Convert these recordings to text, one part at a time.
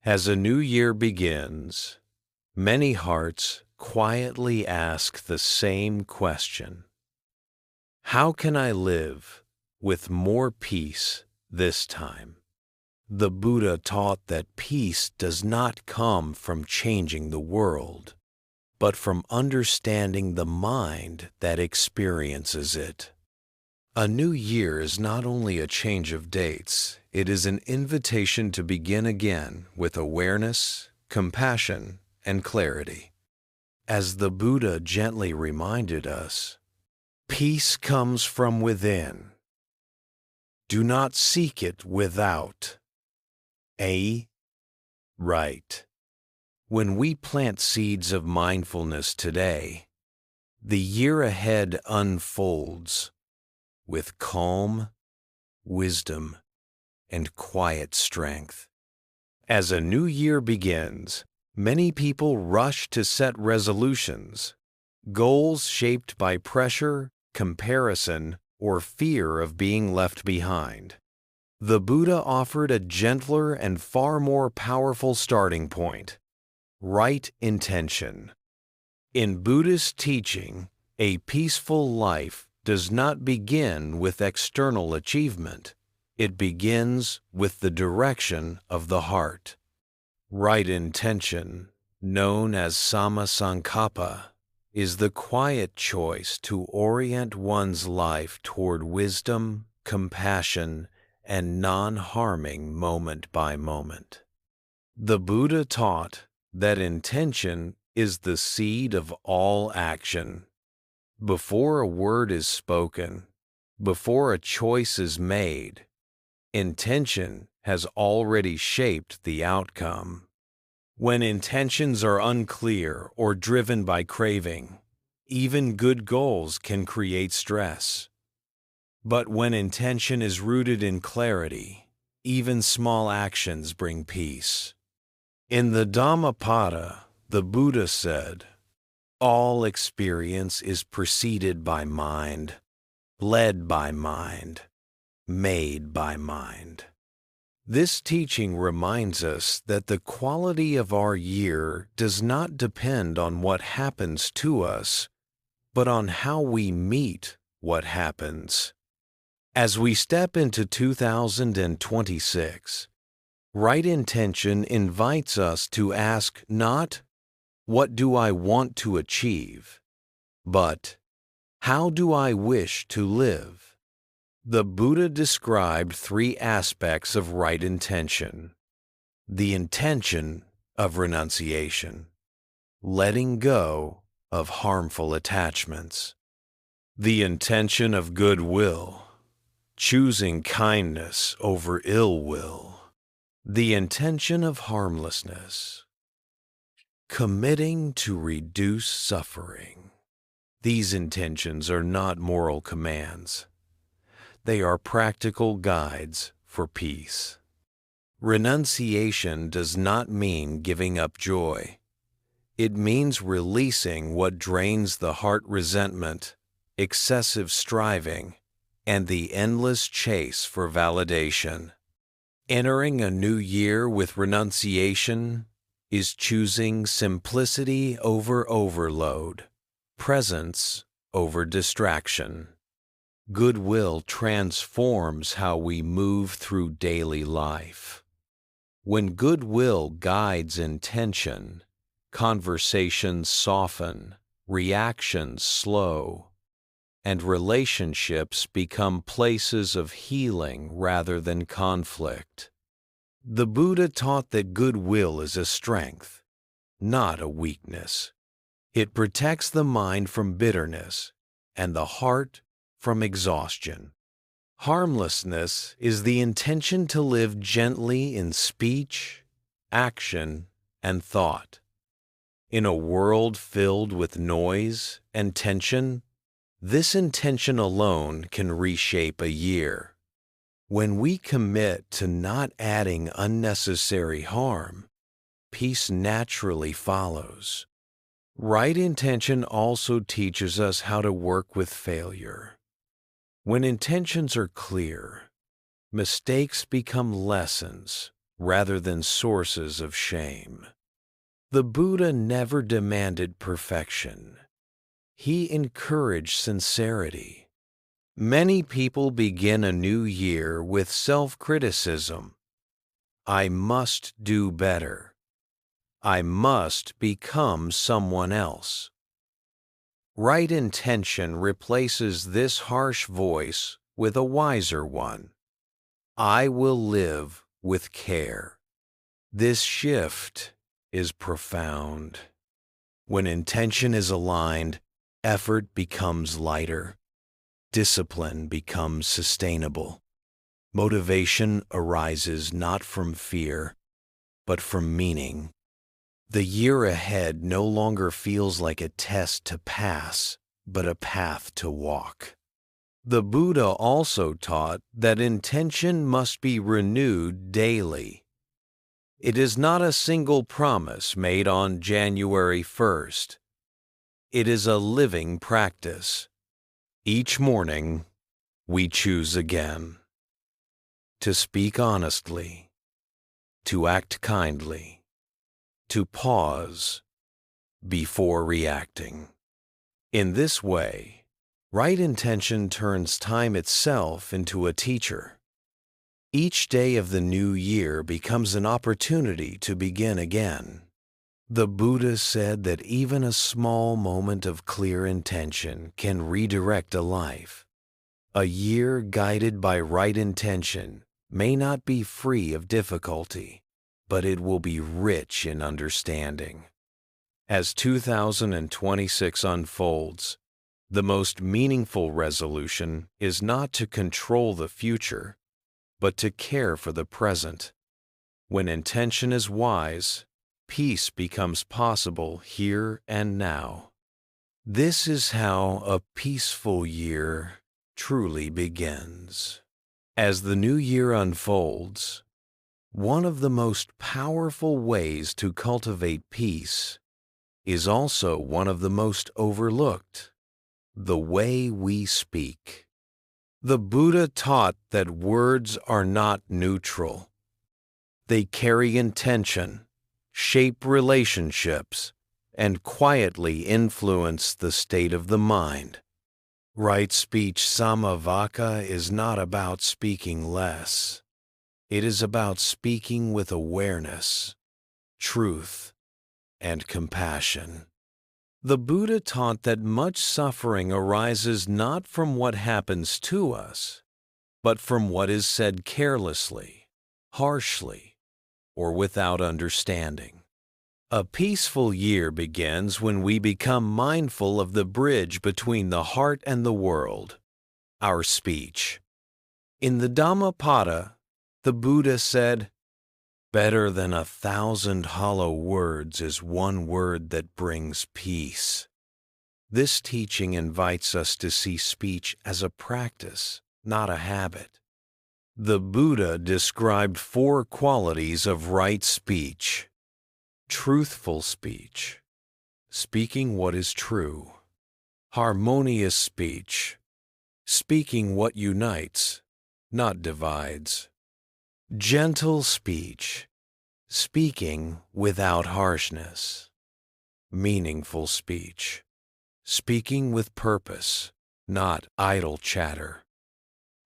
As a new year begins, many hearts quietly ask the same question: how can I live with more peace this time? The Buddha taught that peace does not come from changing the world, but from understanding the mind that experiences it. A new year is not only a change of dates, it is an invitation to begin again with awareness, compassion, and clarity. As the Buddha gently reminded us, peace comes from within. Do not seek it without. Right. When we plant seeds of mindfulness today, the year ahead unfolds with calm, wisdom, and quiet strength. As a new year begins, many people rush to set resolutions, goals shaped by pressure, comparison, or fear of being left behind. The Buddha offered a gentler and far more powerful starting point: right intention. In Buddhist teaching, a peaceful life does not begin with external achievement. It begins with the direction of the heart. Right intention, known as sammasankappa, is the quiet choice to orient one's life toward wisdom, compassion, and non-harming moment by moment. The Buddha taught that intention is the seed of all action. Before a word is spoken, before a choice is made, intention has already shaped the outcome. When intentions are unclear or driven by craving, even good goals can create stress. But when intention is rooted in clarity, even small actions bring peace. In the Dhammapada, the Buddha said, all experience is preceded by mind, led by mind, made by mind. This teaching reminds us that the quality of our year does not depend on what happens to us, but on how we meet what happens. As we step into 2026, right intention invites us to ask not, what do I want to achieve? But, how do I wish to live? The Buddha described three aspects of right intention: the intention of renunciation, letting go of harmful attachments, the intention of goodwill, choosing kindness over ill will, the intention of harmlessness, committing to reduce suffering. These intentions are not moral commands. They are practical guides for peace. Renunciation does not mean giving up joy. It means releasing what drains the heart: resentment, excessive striving, and the endless chase for validation. Entering a new year with renunciation is choosing simplicity over overload, presence over distraction. Goodwill transforms how we move through daily life. When goodwill guides intention, conversations soften, reactions slow, and relationships become places of healing rather than conflict. The Buddha taught that goodwill is a strength, not a weakness. It protects the mind from bitterness and the heart from exhaustion. Harmlessness is the intention to live gently in speech, action, and thought. In a world filled with noise and tension, this intention alone can reshape a year. When we commit to not adding unnecessary harm, peace naturally follows. Right intention also teaches us how to work with failure. When intentions are clear, mistakes become lessons rather than sources of shame. The Buddha never demanded perfection. He encouraged sincerity. Many people begin a new year with self-criticism. I must do better. I must become someone else. Right intention replaces this harsh voice with a wiser one. I will live with care. This shift is profound. When intention is aligned, effort becomes lighter. Discipline becomes sustainable. Motivation arises not from fear, but from meaning. The year ahead no longer feels like a test to pass, but a path to walk. The Buddha also taught that intention must be renewed daily. It is not a single promise made on January 1st. It is a living practice. Each morning, we choose again. To speak honestly, to act kindly, to pause before reacting. In this way, right intention turns time itself into a teacher. Each day of the new year becomes an opportunity to begin again. The Buddha said that even a small moment of clear intention can redirect a life. A year guided by right intention may not be free of difficulty, but it will be rich in understanding. As 2026 unfolds, the most meaningful resolution is not to control the future, but to care for the present. When intention is wise, peace becomes possible here and now. This is how a peaceful year truly begins. As the new year unfolds, one of the most powerful ways to cultivate peace is also one of the most overlooked: the way we speak. The Buddha taught that words are not neutral. They carry intention, shape relationships, and quietly influence the state of the mind. Right speech samavaka is not about speaking less. It is about speaking with awareness, truth, and compassion. The Buddha taught that much suffering arises not from what happens to us, but from what is said carelessly, harshly, or without understanding. A peaceful year begins when we become mindful of the bridge between the heart and the world, our speech. In the Dhammapada, the Buddha said, "Better than 1,000 hollow words is one word that brings peace." This teaching invites us to see speech as a practice, not a habit. The Buddha described 4 qualities of right speech: truthful speech, speaking what is true; harmonious speech, speaking what unites, not divides; gentle speech, speaking without harshness; meaningful speech, speaking with purpose, not idle chatter.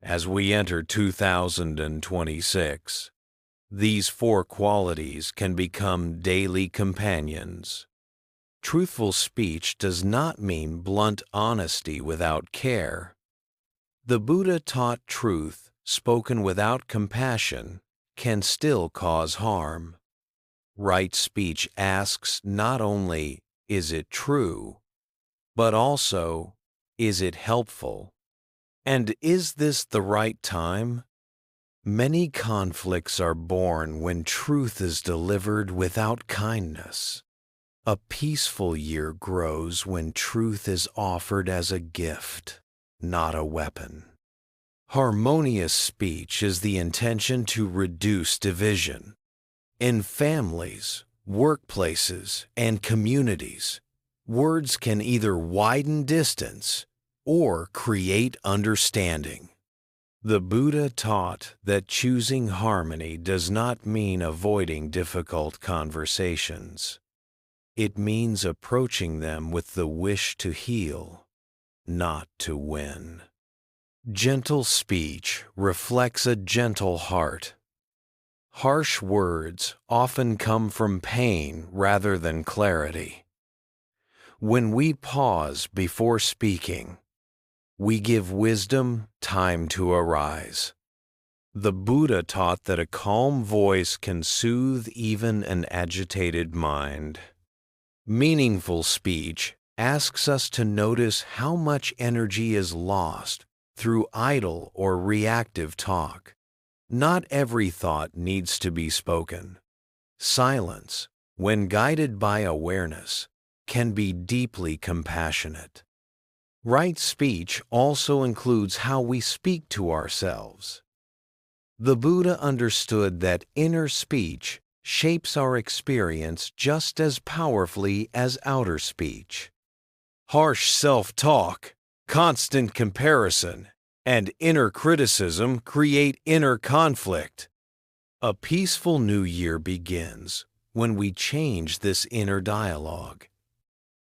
As we enter 2026, these 4 qualities can become daily companions. Truthful speech does not mean blunt honesty without care. The Buddha taught truth spoken without compassion can still cause harm. Right speech asks not only, is it true, but also, is it helpful? And is this the right time? Many conflicts are born when truth is delivered without kindness. A peaceful year grows when truth is offered as a gift, not a weapon. Harmonious speech is the intention to reduce division. In families, workplaces, and communities, words can either widen distance or create understanding. The Buddha taught that choosing harmony does not mean avoiding difficult conversations. It means approaching them with the wish to heal, not to win. Gentle speech reflects a gentle heart. Harsh words often come from pain rather than clarity. When we pause before speaking, we give wisdom time to arise. The Buddha taught that a calm voice can soothe even an agitated mind. Meaningful speech asks us to notice how much energy is lost through idle or reactive talk. Not every thought needs to be spoken. Silence, when guided by awareness, can be deeply compassionate. Right speech also includes how we speak to ourselves. The Buddha understood that inner speech shapes our experience just as powerfully as outer speech. Harsh self-talk, constant comparison, and inner criticism create inner conflict. A peaceful new year begins when we change this inner dialogue.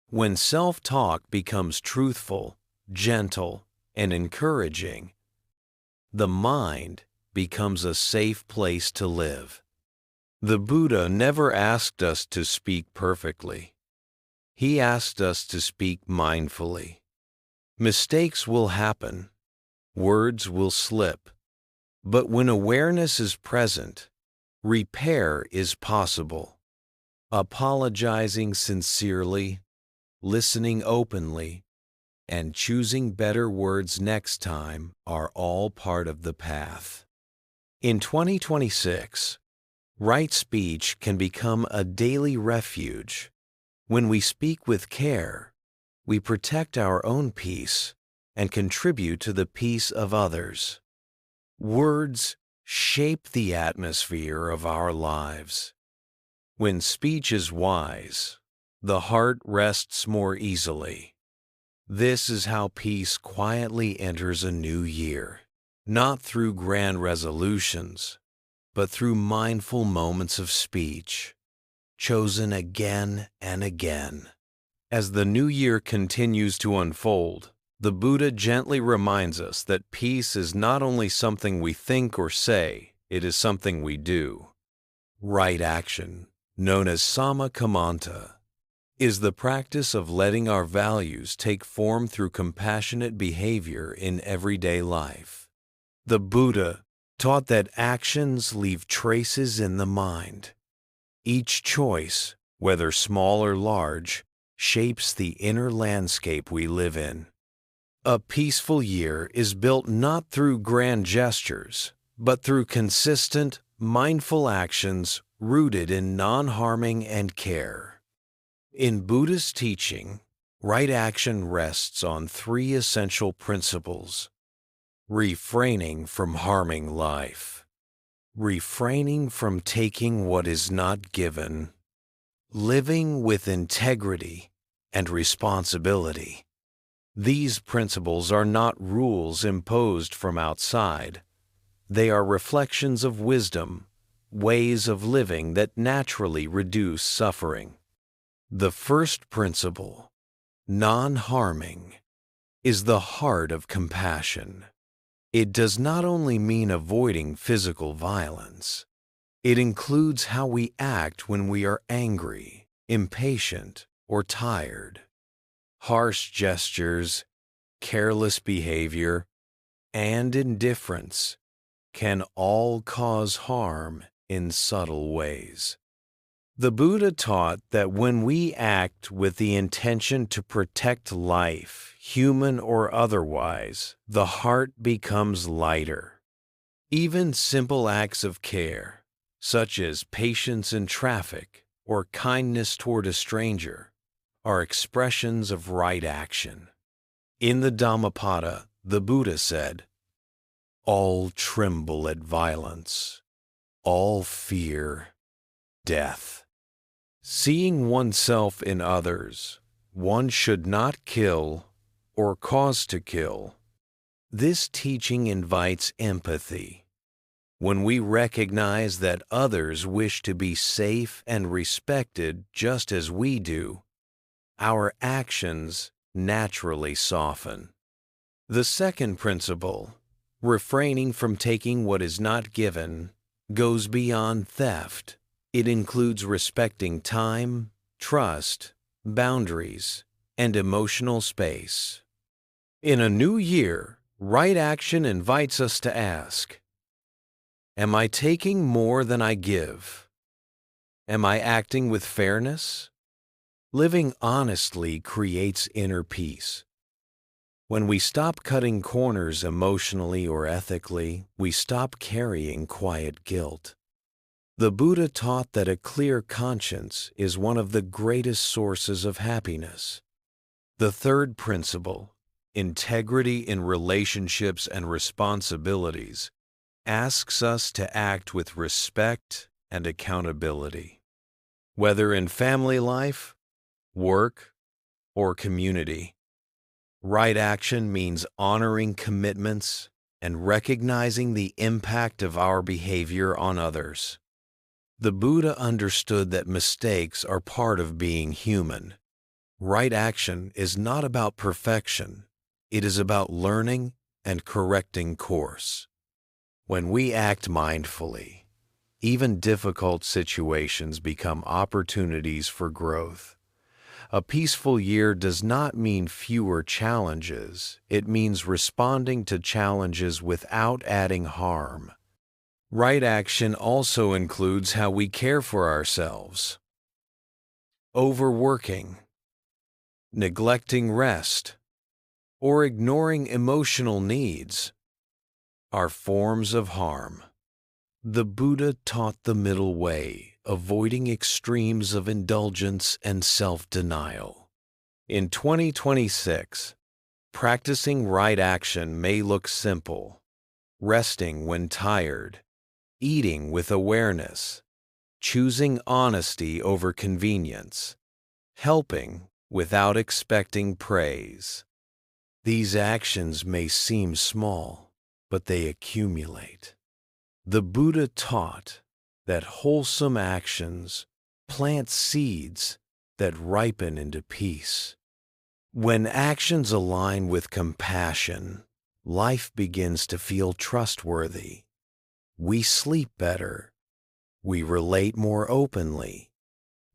When self-talk becomes truthful, gentle, and encouraging, the mind becomes a safe place to live. The Buddha never asked us to speak perfectly. He asked us to speak mindfully. Mistakes will happen. Words will slip. But when awareness is present, repair is possible. Apologizing sincerely, listening openly, and choosing better words next time are all part of the path. In 2026, right speech can become a daily refuge. When we speak with care, we protect our own peace and contribute to the peace of others. Words shape the atmosphere of our lives. When speech is wise, the heart rests more easily. This is how peace quietly enters a new year, not through grand resolutions, but through mindful moments of speech, chosen again and again. As the new year continues to unfold, the Buddha gently reminds us that peace is not only something we think or say, it is something we do. Right action, known as sammakamanta, is the practice of letting our values take form through compassionate behavior in everyday life. The Buddha taught that actions leave traces in the mind. Each choice, whether small or large, shapes the inner landscape we live in. A peaceful year is built not through grand gestures, but through consistent, mindful actions rooted in non-harming and care. In Buddhist teaching, right action rests on three essential principles: refraining from harming life, refraining from taking what is not given, living with integrity and responsibility. These principles are not rules imposed from outside. They are reflections of wisdom, ways of living that naturally reduce suffering. The first principle, non-harming, is the heart of compassion. It does not only mean avoiding physical violence. It includes how we act when we are angry, impatient, or tired. Harsh gestures, careless behavior, and indifference can all cause harm in subtle ways. The Buddha taught that when we act with the intention to protect life, human or otherwise, the heart becomes lighter. Even simple acts of care, such as patience in traffic or kindness toward a stranger, are expressions of right action. In the Dhammapada, the Buddha said, "All tremble at violence, all fear death." Seeing oneself in others, one should not kill or cause to kill. This teaching invites empathy. When we recognize that others wish to be safe and respected just as we do, our actions naturally soften. The second principle, refraining from taking what is not given, goes beyond theft. It includes respecting time, trust, boundaries, and emotional space. In a new year, right action invites us to ask, am I taking more than I give? Am I acting with fairness? Living honestly creates inner peace. When we stop cutting corners emotionally or ethically, we stop carrying quiet guilt. The Buddha taught that a clear conscience is one of the greatest sources of happiness. The third principle, integrity in relationships and responsibilities, asks us to act with respect and accountability. Whether in family life, work, or community, right action means honoring commitments and recognizing the impact of our behavior on others. The Buddha understood that mistakes are part of being human. Right action is not about perfection. It is about learning and correcting course. When we act mindfully, even difficult situations become opportunities for growth. A peaceful year does not mean fewer challenges. It means responding to challenges without adding harm. Right action also includes how we care for ourselves. Overworking, neglecting rest, or ignoring emotional needs are forms of harm. The Buddha taught the middle way, avoiding extremes of indulgence and self-denial. In 2026, practicing right action may look simple: resting when tired, eating with awareness, choosing honesty over convenience, helping without expecting praise. These actions may seem small, but they accumulate. The Buddha taught that wholesome actions plant seeds that ripen into peace. When actions align with compassion, life begins to feel trustworthy. We sleep better. We relate more openly.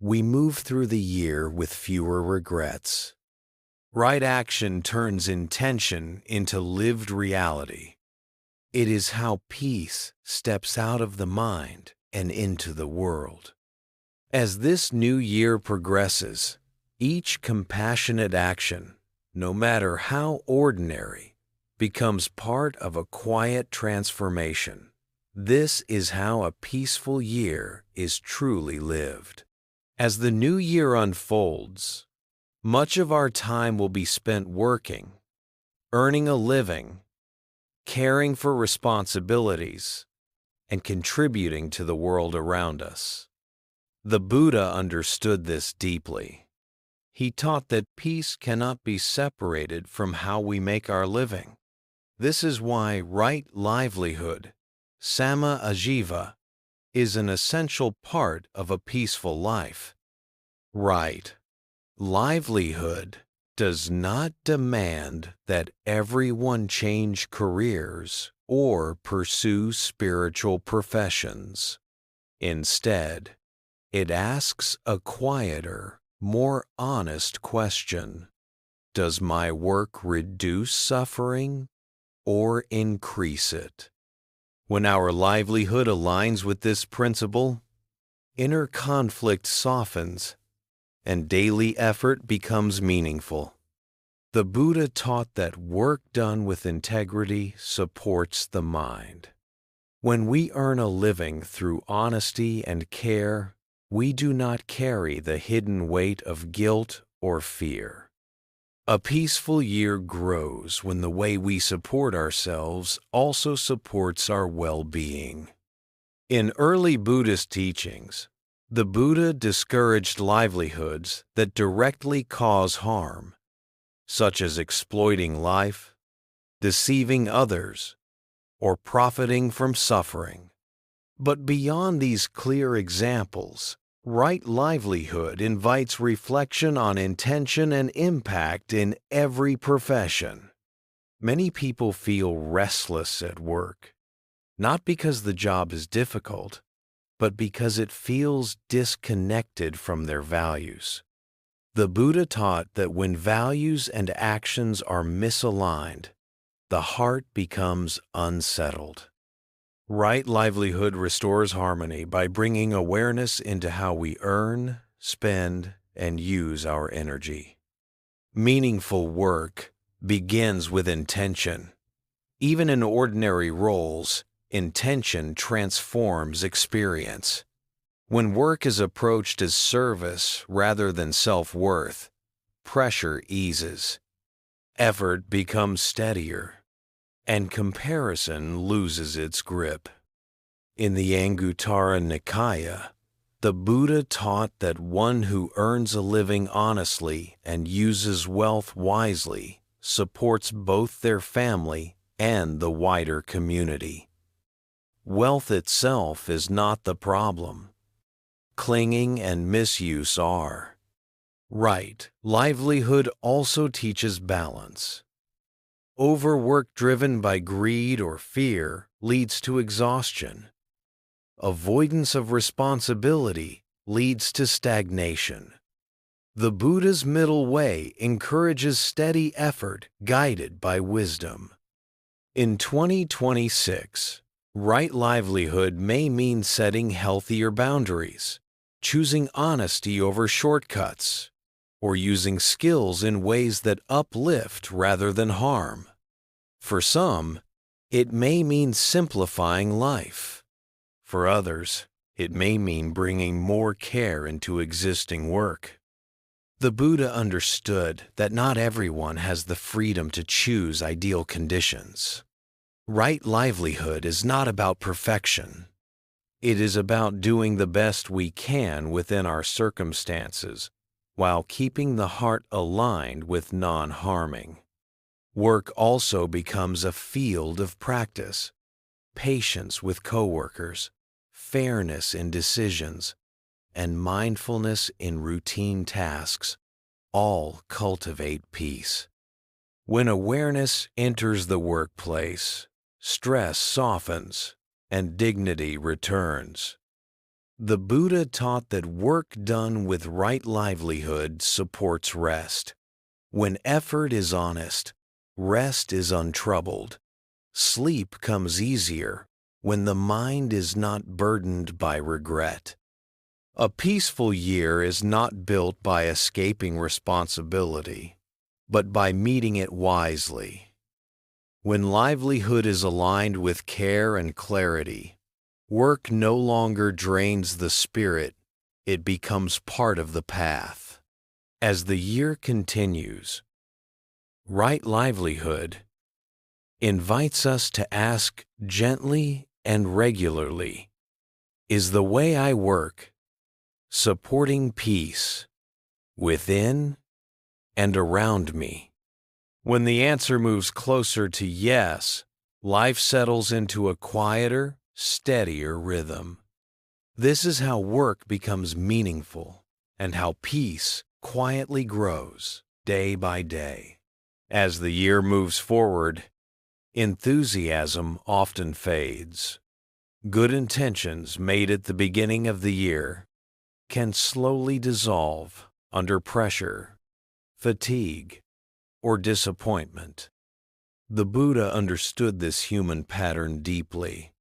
We move through the year with fewer regrets. Right action turns intention into lived reality. It is how peace steps out of the mind and into the world. As this new year progresses, each compassionate action, no matter how ordinary, becomes part of a quiet transformation. This is how a peaceful year is truly lived. As the new year unfolds, much of our time will be spent working, earning a living, caring for responsibilities, and contributing to the world around us. The Buddha understood this deeply. He taught that peace cannot be separated from how we make our living. This is why right livelihood, samma ajiva, is an essential part of a peaceful life. Right livelihood does not demand that everyone change careers or pursue spiritual professions. Instead, it asks a quieter, more honest question: does my work reduce suffering or increase it? When our livelihood aligns with this principle, inner conflict softens and daily effort becomes meaningful. The Buddha taught that work done with integrity supports the mind. When we earn a living through honesty and care, we do not carry the hidden weight of guilt or fear. A peaceful year grows when the way we support ourselves also supports our well-being. In early Buddhist teachings, the Buddha discouraged livelihoods that directly cause harm, such as exploiting life, deceiving others, or profiting from suffering. But beyond these clear examples, right livelihood invites reflection on intention and impact in every profession. Many people feel restless at work, not because the job is difficult, but because it feels disconnected from their values. The Buddha taught that when values and actions are misaligned, the heart becomes unsettled. Right livelihood restores harmony by bringing awareness into how we earn, spend, and use our energy. Meaningful work begins with intention. Even in ordinary roles, intention transforms experience. When work is approached as service rather than self-worth, pressure eases, effort becomes steadier, and comparison loses its grip. In the Anguttara Nikaya, the Buddha taught that one who earns a living honestly and uses wealth wisely supports both their family and the wider community. Wealth itself is not the problem. Clinging and misuse are. Right livelihood also teaches balance. Overwork driven by greed or fear leads to exhaustion. Avoidance of responsibility leads to stagnation. The Buddha's middle way encourages steady effort guided by wisdom. In 2026, right livelihood may mean setting healthier boundaries, choosing honesty over shortcuts, or using skills in ways that uplift rather than harm. For some, it may mean simplifying life. For others, it may mean bringing more care into existing work. The Buddha understood that not everyone has the freedom to choose ideal conditions. Right livelihood is not about perfection. It is about doing the best we can within our circumstances, while keeping the heart aligned with non-harming. Work also becomes a field of practice, patience with coworkers, fairness in decisions, and mindfulness in routine tasks all cultivate peace. When awareness enters the workplace, stress softens and dignity returns. The Buddha taught that work done with right livelihood supports rest. When effort is honest, rest is untroubled. Sleep comes easier when the mind is not burdened by regret. A peaceful year is not built by escaping responsibility, but by meeting it wisely. When livelihood is aligned with care and clarity, work no longer drains the spirit, it becomes part of the path. As the year continues, right livelihood invites us to ask gently and regularly, is the way I work supporting peace within and around me? When the answer moves closer to yes, life settles into a quieter, steadier rhythm. This is how work becomes meaningful and how peace quietly grows day by day. As the year moves forward, enthusiasm often fades. Good intentions made at the beginning of the year can slowly dissolve under pressure, fatigue, or disappointment. The Buddha understood this human pattern deeply.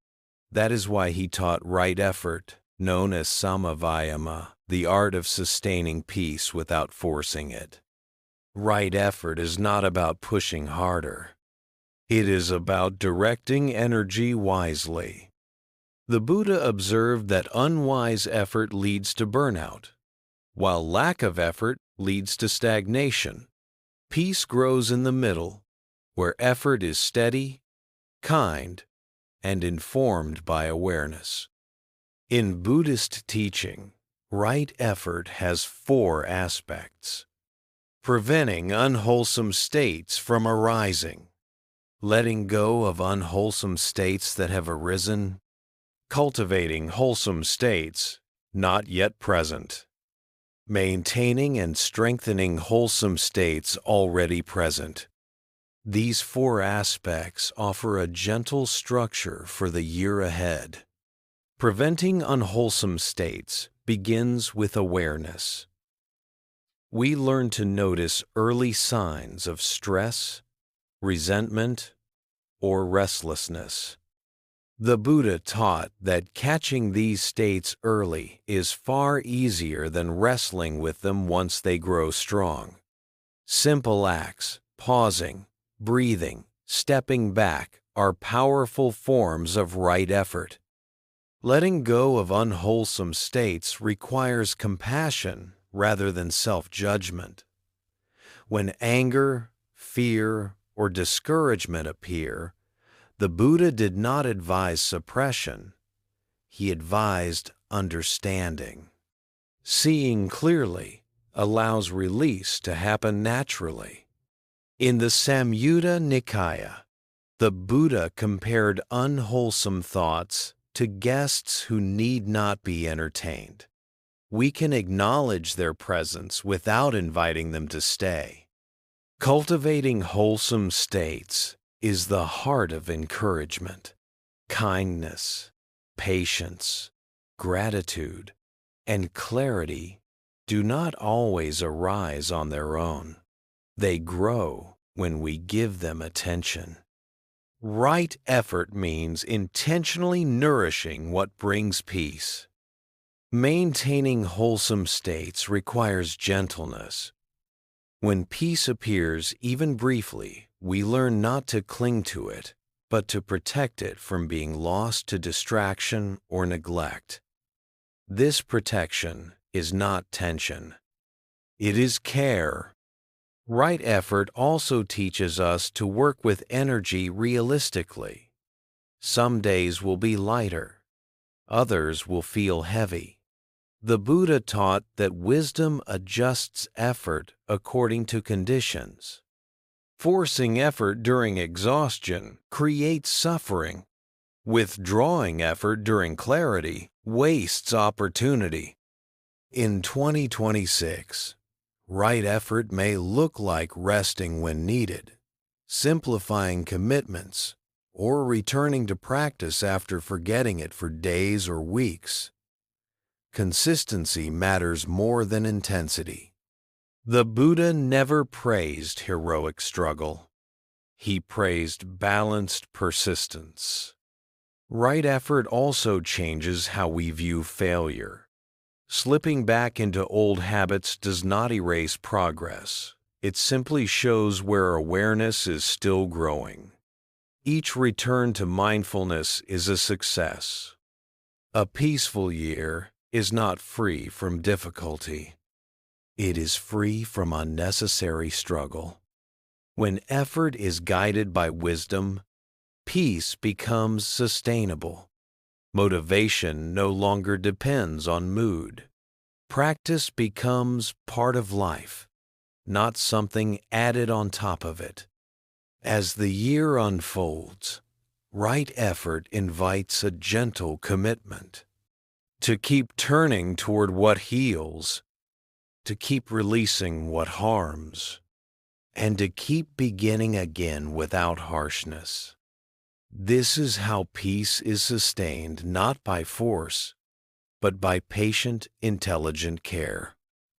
That is why he taught right effort, known as samavayama, the art of sustaining peace without forcing it. Right effort is not about pushing harder. It is about directing energy wisely. The Buddha observed that unwise effort leads to burnout, while lack of effort leads to stagnation. Peace grows in the middle, where effort is steady, kind, and informed by awareness. In Buddhist teaching, right effort has 4 aspects: preventing unwholesome states from arising, letting go of unwholesome states that have arisen, cultivating wholesome states not yet present, maintaining and strengthening wholesome states already present. These four aspects offer a gentle structure for the year ahead. Preventing unwholesome states begins with awareness. We learn to notice early signs of stress, resentment, or restlessness. The Buddha taught that catching these states early is far easier than wrestling with them once they grow strong. Simple acts, pausing, breathing, stepping back, are powerful forms of right effort. Letting go of unwholesome states requires compassion rather than self-judgment. When anger, fear, or discouragement appear, the Buddha did not advise suppression. He advised understanding. Seeing clearly allows release to happen naturally. In the Samyutta Nikaya, the Buddha compared unwholesome thoughts to guests who need not be entertained. We can acknowledge their presence without inviting them to stay. Cultivating wholesome states is the heart of encouragement. Kindness, patience, gratitude, and clarity do not always arise on their own. They grow when we give them attention. Right effort means intentionally nourishing what brings peace. Maintaining wholesome states requires gentleness. When peace appears even briefly, we learn not to cling to it, but to protect it from being lost to distraction or neglect. This protection is not tension. It is care. Right effort also teaches us to work with energy realistically. Some days will be lighter. Others will feel heavy. The Buddha taught that wisdom adjusts effort according to conditions. Forcing effort during exhaustion creates suffering. Withdrawing effort during clarity wastes opportunity. In 2026, right effort may look like resting when needed, simplifying commitments, or returning to practice after forgetting it for days or weeks. Consistency matters more than intensity. The Buddha never praised heroic struggle. He praised balanced persistence. Right effort also changes how we view failure. Slipping back into old habits does not erase progress. It simply shows where awareness is still growing. Each return to mindfulness is a success. A peaceful year is not free from difficulty. It is free from unnecessary struggle. When effort is guided by wisdom, peace becomes sustainable. Motivation no longer depends on mood. Practice becomes part of life, not something added on top of it. As the year unfolds, right effort invites a gentle commitment to keep turning toward what heals, to keep releasing what harms, and to keep beginning again without harshness. This is how peace is sustained not by force, but by patient, intelligent care.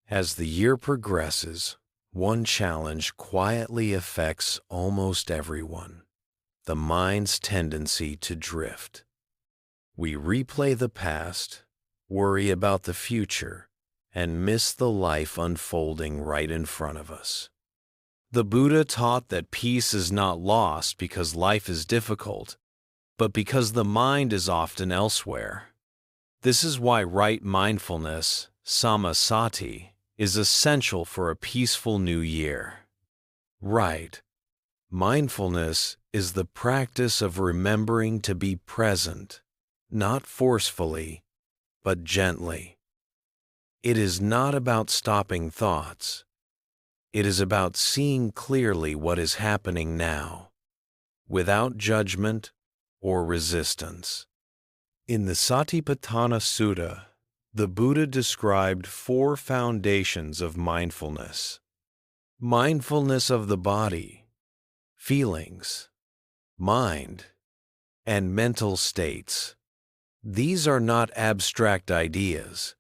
As the year progresses, one challenge quietly affects almost everyone: the mind's tendency to drift. We replay the past, worry about the future, and miss the life unfolding right in front of us. The Buddha taught that peace is not lost because life is difficult, but because the mind is often elsewhere. This is why right mindfulness, samasati, is essential for a peaceful new year. Right mindfulness is the practice of remembering to be present, not forcefully, but gently. It is not about stopping thoughts. It is about seeing clearly what is happening now. without judgment or resistance. In the Satipatthana Sutta, the Buddha described 4 foundations of mindfulness: mindfulness of the body, feelings, mind, and mental states. These are not abstract ideas.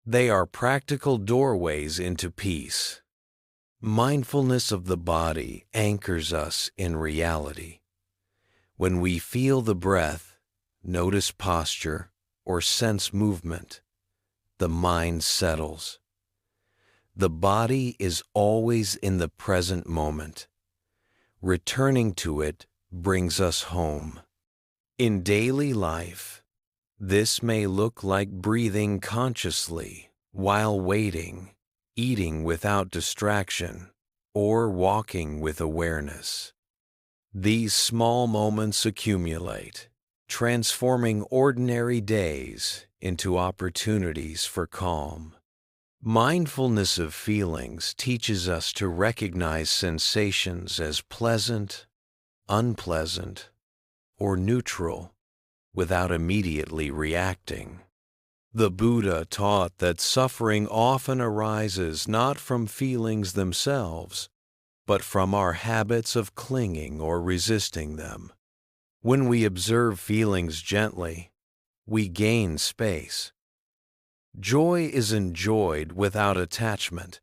They are practical doorways into peace. Mindfulness of the body anchors us in reality. When we feel the breath, notice posture, or sense movement, the mind settles. The body is always in the present moment. Returning to it brings us home. In daily life, this may look like breathing consciously while waiting, eating without distraction, or walking with awareness. These small moments accumulate, transforming ordinary days into opportunities for calm. Mindfulness of feelings teaches us to recognize sensations as pleasant, unpleasant, or neutral without immediately reacting. The Buddha taught that suffering often arises not from feelings themselves, but from our habits of clinging or resisting them. When we observe feelings gently, we gain space. Joy is enjoyed without attachment.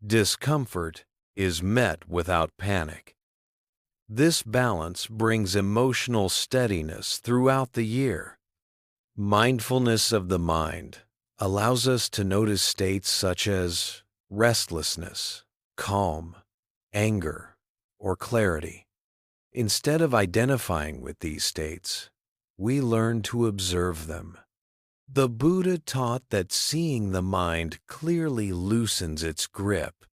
Discomfort is met without panic. This balance brings emotional steadiness throughout the year. Mindfulness of the mind allows us to notice states such as restlessness, calm, anger, or clarity. Instead of identifying with these states, we learn to observe them. The Buddha taught that seeing the mind clearly loosens its grip.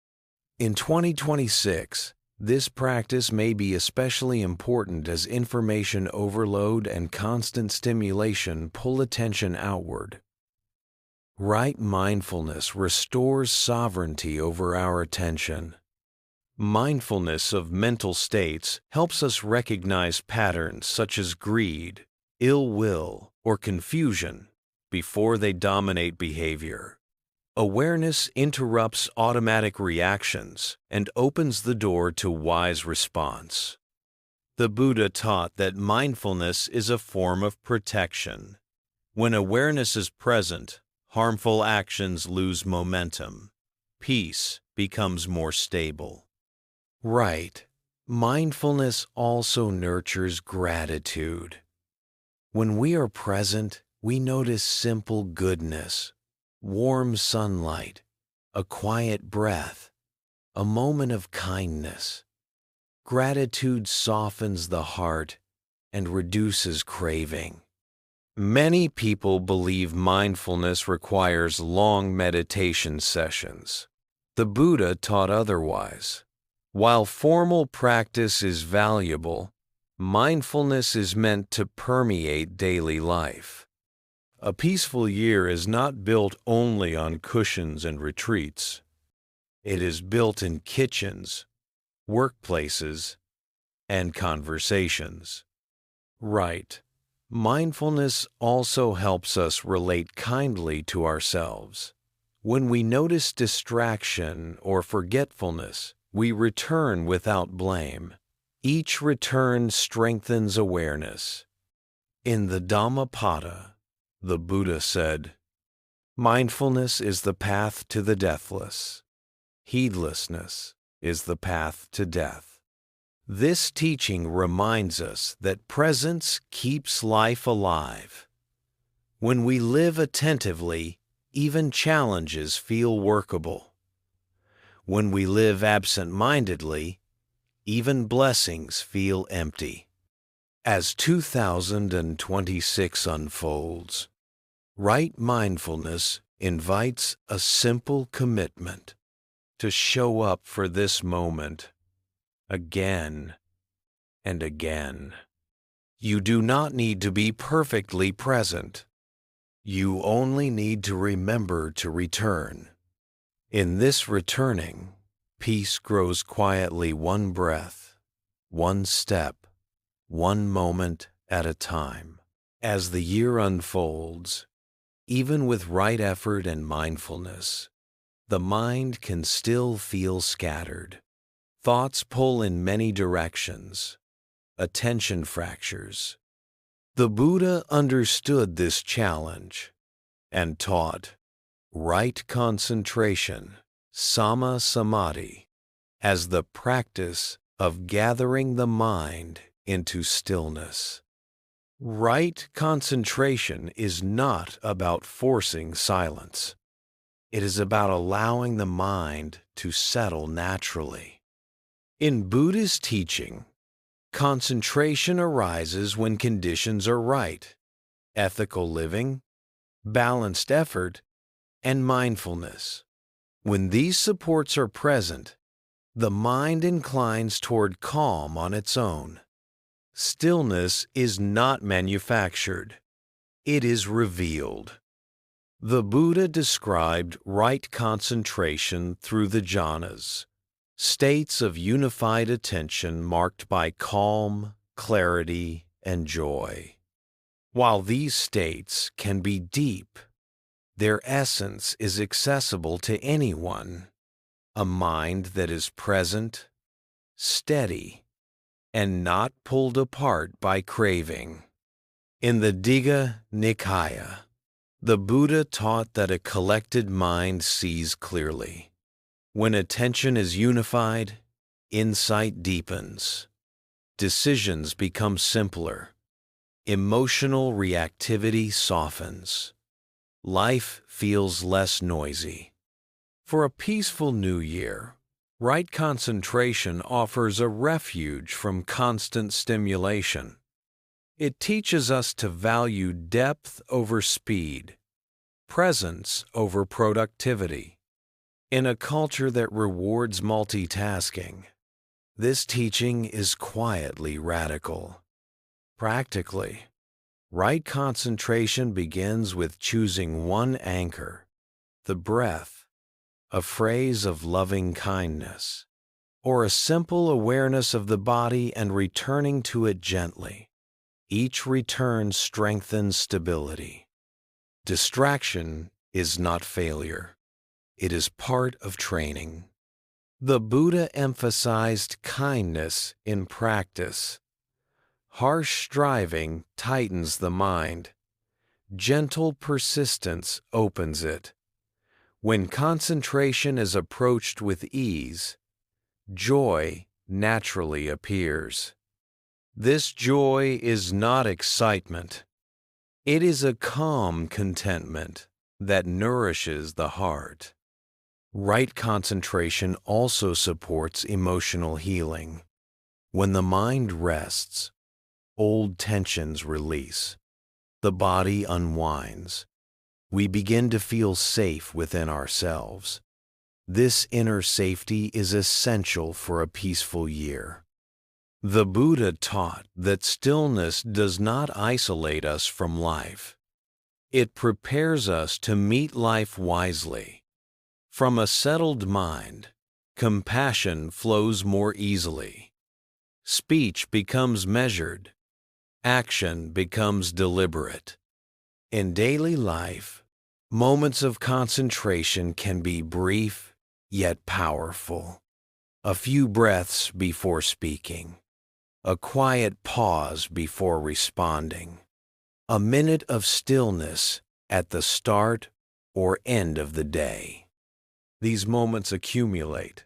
In 2026, this practice may be especially important as information overload and constant stimulation pull attention outward. Right mindfulness restores sovereignty over our attention. Mindfulness of mental states helps us recognize patterns such as greed, ill will, or confusion before they dominate behavior. Awareness interrupts automatic reactions and opens the door to wise response. The Buddha taught that mindfulness is a form of protection. When awareness is present, harmful actions lose momentum. Peace becomes more stable. Right. Mindfulness also nurtures gratitude. When we are present, we notice simple goodness, warm sunlight, a quiet breath, a moment of kindness. Gratitude softens the heart and reduces craving. Many people believe mindfulness requires long meditation sessions. The Buddha taught otherwise. While formal practice is valuable, mindfulness is meant to permeate daily life. A peaceful year is not built only on cushions and retreats. It is built in kitchens, workplaces, and conversations. Right. Mindfulness also helps us relate kindly to ourselves. When we notice distraction or forgetfulness, we return without blame. Each return strengthens awareness. In the Dhammapada, the Buddha said, "Mindfulness is the path to the deathless. Heedlessness is the path to death." This teaching reminds us that presence keeps life alive. When we live attentively, even challenges feel workable. When we live absent-mindedly, even blessings feel empty. As 2026 unfolds, right mindfulness invites a simple commitment to show up for this moment again and again. You do not need to be perfectly present. You only need to remember to return. In this returning, peace grows quietly, one breath, one step one moment at a time. As the year unfolds, even with right effort and mindfulness, the mind can still feel scattered. Thoughts pull in many directions. Attention fractures. The Buddha understood this challenge and taught right concentration, samma samadhi, as the practice of gathering the mind into stillness. Right concentration is not about forcing silence. It is about allowing the mind to settle naturally. In Buddhist teaching, concentration arises when conditions are right: ethical living, balanced effort, and mindfulness. When these supports are present, the mind inclines toward calm on its own. Stillness is not manufactured. It is revealed. The Buddha described right concentration through the jhanas, states of unified attention marked by calm, clarity, and joy. While these states can be deep, their essence is accessible to anyone. A mind that is present, steady, and not pulled apart by craving. In the Digha Nikaya, the Buddha taught that a collected mind sees clearly. When attention is unified, insight deepens. Decisions become simpler. Emotional reactivity softens. Life feels less noisy. For a peaceful new year, right concentration offers a refuge from constant stimulation. It teaches us to value depth over speed, presence over productivity. In a culture that rewards multitasking, this teaching is quietly radical. Practically, right concentration begins with choosing one anchor, the breath, a phrase of loving kindness, or a simple awareness of the body and returning to it gently. Each return strengthens stability. Distraction is not failure. It is part of training. The Buddha emphasized kindness in practice. Harsh striving tightens the mind. Gentle persistence opens it. When concentration is approached with ease, joy naturally appears. This joy is not excitement. It is a calm contentment that nourishes the heart. Right concentration also supports emotional healing. When the mind rests, old tensions release. The body unwinds. We begin to feel safe within ourselves. This inner safety is essential for a peaceful year. The Buddha taught that stillness does not isolate us from life. It prepares us to meet life wisely. From a settled mind, compassion flows more easily. Speech becomes measured. Action becomes deliberate. In daily life, moments of concentration can be brief yet powerful. A few breaths before speaking. A quiet pause before responding. A minute of stillness at the start or end of the day. These moments accumulate,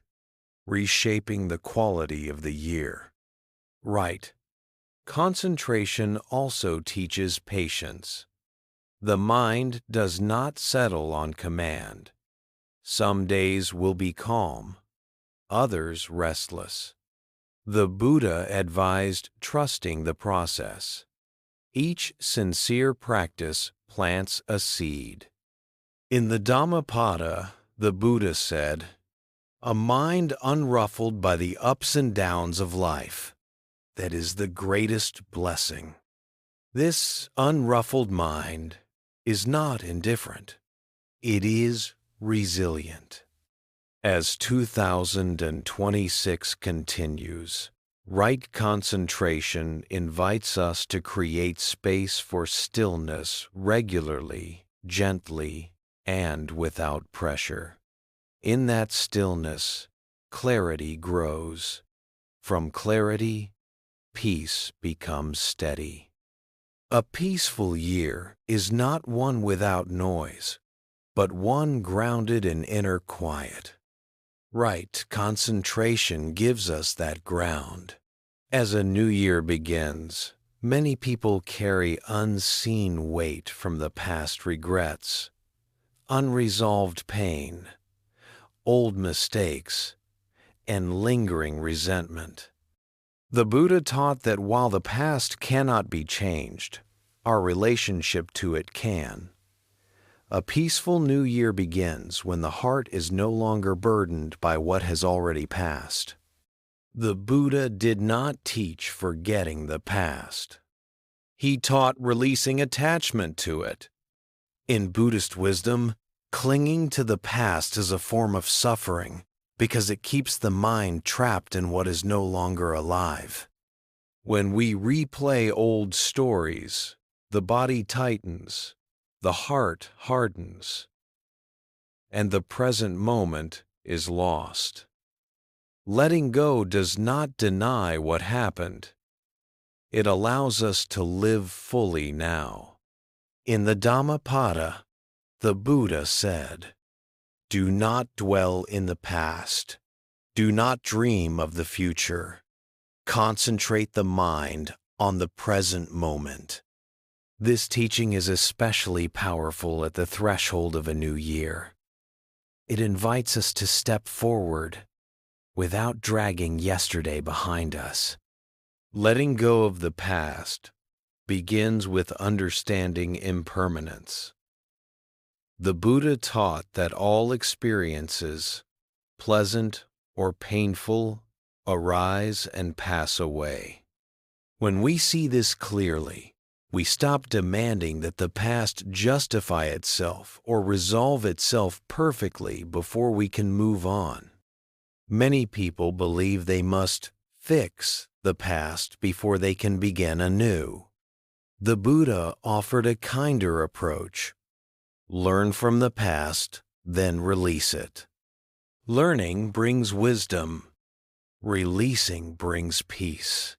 reshaping the quality of the year. Right. Concentration also teaches patience. The mind does not settle on command. Some days will be calm, others restless. The Buddha advised trusting the process. Each sincere practice plants a seed. In the Dhammapada, the Buddha said, "A mind unruffled by the ups and downs of life, that is the greatest blessing." This unruffled mind is not indifferent. It is resilient. As 2026 continues, Right concentration invites us to create space for stillness regularly, gently, and without pressure. In that stillness, clarity grows. From clarity, peace becomes steady. A peaceful year is not one without noise, but one grounded in inner quiet. Right concentration gives us that ground. As a new year begins, many people carry unseen weight from the past regrets, unresolved pain, old mistakes, and lingering resentment. The Buddha taught that while the past cannot be changed, our relationship to it can. A peaceful new year begins when the heart is no longer burdened by what has already passed. The Buddha did not teach forgetting the past. He taught releasing attachment to it. In Buddhist wisdom, clinging to the past is a form of suffering because it keeps the mind trapped in what is no longer alive. When we replay old stories, the body tightens, the heart hardens, and the present moment is lost. Letting go does not deny what happened. It allows us to live fully now. In the Dhammapada, the Buddha said, "Do not dwell in the past. Do not dream of the future. Concentrate the mind on the present moment." This teaching is especially powerful at the threshold of a new year. It invites us to step forward without dragging yesterday behind us. Letting go of the past begins with understanding impermanence. The Buddha taught that all experiences, pleasant or painful, arise and pass away. When we see this clearly, we stop demanding that the past justify itself or resolve itself perfectly before we can move on. Many people believe they must fix the past before they can begin anew. The Buddha offered a kinder approach. Learn from the past, then release it. Learning brings wisdom. Releasing brings peace.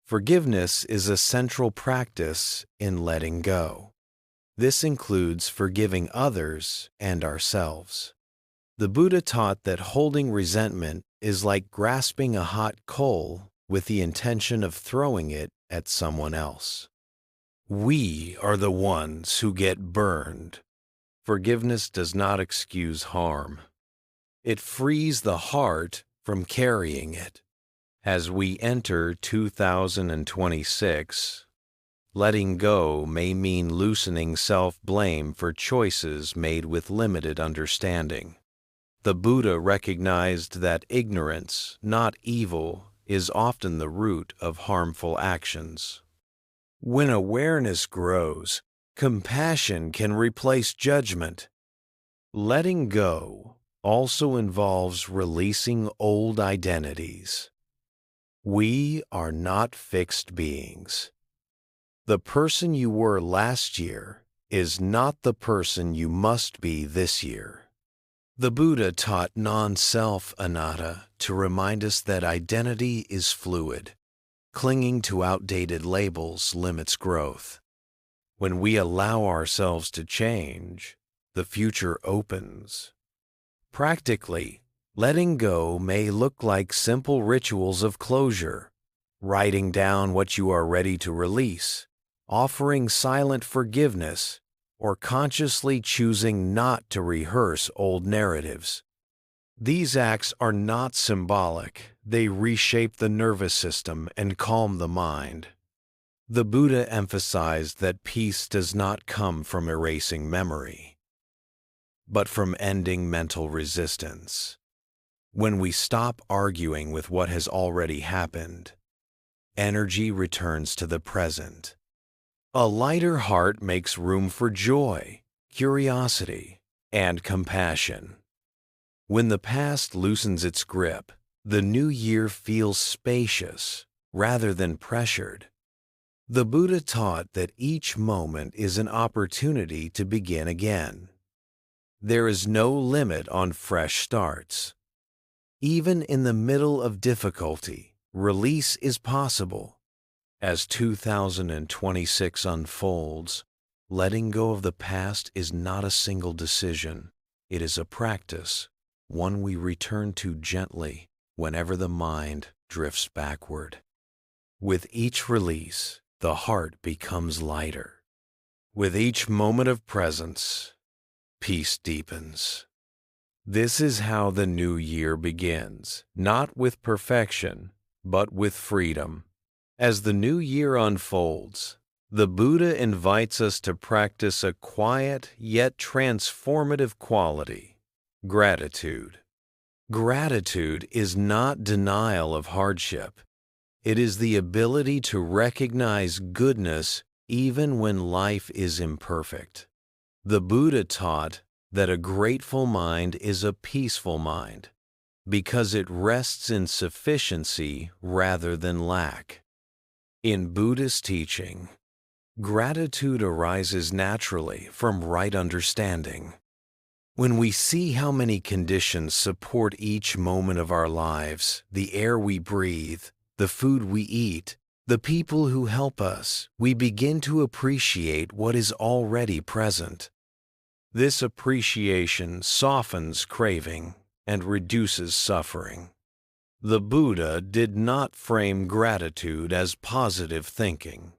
Forgiveness is a central practice in letting go. This includes forgiving others and ourselves. The Buddha taught that holding resentment is like grasping a hot coal with the intention of throwing it at someone else. We are the ones who get burned. Forgiveness does not excuse harm. It frees the heart from carrying it. As we enter 2026, letting go may mean loosening self-blame for choices made with limited understanding. The Buddha recognized that ignorance, not evil, is often the root of harmful actions. When awareness grows, compassion can replace judgment. Letting go also involves releasing old identities. We are not fixed beings. The person you were last year is not the person you must be this year. The Buddha taught non-self anatta to remind us that identity is fluid. Clinging to outdated labels limits growth. When we allow ourselves to change, the future opens. Practically, letting go may look like simple rituals of closure, writing down what you are ready to release, offering silent forgiveness, or consciously choosing not to rehearse old narratives. These acts are not symbolic. They reshape the nervous system and calm the mind. The Buddha emphasized that peace does not come from erasing memory, but from ending mental resistance. When we stop arguing with what has already happened, energy returns to the present. A lighter heart makes room for joy, curiosity, and compassion. When the past loosens its grip, The new year feels spacious rather than pressured. The Buddha taught that each moment is an opportunity to begin again. There is no limit on fresh starts. Even in the middle of difficulty, release is possible. As 2026 unfolds, letting go of the past is not a single decision. It is a practice, one we return to gently whenever the mind drifts backward. With each release, the heart becomes lighter. With each moment of presence, peace deepens. This is how the new year begins, not with perfection, but with freedom. As the new year unfolds, the Buddha invites us to practice a quiet yet transformative quality: gratitude. Gratitude is not denial of hardship. It is the ability to recognize goodness even when life is imperfect. The Buddha taught that a grateful mind is a peaceful mind because it rests in sufficiency rather than lack. In Buddhist teaching, gratitude arises naturally from right understanding. When we see how many conditions support each moment of our lives, the air we breathe, the food we eat, the people who help us, we begin to appreciate what is already present. This appreciation softens craving and reduces suffering. The Buddha did not frame gratitude as positive thinking.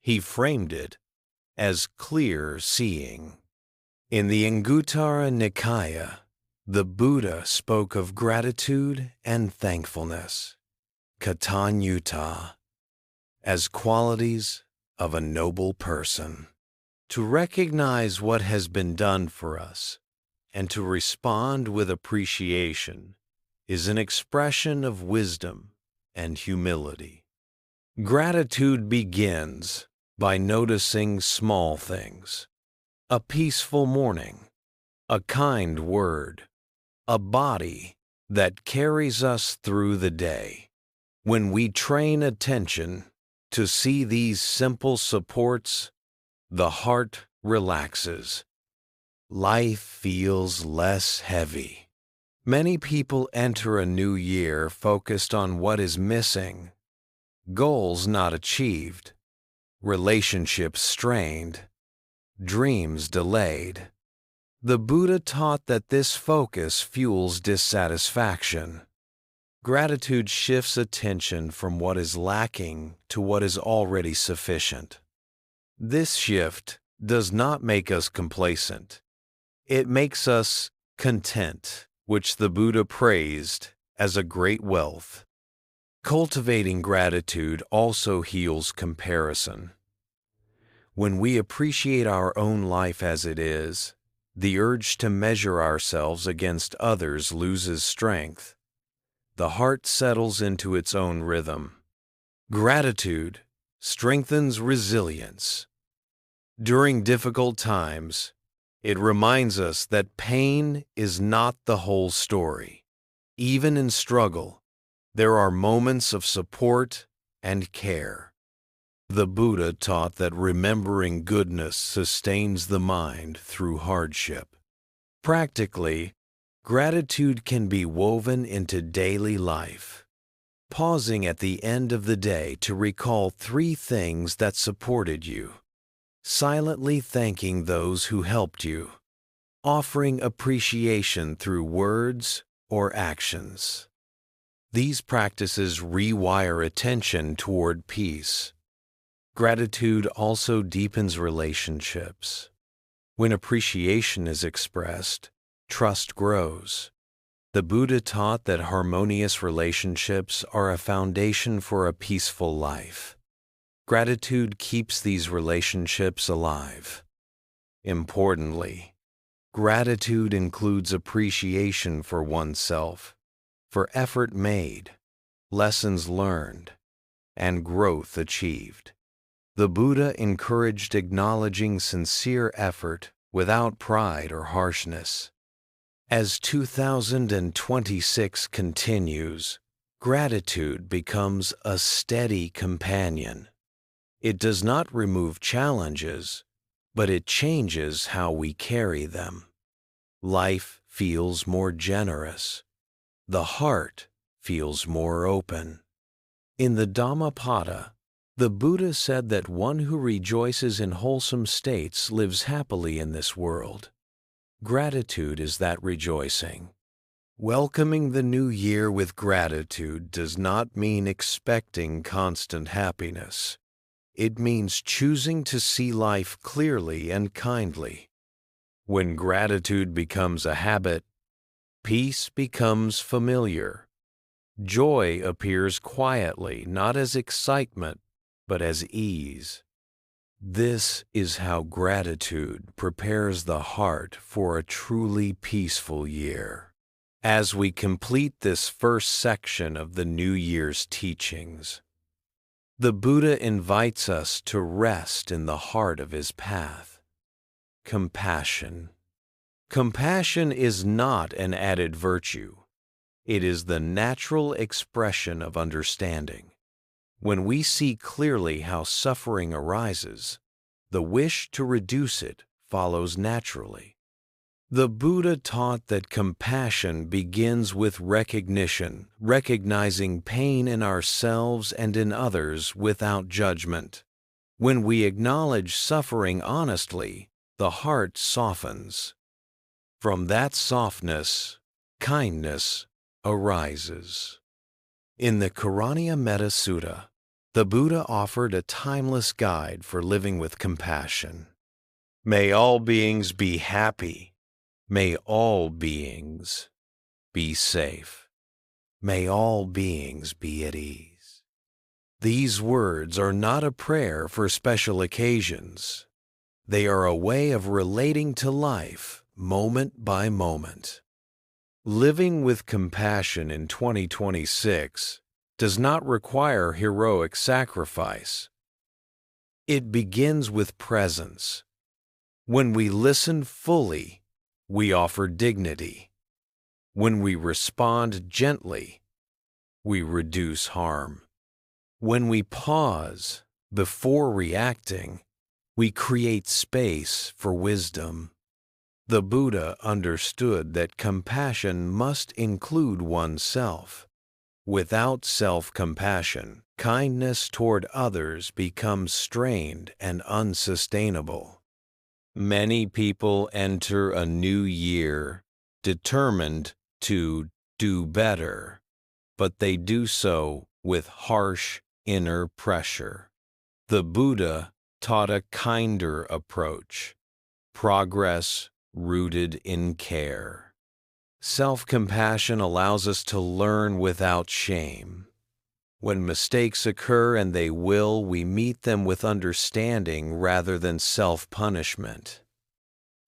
He framed it as clear seeing. In the Anguttara Nikaya, the Buddha spoke of gratitude and thankfulness, katanyuta, as qualities of a noble person. To recognize what has been done for us and to respond with appreciation is an expression of wisdom and humility. Gratitude begins by noticing small things: a peaceful morning, a kind word, a body that carries us through the day. When we train attention to see these simple supports, the heart relaxes. Life feels less heavy. Many people enter a new year focused on what is missing: goals not achieved, relationships strained, dreams delayed. The Buddha taught that this focus fuels dissatisfaction. Gratitude shifts attention from what is lacking to what is already sufficient. This shift does not make us complacent. It makes us content, which the Buddha praised as a great wealth. Cultivating gratitude also heals comparison. When we appreciate our own life as it is, the urge to measure ourselves against others loses strength. The heart settles into its own rhythm. Gratitude strengthens resilience. During difficult times, it reminds us that pain is not the whole story. Even in struggle, there are moments of support and care. The Buddha taught that remembering goodness sustains the mind through hardship. Practically, gratitude can be woven into daily life. Pausing at the end of the day to recall 3 things that supported you. Silently thanking those who helped you. Offering appreciation through words or actions. These practices rewire attention toward peace. Gratitude also deepens relationships. When appreciation is expressed, trust grows. The Buddha taught that harmonious relationships are a foundation for a peaceful life. Gratitude keeps these relationships alive. Importantly, gratitude includes appreciation for oneself, for effort made, lessons learned, and growth achieved. The Buddha encouraged acknowledging sincere effort without pride or harshness. As 2026 continues, gratitude becomes a steady companion. It does not remove challenges, but it changes how we carry them. Life feels more generous. The heart feels more open. In the Dhammapada, the Buddha said that one who rejoices in wholesome states lives happily in this world. Gratitude is that rejoicing. Welcoming the new year with gratitude does not mean expecting constant happiness. It means choosing to see life clearly and kindly. When gratitude becomes a habit, peace becomes familiar. Joy appears quietly, not as excitement, but as ease. This is how gratitude prepares the heart for a truly peaceful year. As we complete this first section of the New Year's teachings, the Buddha invites us to rest in the heart of his path. Compassion. Compassion is not an added virtue. It is the natural expression of understanding. When we see clearly how suffering arises, the wish to reduce it follows naturally. The Buddha taught that compassion begins with recognition, recognizing pain in ourselves and in others without judgment. When we acknowledge suffering honestly, the heart softens. From that softness, kindness arises. In the Karaniya Metta Sutta, the Buddha offered a timeless guide for living with compassion. May all beings be happy. May all beings be safe. May all beings be at ease. These words are not a prayer for special occasions. They are a way of relating to life moment by moment. Living with compassion in 2026 does not require heroic sacrifice. It begins with presence. When we listen fully, we offer dignity. When we respond gently, we reduce harm. When we pause before reacting, we create space for wisdom. The Buddha understood that compassion must include oneself. Without self-compassion, kindness toward others becomes strained and unsustainable. Many people enter a new year determined to do better, but they do so with harsh inner pressure. The Buddha taught a kinder approach, progress rooted in care. Self-compassion allows us to learn without shame. When mistakes occur, and they will, we meet them with understanding rather than self-punishment.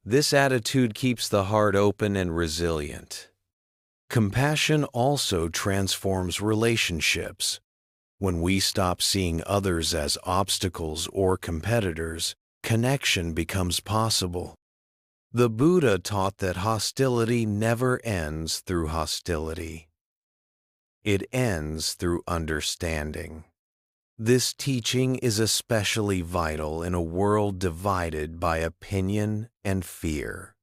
This attitude keeps the heart open and resilient. Compassion also transforms relationships. When we stop seeing others as obstacles or competitors, connection becomes possible. The Buddha taught that hostility never ends through hostility. It ends through understanding. This teaching is especially vital in a world divided by opinion and fear.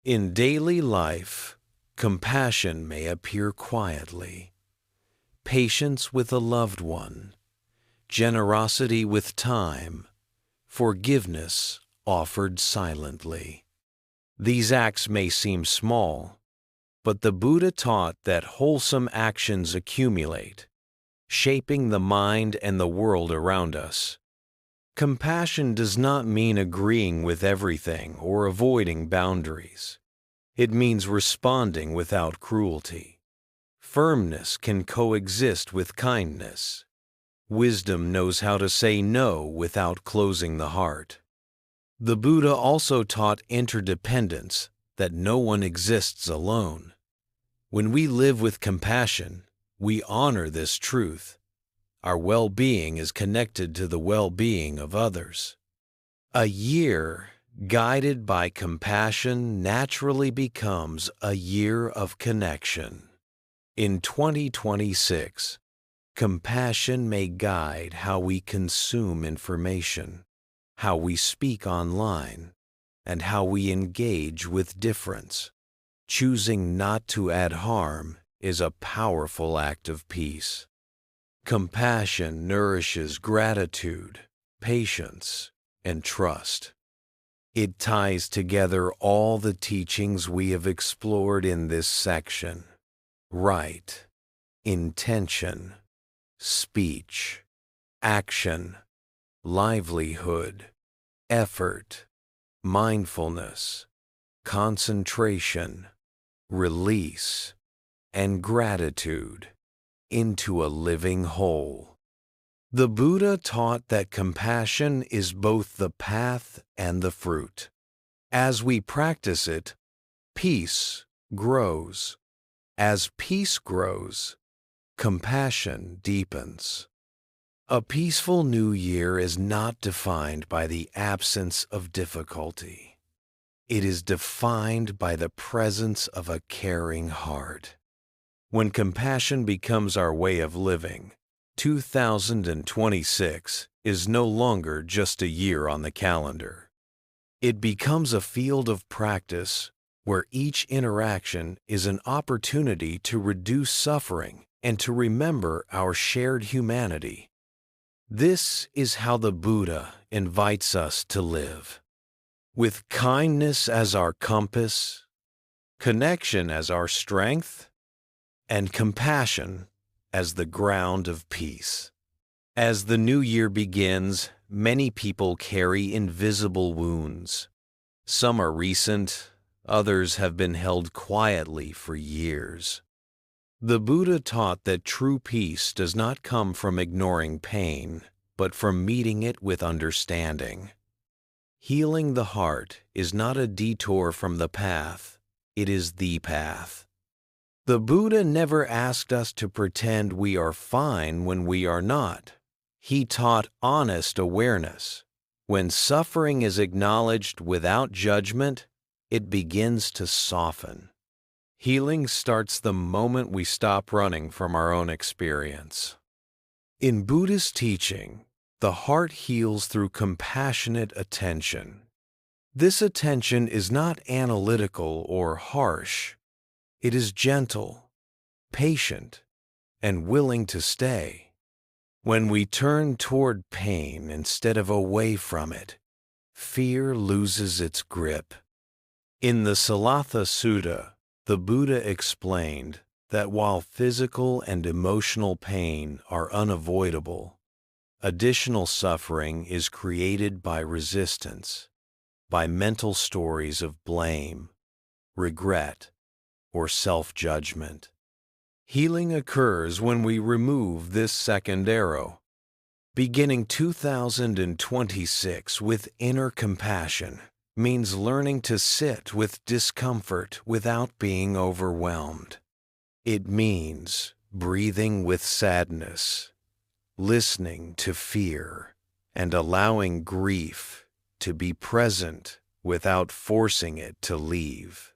In daily life, compassion may appear quietly. Patience with a loved one, generosity with time, forgiveness offered silently. These acts may seem small, but the Buddha taught that wholesome actions accumulate, shaping the mind and the world around us. Compassion does not mean agreeing with everything or avoiding boundaries. It means responding without cruelty. Firmness can coexist with kindness. Wisdom knows how to say no without closing the heart. The Buddha also taught interdependence, that no one exists alone. When we live with compassion, we honor this truth. Our well-being is connected to the well-being of others. A year guided by compassion, naturally becomes a year of connection. In 2026, compassion may guide how we consume information, how we speak online, and how we engage with difference. Choosing not to add harm is a powerful act of peace. Compassion nourishes gratitude, patience, and trust. It ties together all the teachings we have explored in this section: right, intention, speech, action, livelihood, effort, mindfulness, concentration, release, and gratitude into a living whole. The Buddha taught that compassion is both the path and the fruit. As we practice it, peace grows. As peace grows, compassion deepens. A peaceful new year is not defined by the absence of difficulty. It is defined by the presence of a caring heart. When compassion becomes our way of living, 2026 is no longer just a year on the calendar. It becomes a field of practice where each interaction is an opportunity to reduce suffering and to remember our shared humanity. This is how the Buddha invites us to live. With kindness as our compass, connection as our strength, and compassion as the ground of peace. As the new year begins, many people carry invisible wounds. Some are recent, others have been held quietly for years. The Buddha taught that true peace does not come from ignoring pain, but from meeting it with understanding. Healing the heart is not a detour from the path, it is the path. The Buddha never asked us to pretend we are fine when we are not. He taught honest awareness. When suffering is acknowledged without judgment, it begins to soften. Healing starts the moment we stop running from our own experience. In Buddhist teaching, the heart heals through compassionate attention. This attention is not analytical or harsh. It is gentle, patient, and willing to stay. When we turn toward pain instead of away from it, fear loses its grip. In the Salatha Sutta, the Buddha explained that while physical and emotional pain are unavoidable, additional suffering is created by resistance, by mental stories of blame, regret, or self-judgment. Healing occurs when we remove this second arrow. Beginning 2026 with inner compassion means learning to sit with discomfort without being overwhelmed. It means breathing with sadness, listening to fear, and allowing grief to be present without forcing it to leave.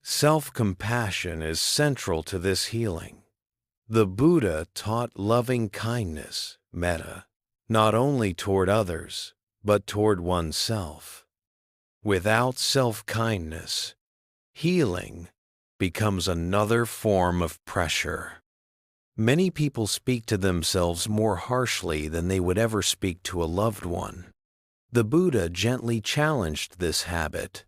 Self-compassion is central to this healing. The Buddha taught loving kindness, metta, not only toward others, but toward oneself. Without self-kindness, healing becomes another form of pressure. Many people speak to themselves more harshly than they would ever speak to a loved one. The Buddha gently challenged this habit.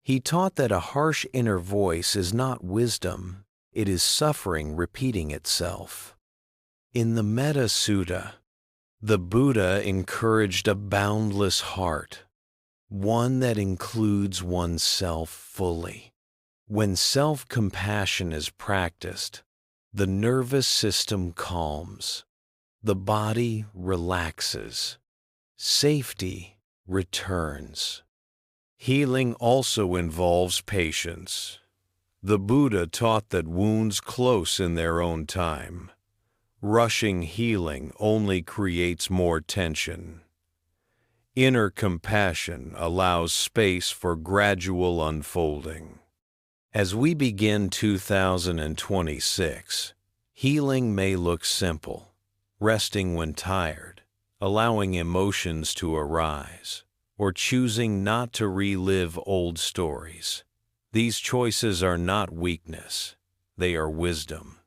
He taught that a harsh inner voice is not wisdom, it is suffering repeating itself. In the Metta Sutta, the Buddha encouraged a boundless heart, one that includes oneself fully. When self-compassion is practiced, the nervous system calms, the body relaxes, safety returns. Healing also involves patience. The Buddha taught that wounds close in their own time. Rushing healing only creates more tension. Inner compassion allows space for gradual unfolding. As we begin 2026, healing may look simple, resting when tired, allowing emotions to arise, or choosing not to relive old stories. These choices are not weakness, they are wisdom.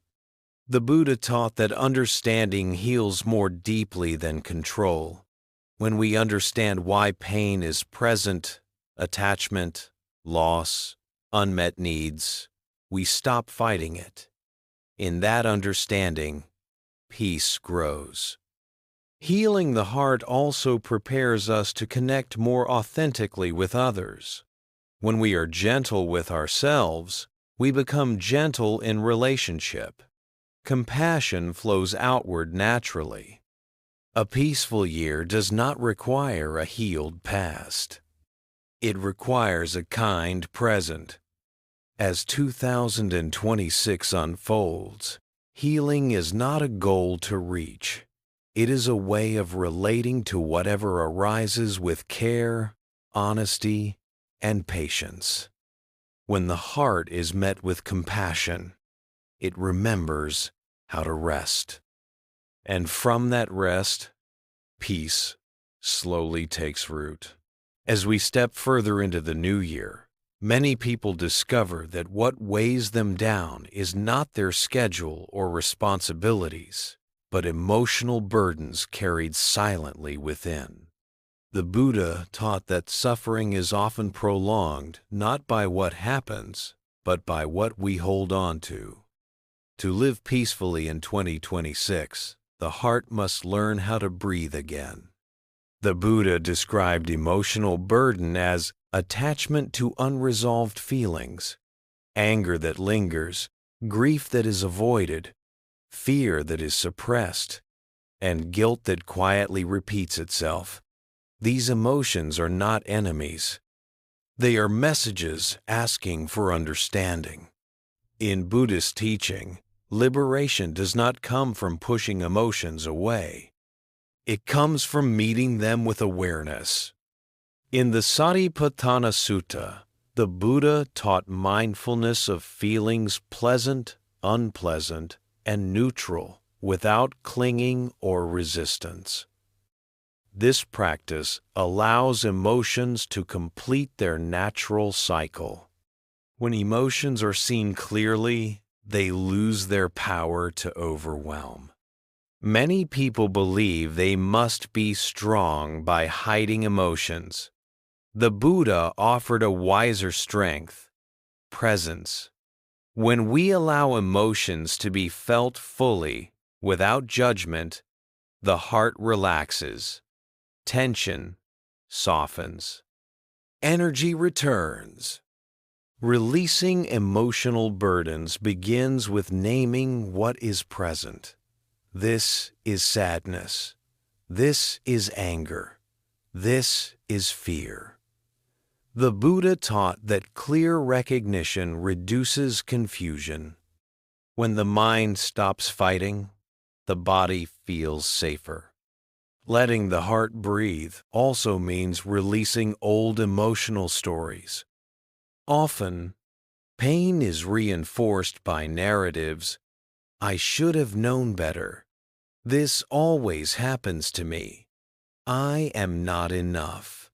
The Buddha taught that understanding heals more deeply than control. When we understand why pain is present, attachment, loss, unmet needs, we stop fighting it. In that understanding, peace grows. Healing the heart also prepares us to connect more authentically with others. When we are gentle with ourselves, we become gentle in relationship. Compassion flows outward naturally. A peaceful year does not require a healed past. It requires a kind present. As 2026 unfolds, healing is not a goal to reach. It is a way of relating to whatever arises with care, honesty, and patience. When the heart is met with compassion, it remembers how to rest. And from that rest, peace slowly takes root. As we step further into the new year, many people discover that what weighs them down is not their schedule or responsibilities, but emotional burdens carried silently within. The Buddha taught that suffering is often prolonged not by what happens, but by what we hold on to. To live peacefully in 2026, the heart must learn how to breathe again. The Buddha described emotional burden as attachment to unresolved feelings, anger that lingers, grief that is avoided, fear that is suppressed, and guilt that quietly repeats itself. These emotions are not enemies. They are messages asking for understanding. In Buddhist teaching, liberation does not come from pushing emotions away. It comes from meeting them with awareness. In the Satipatthana Sutta, the Buddha taught mindfulness of feelings pleasant, unpleasant, and neutral without clinging or resistance. This practice allows emotions to complete their natural cycle. When emotions are seen clearly, they lose their power to overwhelm. Many people believe they must be strong by hiding emotions. The Buddha offered a wiser strength, presence. When we allow emotions to be felt fully, without judgment, the heart relaxes. Tension softens. Energy returns. Releasing emotional burdens begins with naming what is present. This is sadness. This is anger. This is fear. The Buddha taught that clear recognition reduces confusion. When the mind stops fighting, the body feels safer. Letting the heart breathe also means releasing old emotional stories. Often, pain is reinforced by narratives. I should have known better. This always happens to me. I am not enough.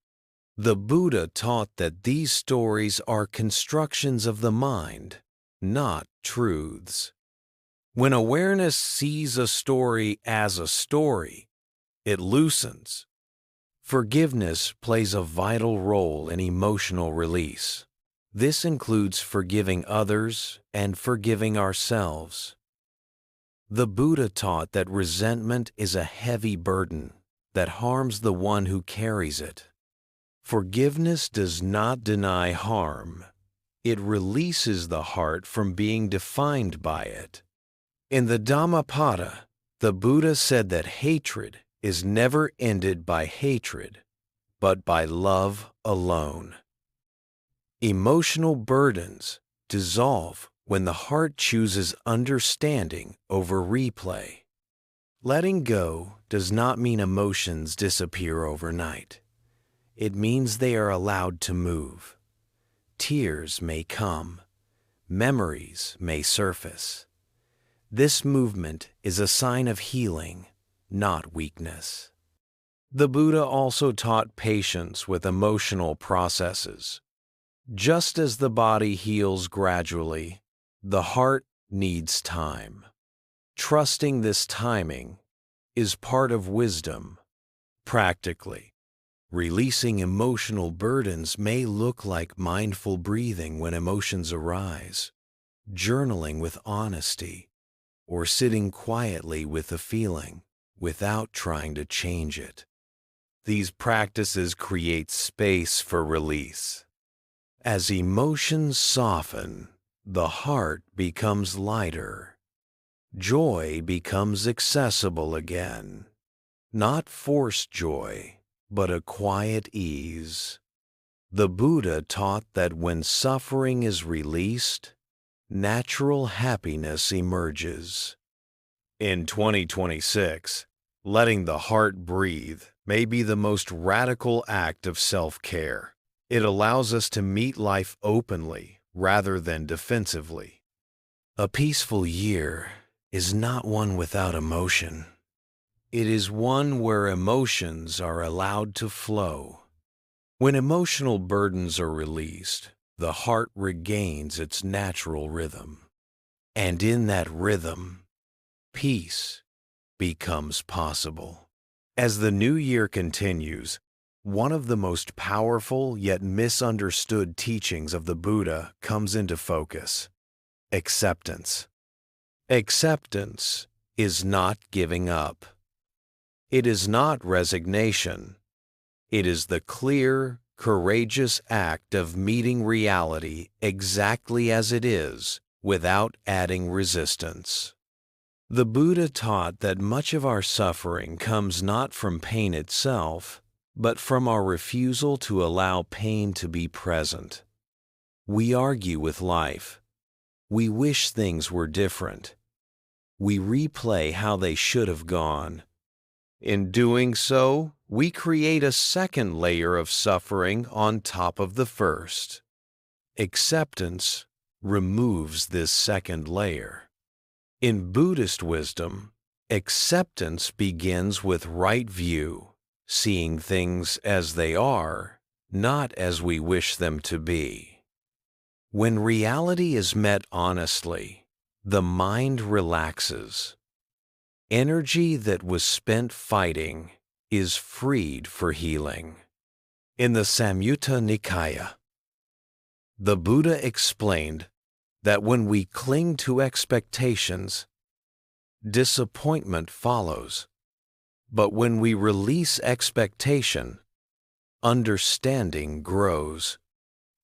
The Buddha taught that these stories are constructions of the mind, not truths. When awareness sees a story as a story, it loosens. Forgiveness plays a vital role in emotional release. This includes forgiving others and forgiving ourselves. The Buddha taught that resentment is a heavy burden that harms the one who carries it. Forgiveness does not deny harm. It releases the heart from being defined by it. In the Dhammapada, the Buddha said that hatred is never ended by hatred, but by love alone. Emotional burdens dissolve when the heart chooses understanding over replay. Letting go does not mean emotions disappear overnight. It means they are allowed to move. Tears may come. Memories may surface. This movement is a sign of healing, not weakness. The Buddha also taught patience with emotional processes. Just as the body heals gradually, the heart needs time. Trusting this timing is part of wisdom. Practically, releasing emotional burdens may look like mindful breathing when emotions arise, journaling with honesty, or sitting quietly with a feeling without trying to change it. These practices create space for release. As emotions soften, the heart becomes lighter. Joy becomes accessible again. Not forced joy, but a quiet ease. The Buddha taught that when suffering is released, natural happiness emerges. In 2026, letting the heart breathe may be the most radical act of self-care. It allows us to meet life openly rather than defensively. A peaceful year is not one without emotion. It is one where emotions are allowed to flow. When emotional burdens are released, the heart regains its natural rhythm. And in that rhythm, peace becomes possible. As the new year continues, one of the most powerful yet misunderstood teachings of the Buddha comes into focus: acceptance. Acceptance is not giving up. It is not resignation. It is the clear, courageous act of meeting reality exactly as it is, without adding resistance. The Buddha taught that much of our suffering comes not from pain itself, but from our refusal to allow pain to be present. We argue with life. We wish things were different. We replay how they should have gone. In doing so, we create a second layer of suffering on top of the first. Acceptance removes this second layer. In Buddhist wisdom, acceptance begins with right view, seeing things as they are, not as we wish them to be. When reality is met honestly, the mind relaxes. Energy that was spent fighting is freed for healing. In the Samyutta Nikaya, the Buddha explained that when we cling to expectations, disappointment follows. But when we release expectation, understanding grows.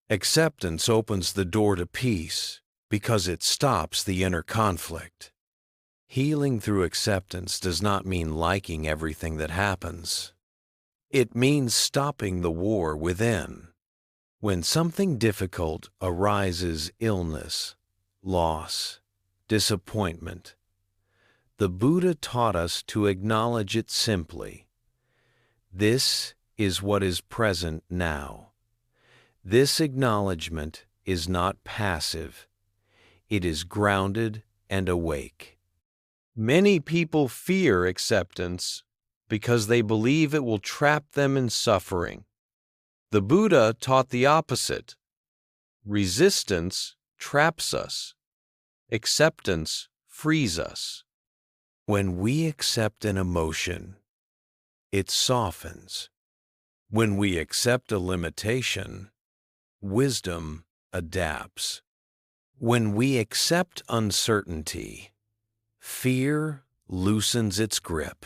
Acceptance opens the door to peace because it stops the inner conflict. Healing through acceptance does not mean liking everything that happens. It means stopping the war within. When something difficult arises, illness, loss, disappointment, the Buddha taught us to acknowledge it simply. This is what is present now. This acknowledgement is not passive. It is grounded and awake. Many people fear acceptance because they believe it will trap them in suffering. The Buddha taught the opposite. Resistance traps us. Acceptance frees us. When we accept an emotion, it softens. When we accept a limitation, wisdom adapts. When we accept uncertainty, fear loosens its grip.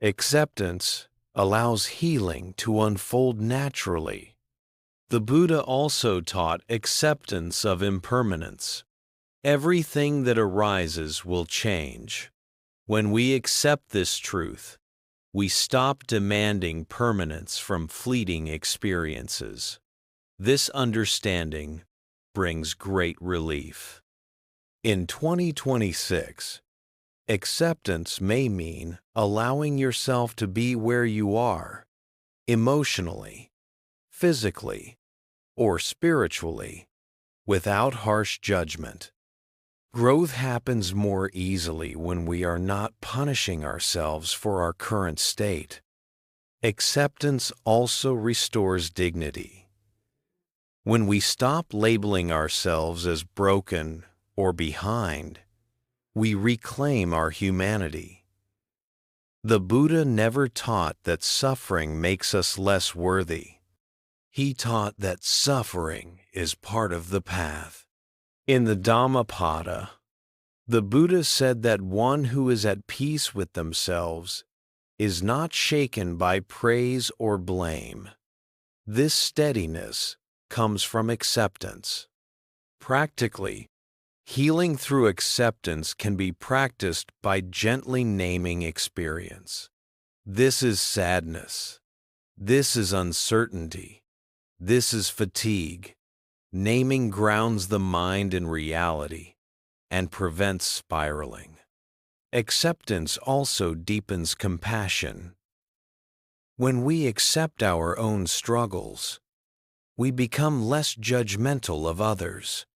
Acceptance allows healing to unfold naturally. The Buddha also taught acceptance of impermanence. Everything that arises will change. When we accept this truth, we stop demanding permanence from fleeting experiences. This understanding brings great relief. In 2026, acceptance may mean allowing yourself to be where you are, emotionally, physically, or spiritually, without harsh judgment. Growth happens more easily when we are not punishing ourselves for our current state. Acceptance also restores dignity. When we stop labeling ourselves as broken or behind, we reclaim our humanity. The Buddha never taught that suffering makes us less worthy. He taught that suffering is part of the path. In the Dhammapada, the Buddha said that one who is at peace with themselves is not shaken by praise or blame. This steadiness comes from acceptance. Practically, healing through acceptance can be practiced by gently naming experience. This is sadness. This is uncertainty. This is fatigue. Naming grounds the mind in reality and prevents spiraling. Acceptance also deepens compassion. When we accept our own struggles, we become less judgmental of others.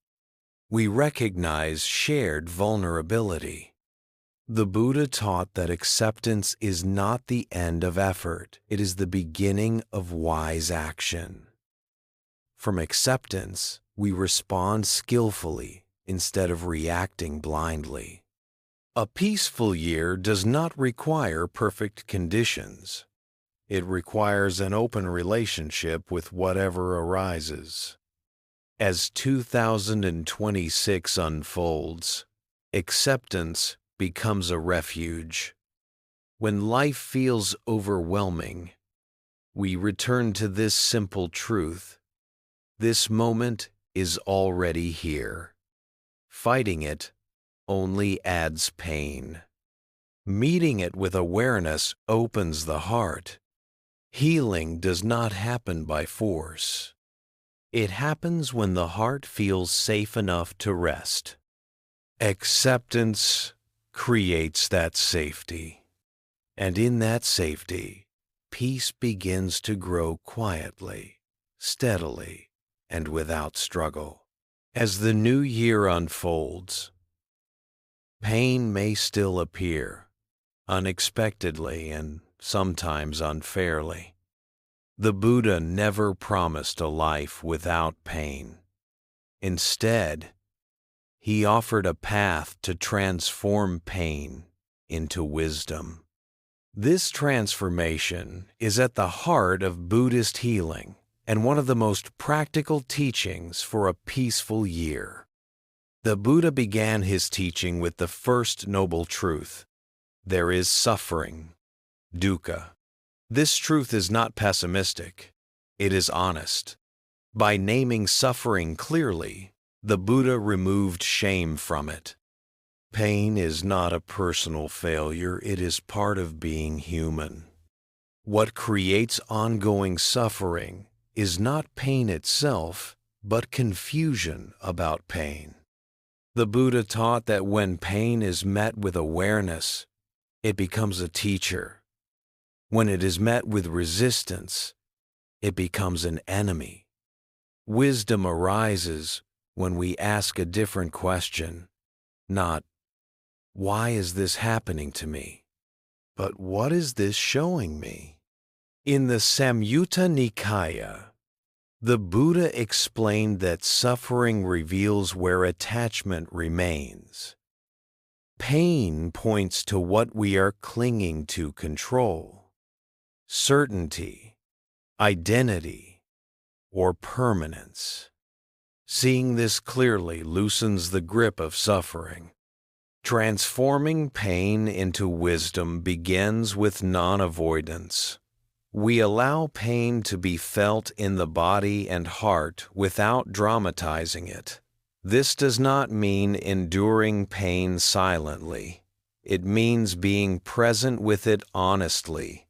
We recognize shared vulnerability. The Buddha taught that acceptance is not the end of effort, it is the beginning of wise action. From acceptance, we respond skillfully instead of reacting blindly. A peaceful year does not require perfect conditions. It requires an open relationship with whatever arises. As 2026 unfolds, acceptance becomes a refuge. When life feels overwhelming, we return to this simple truth. This moment is already here. Fighting it only adds pain. Meeting it with awareness opens the heart. Healing does not happen by force. It happens when the heart feels safe enough to rest. Acceptance creates that safety. And in that safety, peace begins to grow quietly, steadily, and without struggle. As the new year unfolds, pain may still appear, unexpectedly and sometimes unfairly. The Buddha never promised a life without pain. Instead, he offered a path to transform pain into wisdom. This transformation is at the heart of Buddhist healing and one of the most practical teachings for a peaceful year. The Buddha began his teaching with the first noble truth: there is suffering, dukkha. This truth is not pessimistic, it is honest. By naming suffering clearly, the Buddha removed shame from it. Pain is not a personal failure, it is part of being human. What creates ongoing suffering is not pain itself, but confusion about pain. The Buddha taught that when pain is met with awareness, it becomes a teacher. When it is met with resistance, it becomes an enemy. Wisdom arises when we ask a different question, not, "Why is this happening to me?" but "What is this showing me?" In the Samyutta Nikaya, the Buddha explained that suffering reveals where attachment remains. Pain points to what we are clinging to control. Certainty, identity, or permanence. Seeing this clearly loosens the grip of suffering. Transforming pain into wisdom begins with non-avoidance. We allow pain to be felt in the body and heart without dramatizing it. This does not mean enduring pain silently. It means being present with it honestly.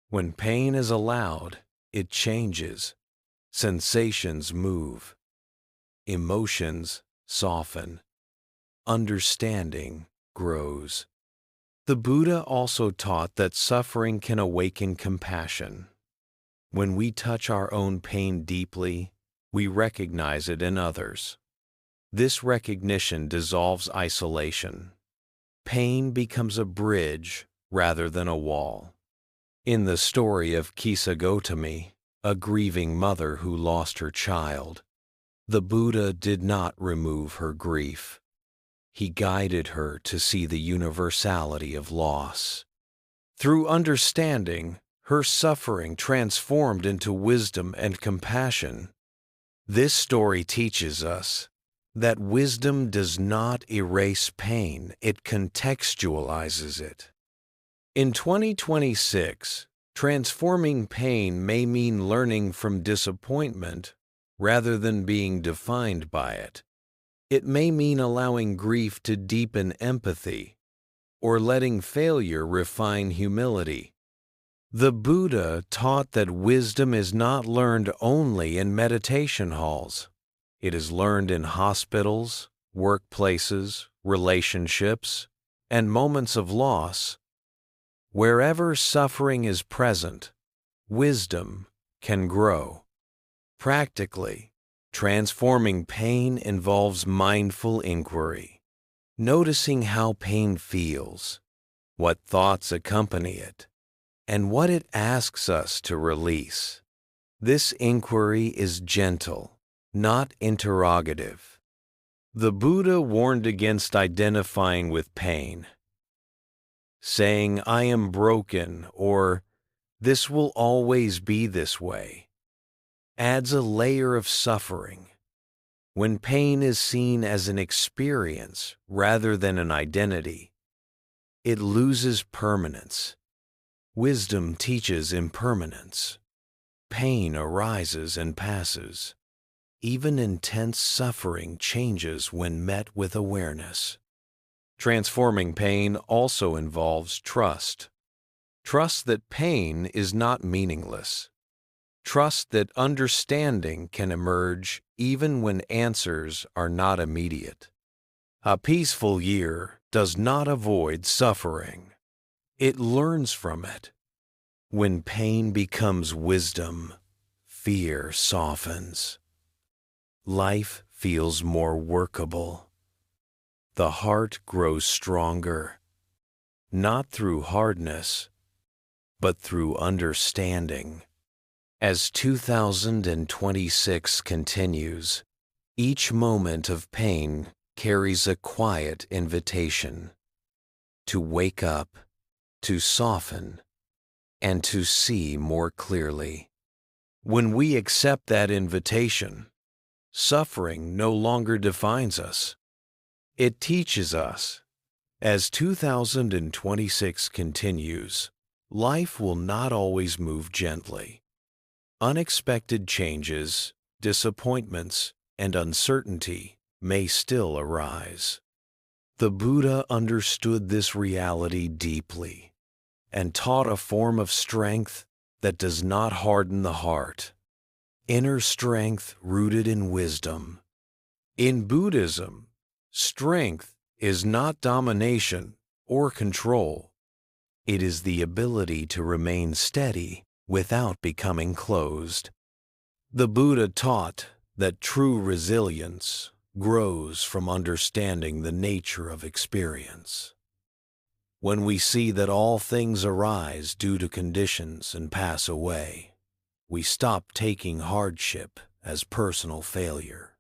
When pain is allowed, it changes. Sensations move. Emotions soften. Understanding grows. The Buddha also taught that suffering can awaken compassion. When we touch our own pain deeply, we recognize it in others. This recognition dissolves isolation. Pain becomes a bridge rather than a wall. In the story of Kisa Gotami, a grieving mother who lost her child, the Buddha did not remove her grief. He guided her to see the universality of loss. Through understanding, her suffering transformed into wisdom and compassion. This story teaches us that wisdom does not erase pain, it contextualizes it. In 2026, transforming pain may mean learning from disappointment rather than being defined by it. It may mean allowing grief to deepen empathy or letting failure refine humility. The Buddha taught that wisdom is not learned only in meditation halls. It is learned in hospitals, workplaces, relationships, and moments of loss. Wherever suffering is present, wisdom can grow. Practically, transforming pain involves mindful inquiry, noticing how pain feels, what thoughts accompany it, and what it asks us to release. This inquiry is gentle, not interrogative. The Buddha warned against identifying with pain, saying, "I am broken," or "this will always be this way," adds a layer of suffering. When pain is seen as an experience rather than an identity, it loses permanence. Wisdom teaches impermanence. Pain arises and passes. Even intense suffering changes when met with awareness. Transforming pain also involves trust. Trust that pain is not meaningless. Trust that understanding can emerge even when answers are not immediate. A peaceful year does not avoid suffering. It learns from it. When pain becomes wisdom, fear softens. Life feels more workable. The heart grows stronger, not through hardness, but through understanding. As 2026 continues, each moment of pain carries a quiet invitation to wake up, to soften, and to see more clearly. When we accept that invitation, suffering no longer defines us. It teaches us. As 2026 continues, life will not always move gently. Unexpected changes, disappointments, and uncertainty may still arise. The Buddha understood this reality deeply and taught a form of strength that does not harden the heart. Inner strength rooted in wisdom. In Buddhism, strength is not domination or control. It is the ability to remain steady without becoming closed. The Buddha taught that true resilience grows from understanding the nature of experience. When we see that all things arise due to conditions and pass away, we stop taking hardship as personal failure.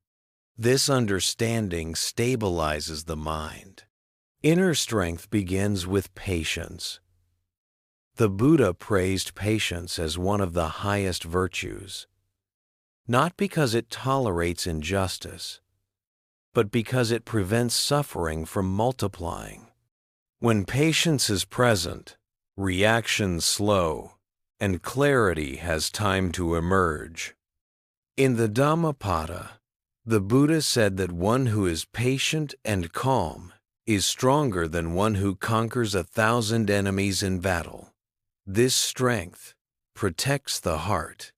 This understanding stabilizes the mind. Inner strength begins with patience. The Buddha praised patience as one of the highest virtues, not because it tolerates injustice, but because it prevents suffering from multiplying. When patience is present, reactions slow, and clarity has time to emerge. In the Dhammapada, the Buddha said that one who is patient and calm is stronger than one who conquers 1,000 enemies in battle. This strength protects the heart.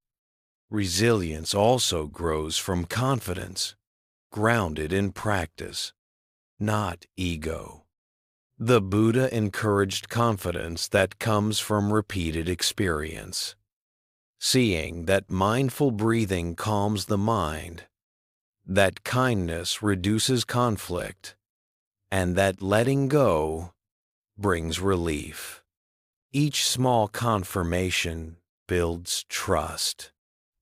Resilience also grows from confidence, grounded in practice, not ego. The Buddha encouraged confidence that comes from repeated experience. seeing that mindful breathing calms the mind, that kindness reduces conflict, and that letting go brings relief. Each small confirmation builds trust.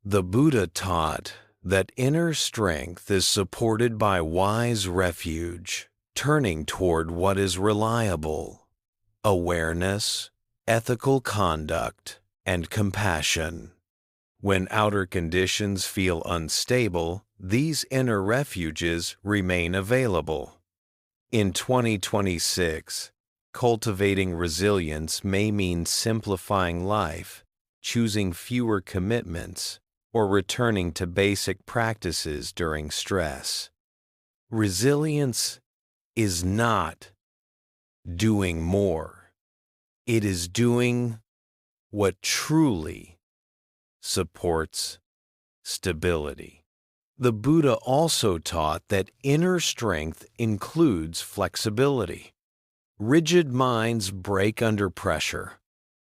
The Buddha taught that inner strength is supported by wise refuge, turning toward what is reliable, awareness, ethical conduct, and compassion. When outer conditions feel unstable, these inner refuges remain available. In 2026, cultivating resilience may mean simplifying life, choosing fewer commitments, or returning to basic practices during stress. Resilience is not doing more. It is doing what truly supports stability. The Buddha also taught that inner strength includes flexibility. Rigid minds break under pressure.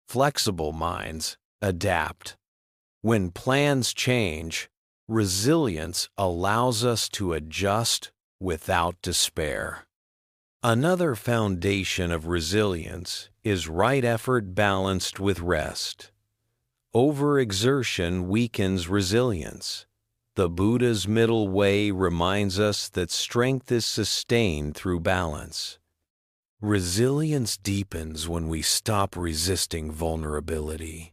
Flexible minds adapt. When plans change, resilience allows us to adjust without despair. Another foundation of resilience is right effort balanced with rest. Overexertion weakens resilience. The Buddha's middle way reminds us that strength is sustained through balance. Resilience deepens when we stop resisting vulnerability.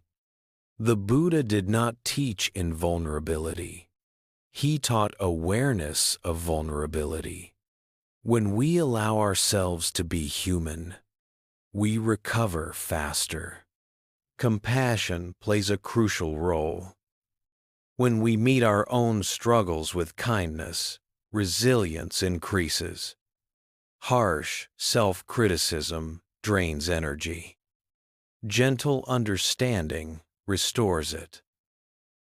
The Buddha did not teach invulnerability. He taught awareness of vulnerability. When we allow ourselves to be human, we recover faster. Compassion plays a crucial role. When we meet our own struggles with kindness, resilience increases. Harsh self-criticism drains energy. Gentle understanding restores it.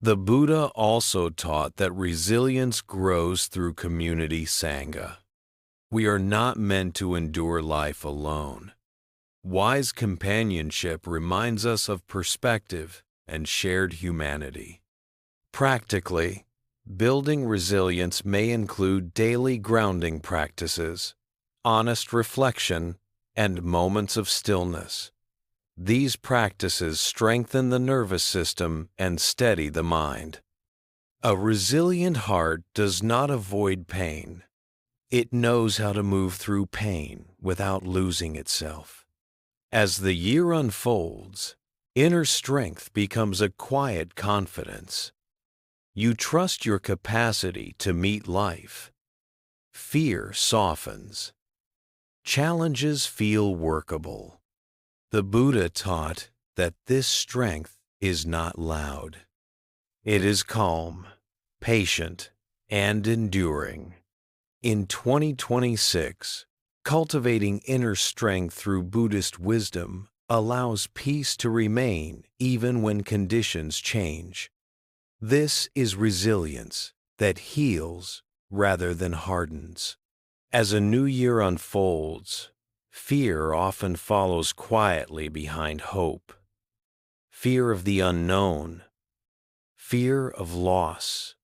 The Buddha also taught that resilience grows through community sangha. We are not meant to endure life alone. Wise companionship reminds us of perspective and shared humanity. Practically, building resilience may include daily grounding practices, honest reflection, and moments of stillness. These practices strengthen the nervous system and steady the mind. A resilient heart does not avoid pain. It knows how to move through pain without losing itself. As the year unfolds, inner strength becomes a quiet confidence. You trust your capacity to meet life. Fear softens. Challenges feel workable. The Buddha taught that this strength is not loud. It is calm, patient, and enduring. In 2026, cultivating inner strength through Buddhist wisdom allows peace to remain even when conditions change. This is resilience that heals rather than hardens. As a new year unfolds, fear often follows quietly behind hope. Fear of the unknown, fear of loss,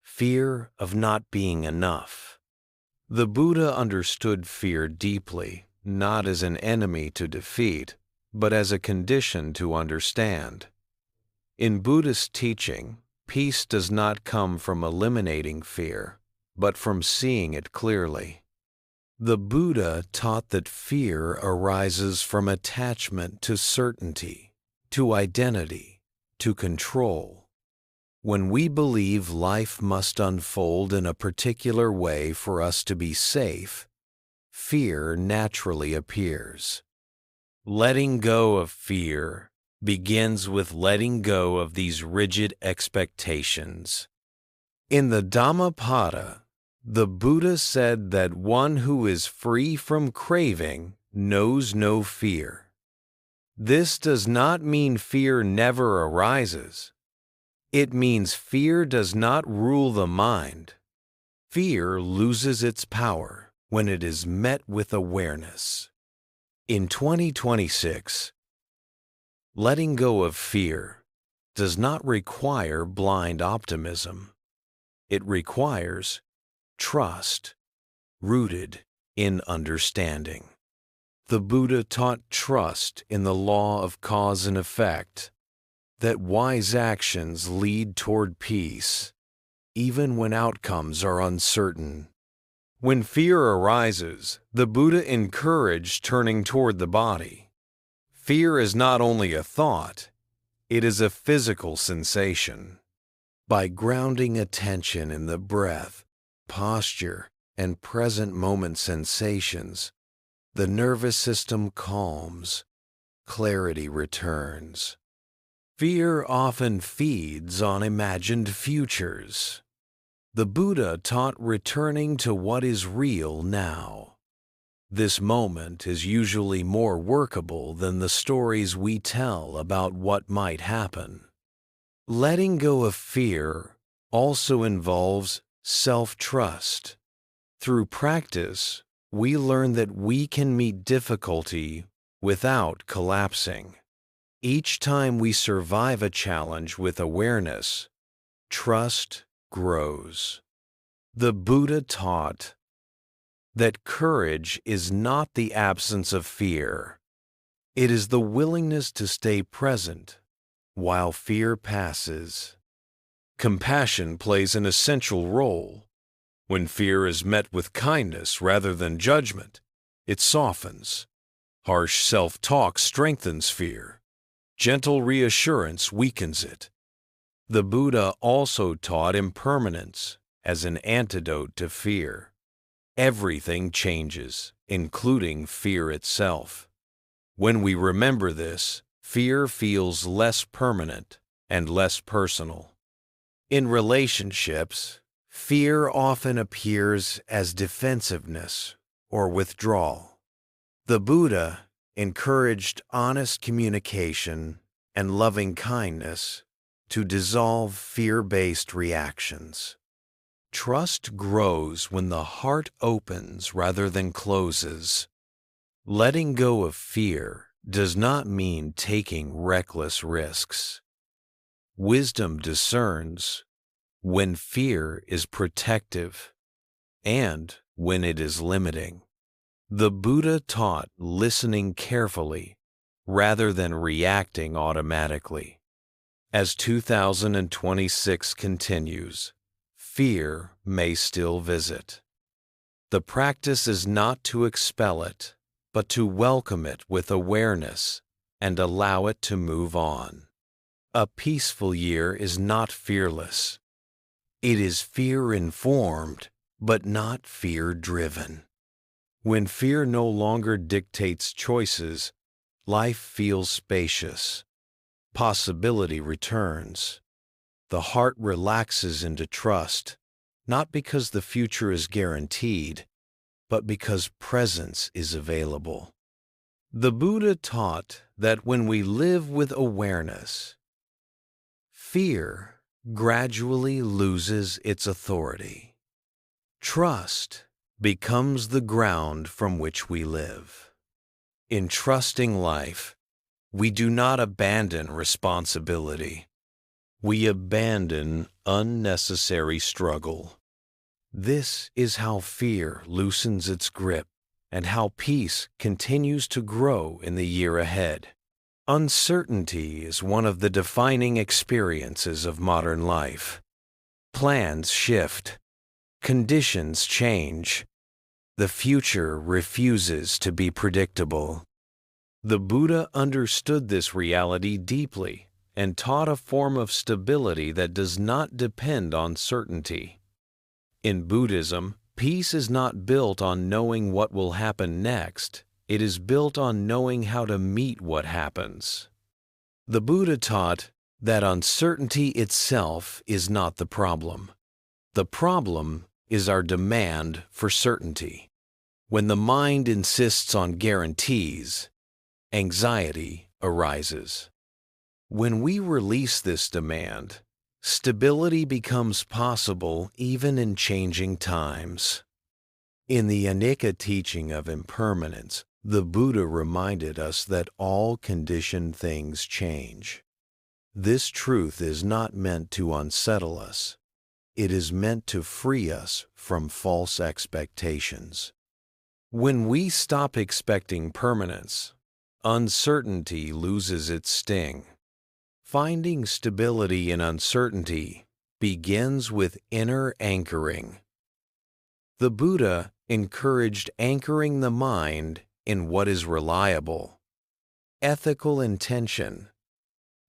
fear of not being enough. The Buddha understood fear deeply, not as an enemy to defeat, but as a condition to understand. In Buddhist teaching, peace does not come from eliminating fear, but from seeing it clearly. The Buddha taught that fear arises from attachment to certainty, to identity, to control. When we believe life must unfold in a particular way for us to be safe, fear naturally appears. Letting go of fear begins with letting go of these rigid expectations. In the Dhammapada, the Buddha said that one who is free from craving knows no fear. This does not mean fear never arises. It means fear does not rule the mind. Fear loses its power when it is met with awareness. In 2026, letting go of fear does not require blind optimism. It requires trust, rooted in understanding. The Buddha taught trust in the law of cause and effect, that wise actions lead toward peace, even when outcomes are uncertain. When fear arises, the Buddha encouraged turning toward the body. Fear is not only a thought, it is a physical sensation. By grounding attention in the breath, posture, and present moment sensations, the nervous system calms, clarity returns. Fear often feeds on imagined futures. The Buddha taught returning to what is real now. This moment is usually more workable than the stories we tell about what might happen. Letting go of fear also involves self-trust. Through practice, we learn that we can meet difficulty without collapsing. Each time we survive a challenge with awareness, trust grows. The Buddha taught that courage is not the absence of fear. It is the willingness to stay present while fear passes. Compassion plays an essential role. When fear is met with kindness rather than judgment, it softens. Harsh self-talk strengthens fear. Gentle reassurance weakens it. The Buddha also taught impermanence as an antidote to fear. Everything changes, including fear itself. When we remember this, fear feels less permanent and less personal. In relationships, fear often appears as defensiveness or withdrawal. The Buddha encouraged honest communication and loving kindness to dissolve fear-based reactions. Trust grows when the heart opens rather than closes. Letting go of fear does not mean taking reckless risks. Wisdom discerns when fear is protective and when it is limiting. The Buddha taught listening carefully rather than reacting automatically. As 2026 continues, fear may still visit. The practice is not to expel it, but to welcome it with awareness and allow it to move on. A peaceful year is not fearless. It is fear-informed, but not fear-driven. When fear no longer dictates choices, life feels spacious. Possibility returns. The heart relaxes into trust, not because the future is guaranteed, but because presence is available. The Buddha taught that when we live with awareness, fear gradually loses its authority. Trust becomes the ground from which we live. In trusting life, we do not abandon responsibility. We abandon unnecessary struggle. This is how fear loosens its grip and how peace continues to grow in the year ahead. Uncertainty is one of the defining experiences of modern life. Plans shift. Conditions change. The future refuses to be predictable. The Buddha understood this reality deeply and taught a form of stability that does not depend on certainty. In Buddhism, peace is not built on knowing what will happen next. It is built on knowing how to meet what happens. The Buddha taught that uncertainty itself is not the problem. The problem is our demand for certainty. When the mind insists on guarantees, anxiety arises. When we release this demand, stability becomes possible even in changing times. In the Anicca teaching of impermanence, the Buddha reminded us that all conditioned things change. This truth is not meant to unsettle us. It is meant to free us from false expectations. When we stop expecting permanence, uncertainty loses its sting. Finding stability in uncertainty begins with inner anchoring. The Buddha encouraged anchoring the mind in what is reliable. Ethical intention,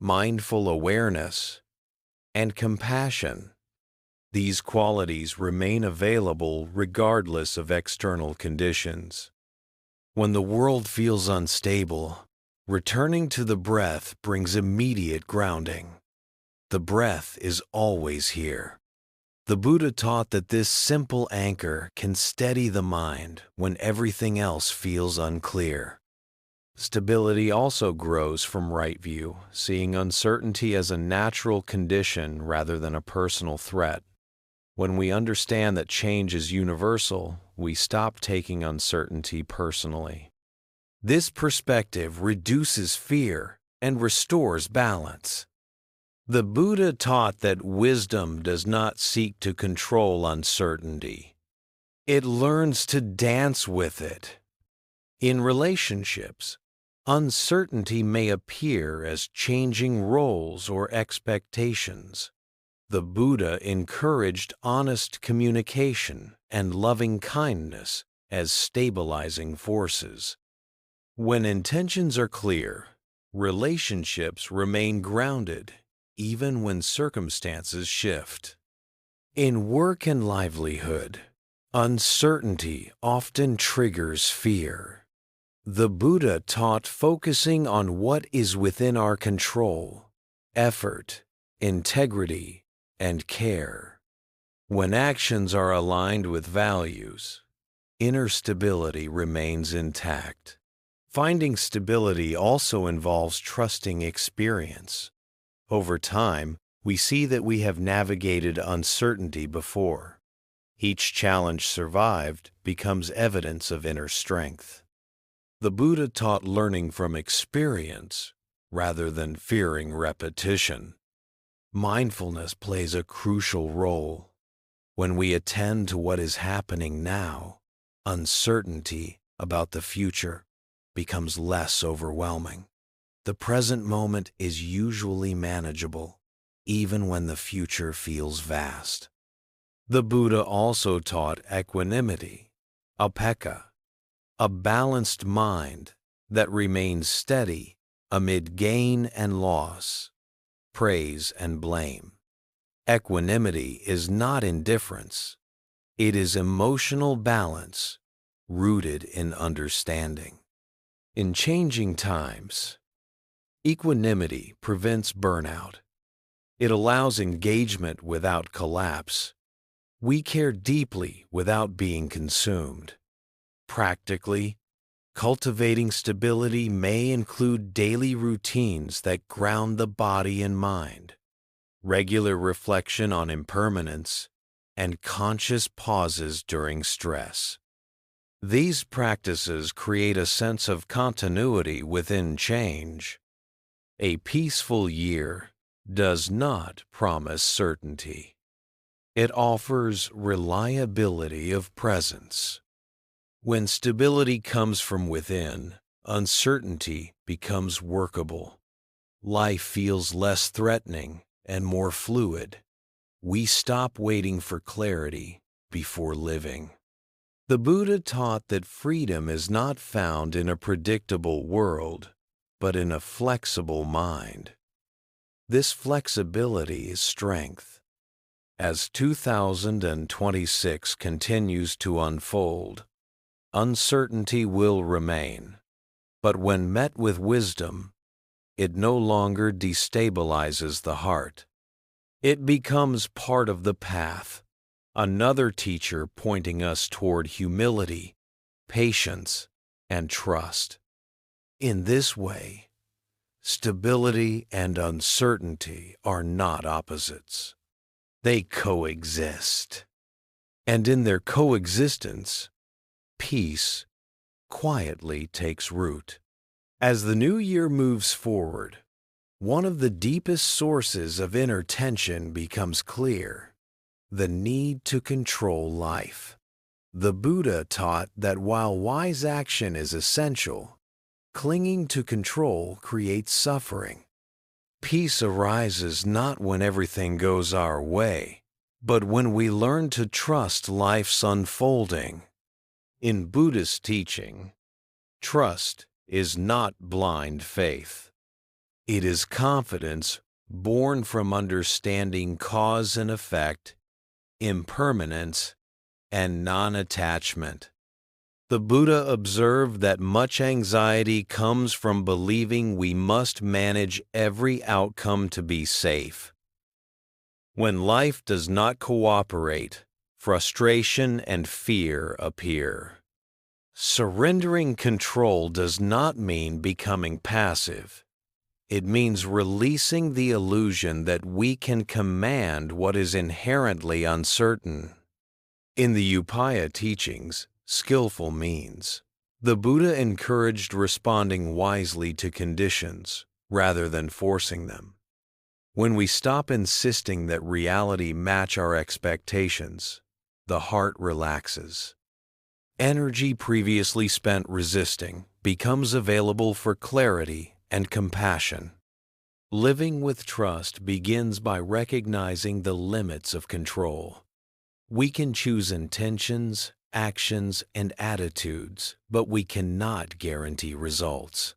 mindful awareness, and compassion. These qualities remain available regardless of external conditions. When the world feels unstable, returning to the breath brings immediate grounding. The breath is always here. The Buddha taught that this simple anchor can steady the mind when everything else feels unclear. Stability also grows from right view, seeing uncertainty as a natural condition rather than a personal threat. When we understand that change is universal, we stop taking uncertainty personally. This perspective reduces fear and restores balance. The Buddha taught that wisdom does not seek to control uncertainty. It learns to dance with it. In relationships, uncertainty may appear as changing roles or expectations. The Buddha encouraged honest communication and loving kindness as stabilizing forces. When intentions are clear, relationships remain grounded even when circumstances shift. In work and livelihood, uncertainty often triggers fear. The Buddha taught focusing on what is within our control, effort, integrity, and care. When actions are aligned with values, inner stability remains intact. Finding stability also involves trusting experience. Over time, we see that we have navigated uncertainty before. Each challenge survived becomes evidence of inner strength. The Buddha taught learning from experience rather than fearing repetition. Mindfulness plays a crucial role. When we attend to what is happening now, uncertainty about the future becomes less overwhelming. The present moment is usually manageable, even when the future feels vast. The Buddha also taught equanimity, upekkha, a balanced mind that remains steady amid gain and loss, praise and blame. Equanimity is not indifference. It is emotional balance rooted in understanding. In changing times, equanimity prevents burnout. It allows engagement without collapse. We care deeply without being consumed. Practically, cultivating stability may include daily routines that ground the body and mind, regular reflection on impermanence, and conscious pauses during stress. These practices create a sense of continuity within change. A peaceful year does not promise certainty. It offers reliability of presence. When stability comes from within, uncertainty becomes workable. Life feels less threatening and more fluid. We stop waiting for clarity before living. The Buddha taught that freedom is not found in a predictable world, but in a flexible mind. This flexibility is strength. As 2026 continues to unfold, uncertainty will remain, but when met with wisdom, it no longer destabilizes the heart. It becomes part of the path, another teacher pointing us toward humility, patience, and trust. In this way, stability and uncertainty are not opposites. They coexist. And in their coexistence, peace quietly takes root. As the new year moves forward, one of the deepest sources of inner tension becomes clear: the need to control life. The Buddha taught that while wise action is essential, clinging to control creates suffering. Peace arises not when everything goes our way, but when we learn to trust life's unfolding. In Buddhist teaching, trust is not blind faith. It is confidence born from understanding cause and effect, impermanence, and non-attachment. The Buddha observed that much anxiety comes from believing we must manage every outcome to be safe. When life does not cooperate, frustration and fear appear. Surrendering control does not mean becoming passive. It means releasing the illusion that we can command what is inherently uncertain. In the Upaya teachings, skillful means, the Buddha encouraged responding wisely to conditions rather than forcing them. When we stop insisting that reality match our expectations, the heart relaxes. Energy previously spent resisting becomes available for clarity and compassion. Living with trust begins by recognizing the limits of control. We can choose intentions, actions, and attitudes, but we cannot guarantee results.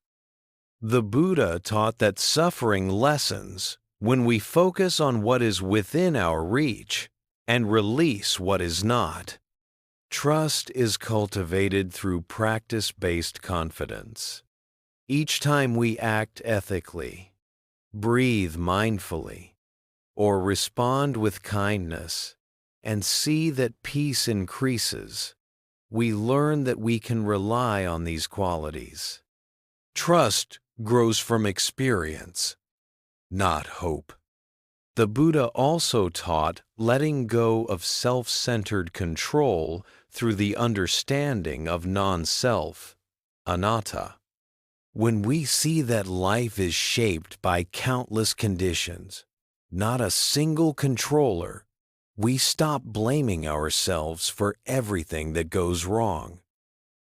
The Buddha taught that suffering lessens when we focus on what is within our reach and release what is not. Trust is cultivated through practice-based confidence. Each time we act ethically, breathe mindfully, or respond with kindness, and see that peace increases, we learn that we can rely on these qualities. Trust grows from experience, not hope. The Buddha also taught letting go of self-centered control through the understanding of non-self, anatta. When we see that life is shaped by countless conditions, not a single controller, we stop blaming ourselves for everything that goes wrong.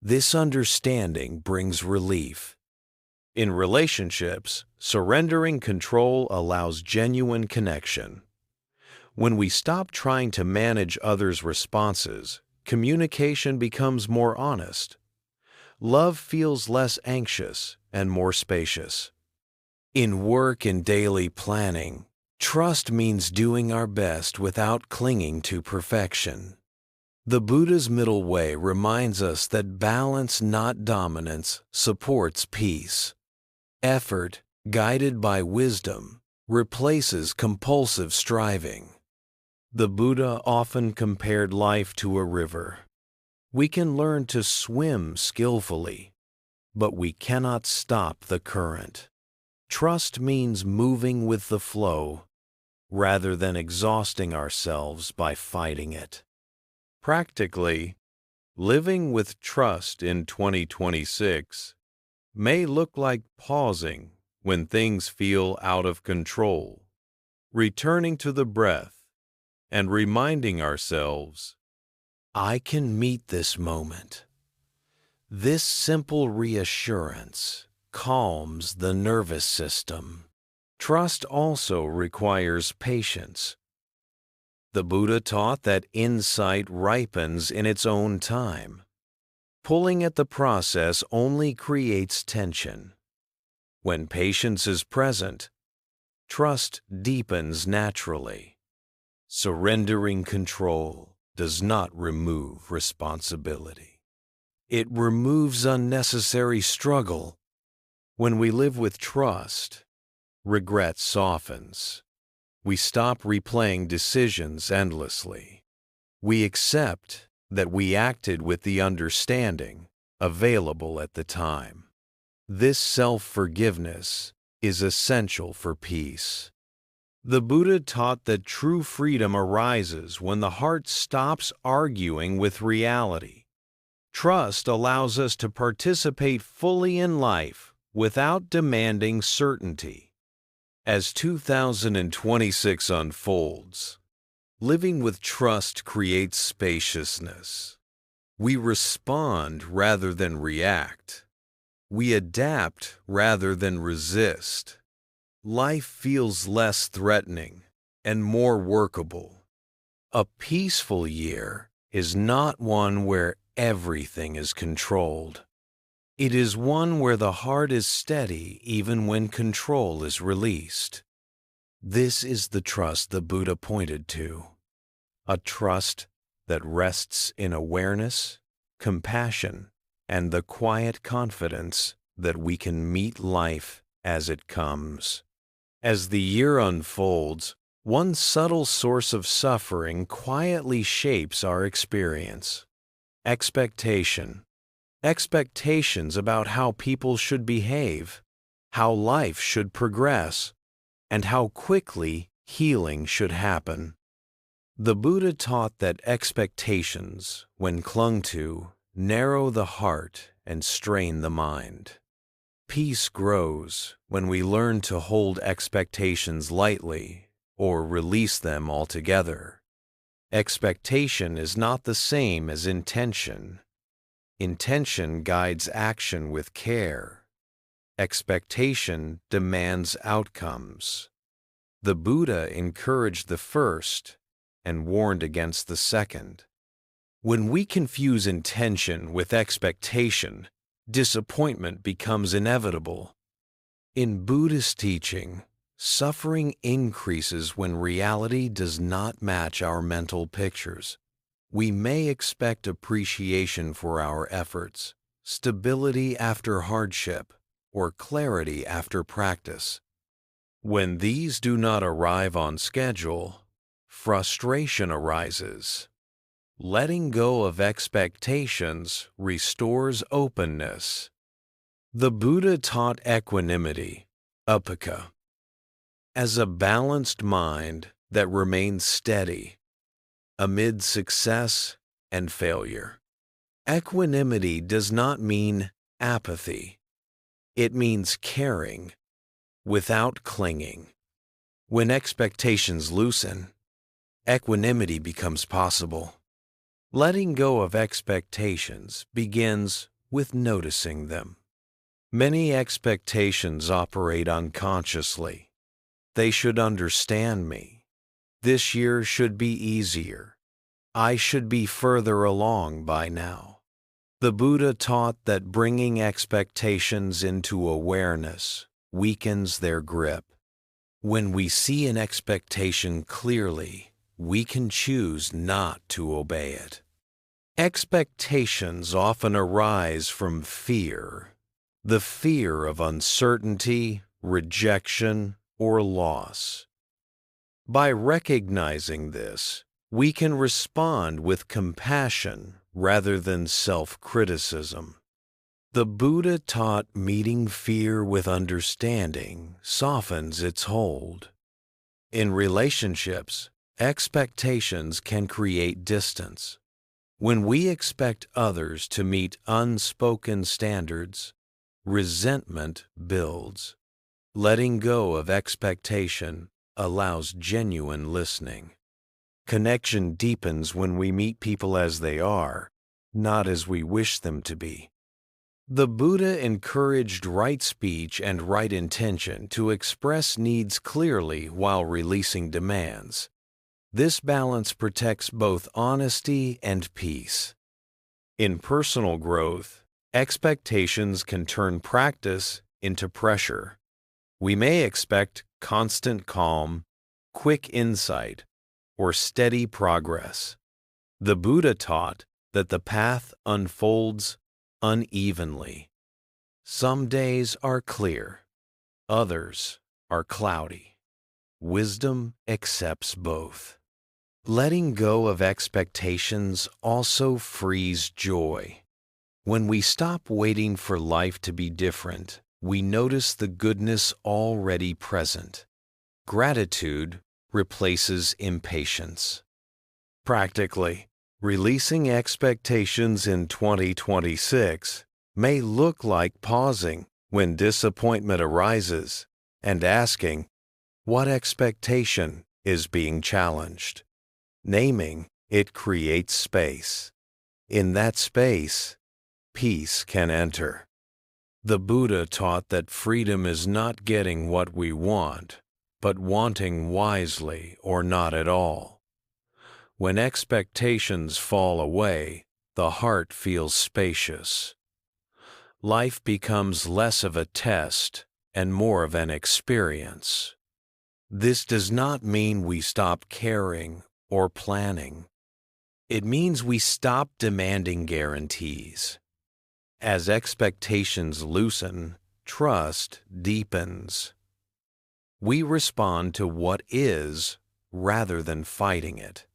This understanding brings relief. In relationships, surrendering control allows genuine connection. When we stop trying to manage others' responses, communication becomes more honest. Love feels less anxious and more spacious. In work and daily planning, trust means doing our best without clinging to perfection. The Buddha's middle way reminds us that balance, not dominance, supports peace. Effort, guided by wisdom, replaces compulsive striving. The Buddha often compared life to a river. We can learn to swim skillfully, but we cannot stop the current. Trust means moving with the flow, rather than exhausting ourselves by fighting it. Practically, living with trust in 2026 may look like pausing when things feel out of control, returning to the breath, and reminding ourselves, I can meet this moment. This simple reassurance calms the nervous system. Trust also requires patience. The Buddha taught that insight ripens in its own time. Pulling at the process only creates tension. When patience is present, trust deepens naturally. Surrendering control does not remove responsibility. It removes unnecessary struggle. When we live with trust, regret softens. We stop replaying decisions endlessly. We accept that we acted with the understanding available at the time. This self-forgiveness is essential for peace. The Buddha taught that true freedom arises when the heart stops arguing with reality. Trust allows us to participate fully in life without demanding certainty. As 2026 unfolds, living with trust creates spaciousness. We respond rather than react. We adapt rather than resist. Life feels less threatening and more workable. A peaceful year is not one where everything is controlled. It is one where the heart is steady even when control is released. This is the trust the Buddha pointed to, a trust that rests in awareness, compassion, and the quiet confidence that we can meet life as it comes. As the year unfolds, one subtle source of suffering quietly shapes our experience. Expectation. Expectations about how people should behave, how life should progress, and how quickly healing should happen. The Buddha taught that expectations, when clung to, narrow the heart and strain the mind. Peace grows when we learn to hold expectations lightly or release them altogether. Expectation is not the same as intention. Intention guides action with care. Expectation demands outcomes. The Buddha encouraged the first and warned against the second. When we confuse intention with expectation, disappointment becomes inevitable. In Buddhist teaching, suffering increases when reality does not match our mental pictures. We may expect appreciation for our efforts, stability after hardship, or clarity after practice. When these do not arrive on schedule, frustration arises. Letting go of expectations restores openness. The Buddha taught equanimity, upekkha, as a balanced mind that remains steady amid success and failure. Equanimity does not mean apathy. It means caring without clinging. When expectations loosen, equanimity becomes possible. Letting go of expectations begins with noticing them. Many expectations operate unconsciously. They should understand me. This year should be easier. I should be further along by now. The Buddha taught that bringing expectations into awareness weakens their grip. When we see an expectation clearly, we can choose not to obey it. Expectations often arise from fear, the fear of uncertainty, rejection, or loss. By recognizing this, we can respond with compassion rather than self-criticism. The Buddha taught meeting fear with understanding softens its hold. In relationships, expectations can create distance. When we expect others to meet unspoken standards, resentment builds. Letting go of expectation allows genuine listening. Connection deepens when we meet people as they are, not as we wish them to be. The Buddha encouraged right speech and right intention to express needs clearly while releasing demands. This balance protects both honesty and peace. In personal growth, expectations can turn practice into pressure. We may expect constant calm, quick insight, or steady progress. The Buddha taught that the path unfolds unevenly. Some days are clear, others are cloudy. Wisdom accepts both. Letting go of expectations also frees joy. When we stop waiting for life to be different, we notice the goodness already present. Gratitude replaces impatience. Practically, releasing expectations in 2026 may look like pausing when disappointment arises and asking, What expectation is being challenged? Naming it creates space. In that space, peace can enter. The Buddha taught that freedom is not getting what we want, but wanting wisely or not at all. When expectations fall away, the heart feels spacious. Life becomes less of a test and more of an experience. This does not mean we stop caring or planning. It means we stop demanding guarantees. As expectations loosen, trust deepens. We respond to what is rather than fighting it.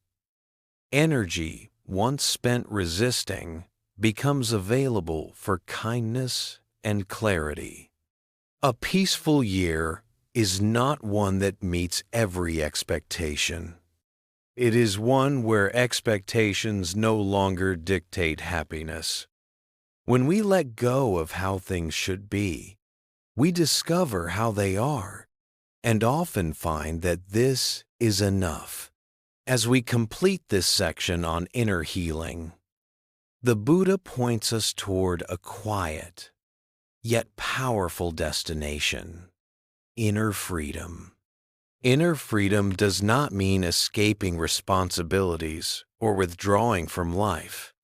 Energy, once spent resisting, becomes available for kindness and clarity. A peaceful year is not one that meets every expectation. It is one where expectations no longer dictate happiness. When we let go of how things should be, we discover how they are, and often find that this is enough. As we complete this section on inner healing, the Buddha points us toward a quiet, yet powerful destination: inner freedom. Inner freedom does not mean escaping responsibilities or withdrawing from life.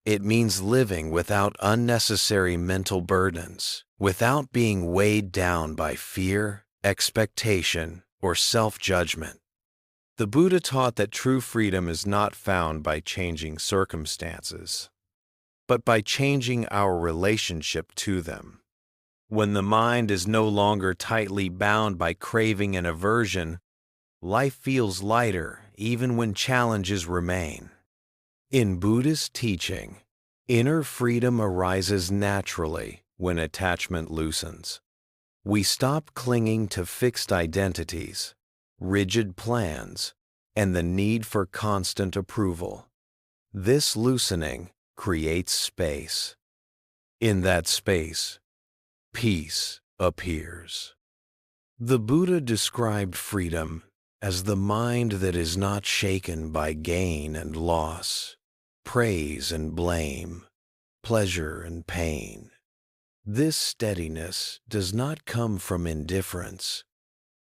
It means living without unnecessary mental burdens, without being weighed down by fear, expectation, or self-judgment. The Buddha taught that true freedom is not found by changing circumstances, but by changing our relationship to them. When the mind is no longer tightly bound by craving and aversion, life feels lighter even when challenges remain. In Buddhist teaching, inner freedom arises naturally when attachment loosens. We stop clinging to fixed identities, rigid plans, and the need for constant approval. This loosening creates space. In that space, peace appears. The Buddha described freedom as the mind that is not shaken by gain and loss, praise and blame, pleasure and pain. This steadiness does not come from indifference.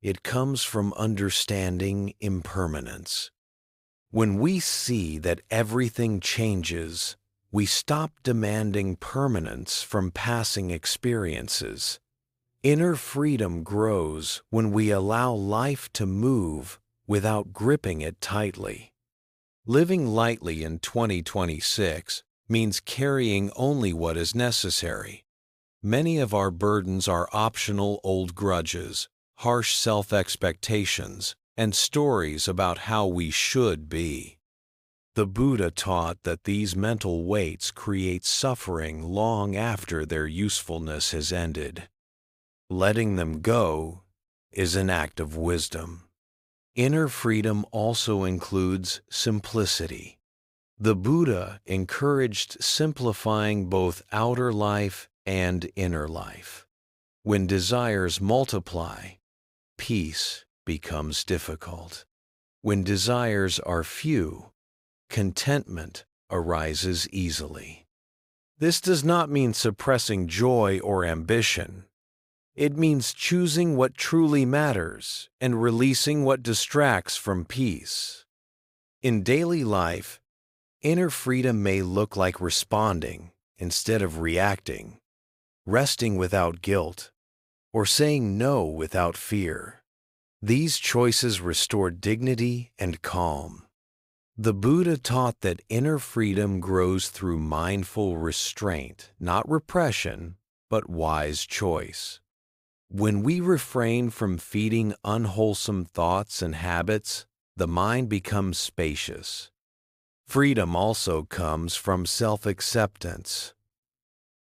It comes from understanding impermanence. When we see that everything changes, we stop demanding permanence from passing experiences. Inner freedom grows when we allow life to move without gripping it tightly. Living lightly in 2026 means carrying only what is necessary. Many of our burdens are optional old grudges, harsh self-expectations, and stories about how we should be. The Buddha taught that these mental weights create suffering long after their usefulness has ended. Letting them go is an act of wisdom. Inner freedom also includes simplicity. The Buddha encouraged simplifying both outer life and inner life. When desires multiply, peace becomes difficult. When desires are few, contentment arises easily. This does not mean suppressing joy or ambition. It means choosing what truly matters and releasing what distracts from peace. In daily life, inner freedom may look like responding instead of reacting, resting without guilt, or saying no without fear. These choices restore dignity and calm. The Buddha taught that inner freedom grows through mindful restraint, not repression, but wise choice. When we refrain from feeding unwholesome thoughts and habits, the mind becomes spacious. Freedom also comes from self-acceptance.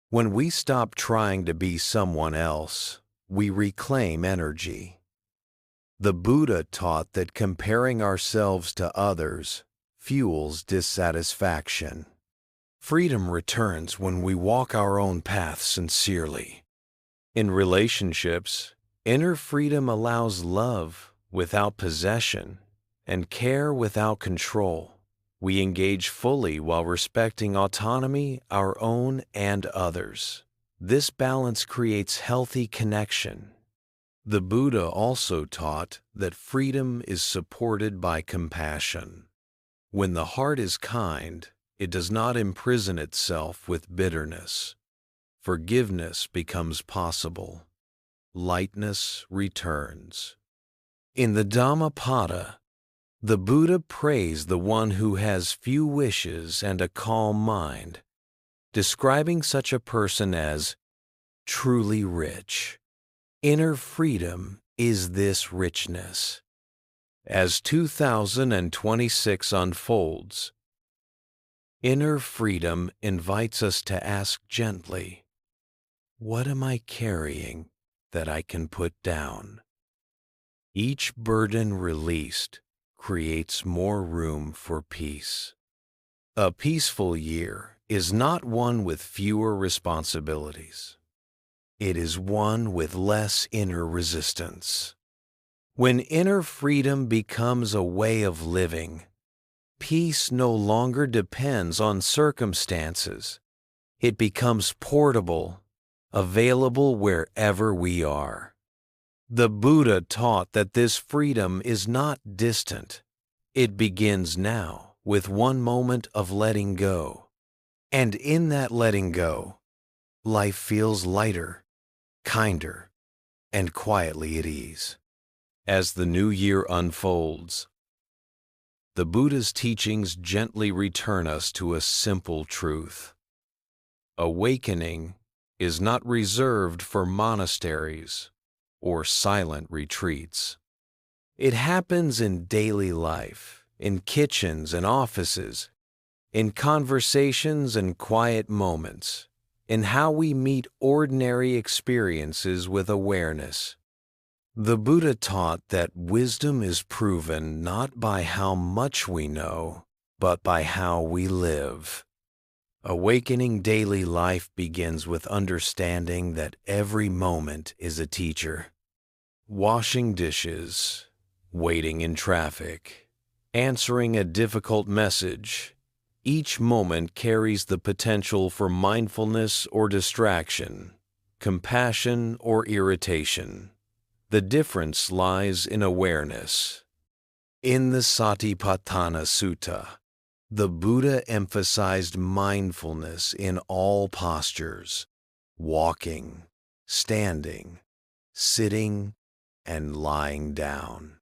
When we stop trying to be someone else, we reclaim energy. The Buddha taught that comparing ourselves to others fuels dissatisfaction. Freedom returns when we walk our own path sincerely. In relationships, inner freedom allows love without possession, and care without control. We engage fully while respecting autonomy, our own and others. This balance creates healthy connection. The Buddha also taught that freedom is supported by compassion. When the heart is kind, it does not imprison itself with bitterness. Forgiveness becomes possible. Lightness returns. In the Dhammapada, the Buddha praised the one who has few wishes and a calm mind, describing such a person as truly rich. Inner freedom is this richness. As 2026 unfolds, inner freedom invites us to ask gently, what am I carrying that I can put down? Each burden released creates more room for peace. A peaceful year is not one with fewer responsibilities. It is one with less inner resistance. When inner freedom becomes a way of living, peace no longer depends on circumstances. It becomes portable, available wherever we are. The Buddha taught that this freedom is not distant. It begins now with one moment of letting go. And in that letting go, life feels lighter, kinder, and quietly at ease. As the new year unfolds, the Buddha's teachings gently return us to a simple truth. Awakening is not reserved for monasteries or silent retreats. It happens in daily life, in kitchens and offices, in conversations and quiet moments, in how we meet ordinary experiences with awareness. The Buddha taught that wisdom is proven not by how much we know, but by how we live. Awakening daily life begins with understanding that every moment is a teacher. Washing dishes, waiting in traffic, answering a difficult message, each moment carries the potential for mindfulness or distraction, compassion or irritation. The difference lies in awareness. In the Satipatthana Sutta, the Buddha emphasized mindfulness in all postures, walking, standing, sitting, and lying down.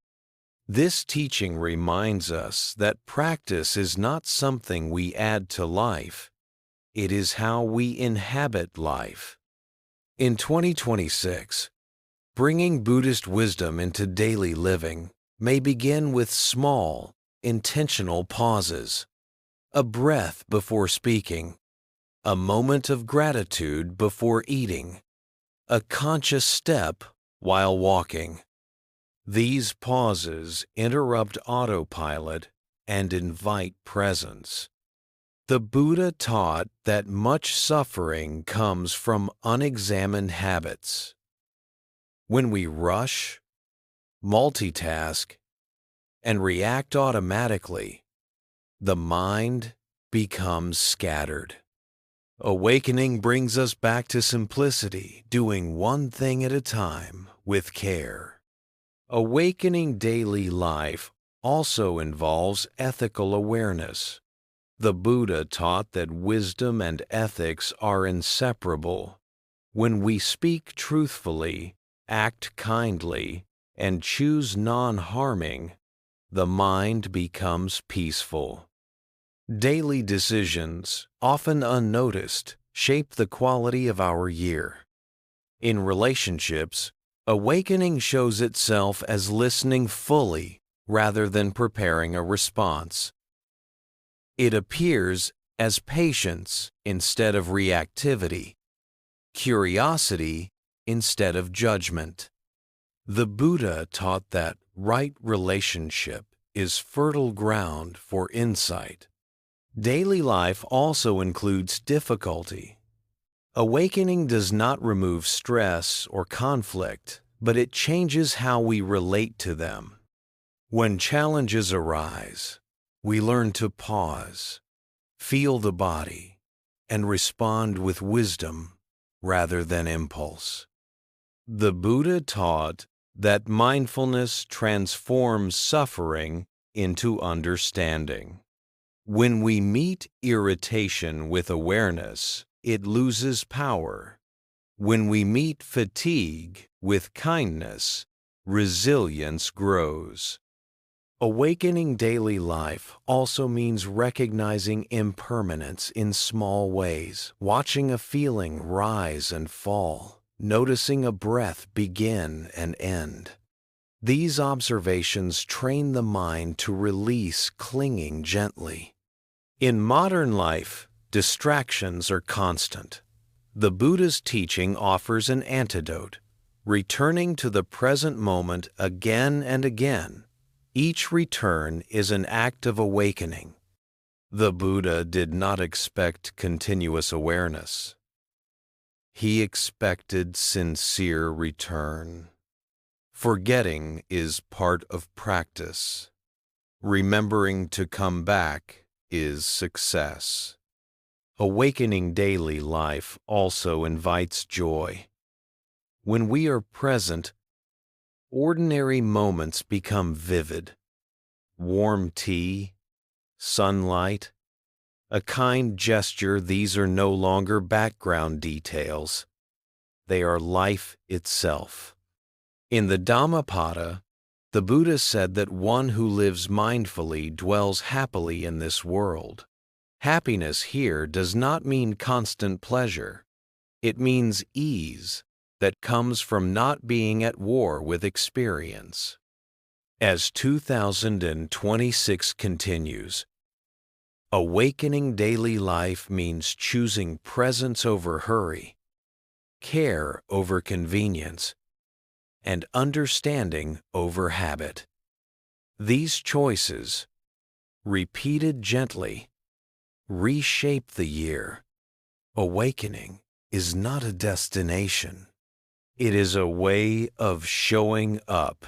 This teaching reminds us that practice is not something we add to life. It is how we inhabit life. In 2026, bringing Buddhist wisdom into daily living may begin with small, intentional pauses. A breath before speaking, a moment of gratitude before eating, a conscious step while walking. These pauses interrupt autopilot and invite presence. The Buddha taught that much suffering comes from unexamined habits. When we rush, multitask, and react automatically, the mind becomes scattered. Awakening brings us back to simplicity, doing one thing at a time with care. Awakening daily life also involves ethical awareness. The Buddha taught that wisdom and ethics are inseparable. When we speak truthfully, act kindly, and choose non-harming, the mind becomes peaceful. Daily decisions, often unnoticed, shape the quality of our year. In relationships, awakening shows itself as listening fully rather than preparing a response. It appears as patience instead of reactivity, curiosity instead of judgment. The Buddha taught that right relationship is fertile ground for insight. Daily life also includes difficulty. Awakening does not remove stress or conflict, but it changes how we relate to them. When challenges arise, we learn to pause, feel the body, and respond with wisdom rather than impulse. The Buddha taught that mindfulness transforms suffering into understanding. When we meet irritation with awareness, it loses power. When we meet fatigue with kindness, resilience grows. Awakening daily life also means recognizing impermanence in small ways, watching a feeling rise and fall, noticing a breath begin and end. These observations train the mind to release clinging gently. In modern life, distractions are constant. The Buddha's teaching offers an antidote, returning to the present moment again and again. Each return is an act of awakening. The Buddha did not expect continuous awareness. He expected sincere return. Forgetting is part of practice. Remembering to come back is success. Awakening daily life also invites joy. When we are present, ordinary moments become vivid. Warm tea, sunlight, a kind gesture, these are no longer background details. They are life itself. In the Dhammapada, the Buddha said that one who lives mindfully dwells happily in this world. Happiness here does not mean constant pleasure. It means ease that comes from not being at war with experience. As 2026 continues, awakening daily life means choosing presence over hurry, care over convenience, and understanding over habit. These choices, repeated gently, reshape the year. Awakening is not a destination. It is a way of showing up.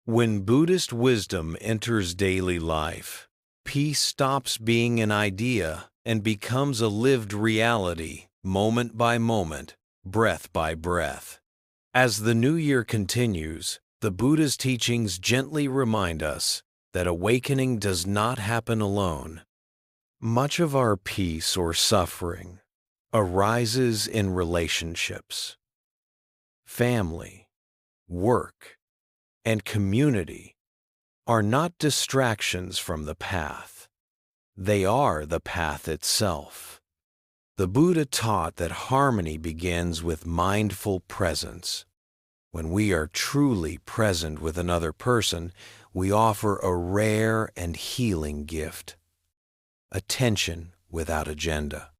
When Buddhist wisdom enters daily life, peace stops being an idea and becomes a lived reality, moment by moment, breath by breath. As the new year continues, the Buddha's teachings gently remind us that awakening does not happen alone. Much of our peace or suffering arises in relationships. Family, work, and community are not distractions from the path. They are the path itself. The Buddha taught that harmony begins with mindful presence. When we are truly present with another person, we offer a rare and healing gift: attention without agenda.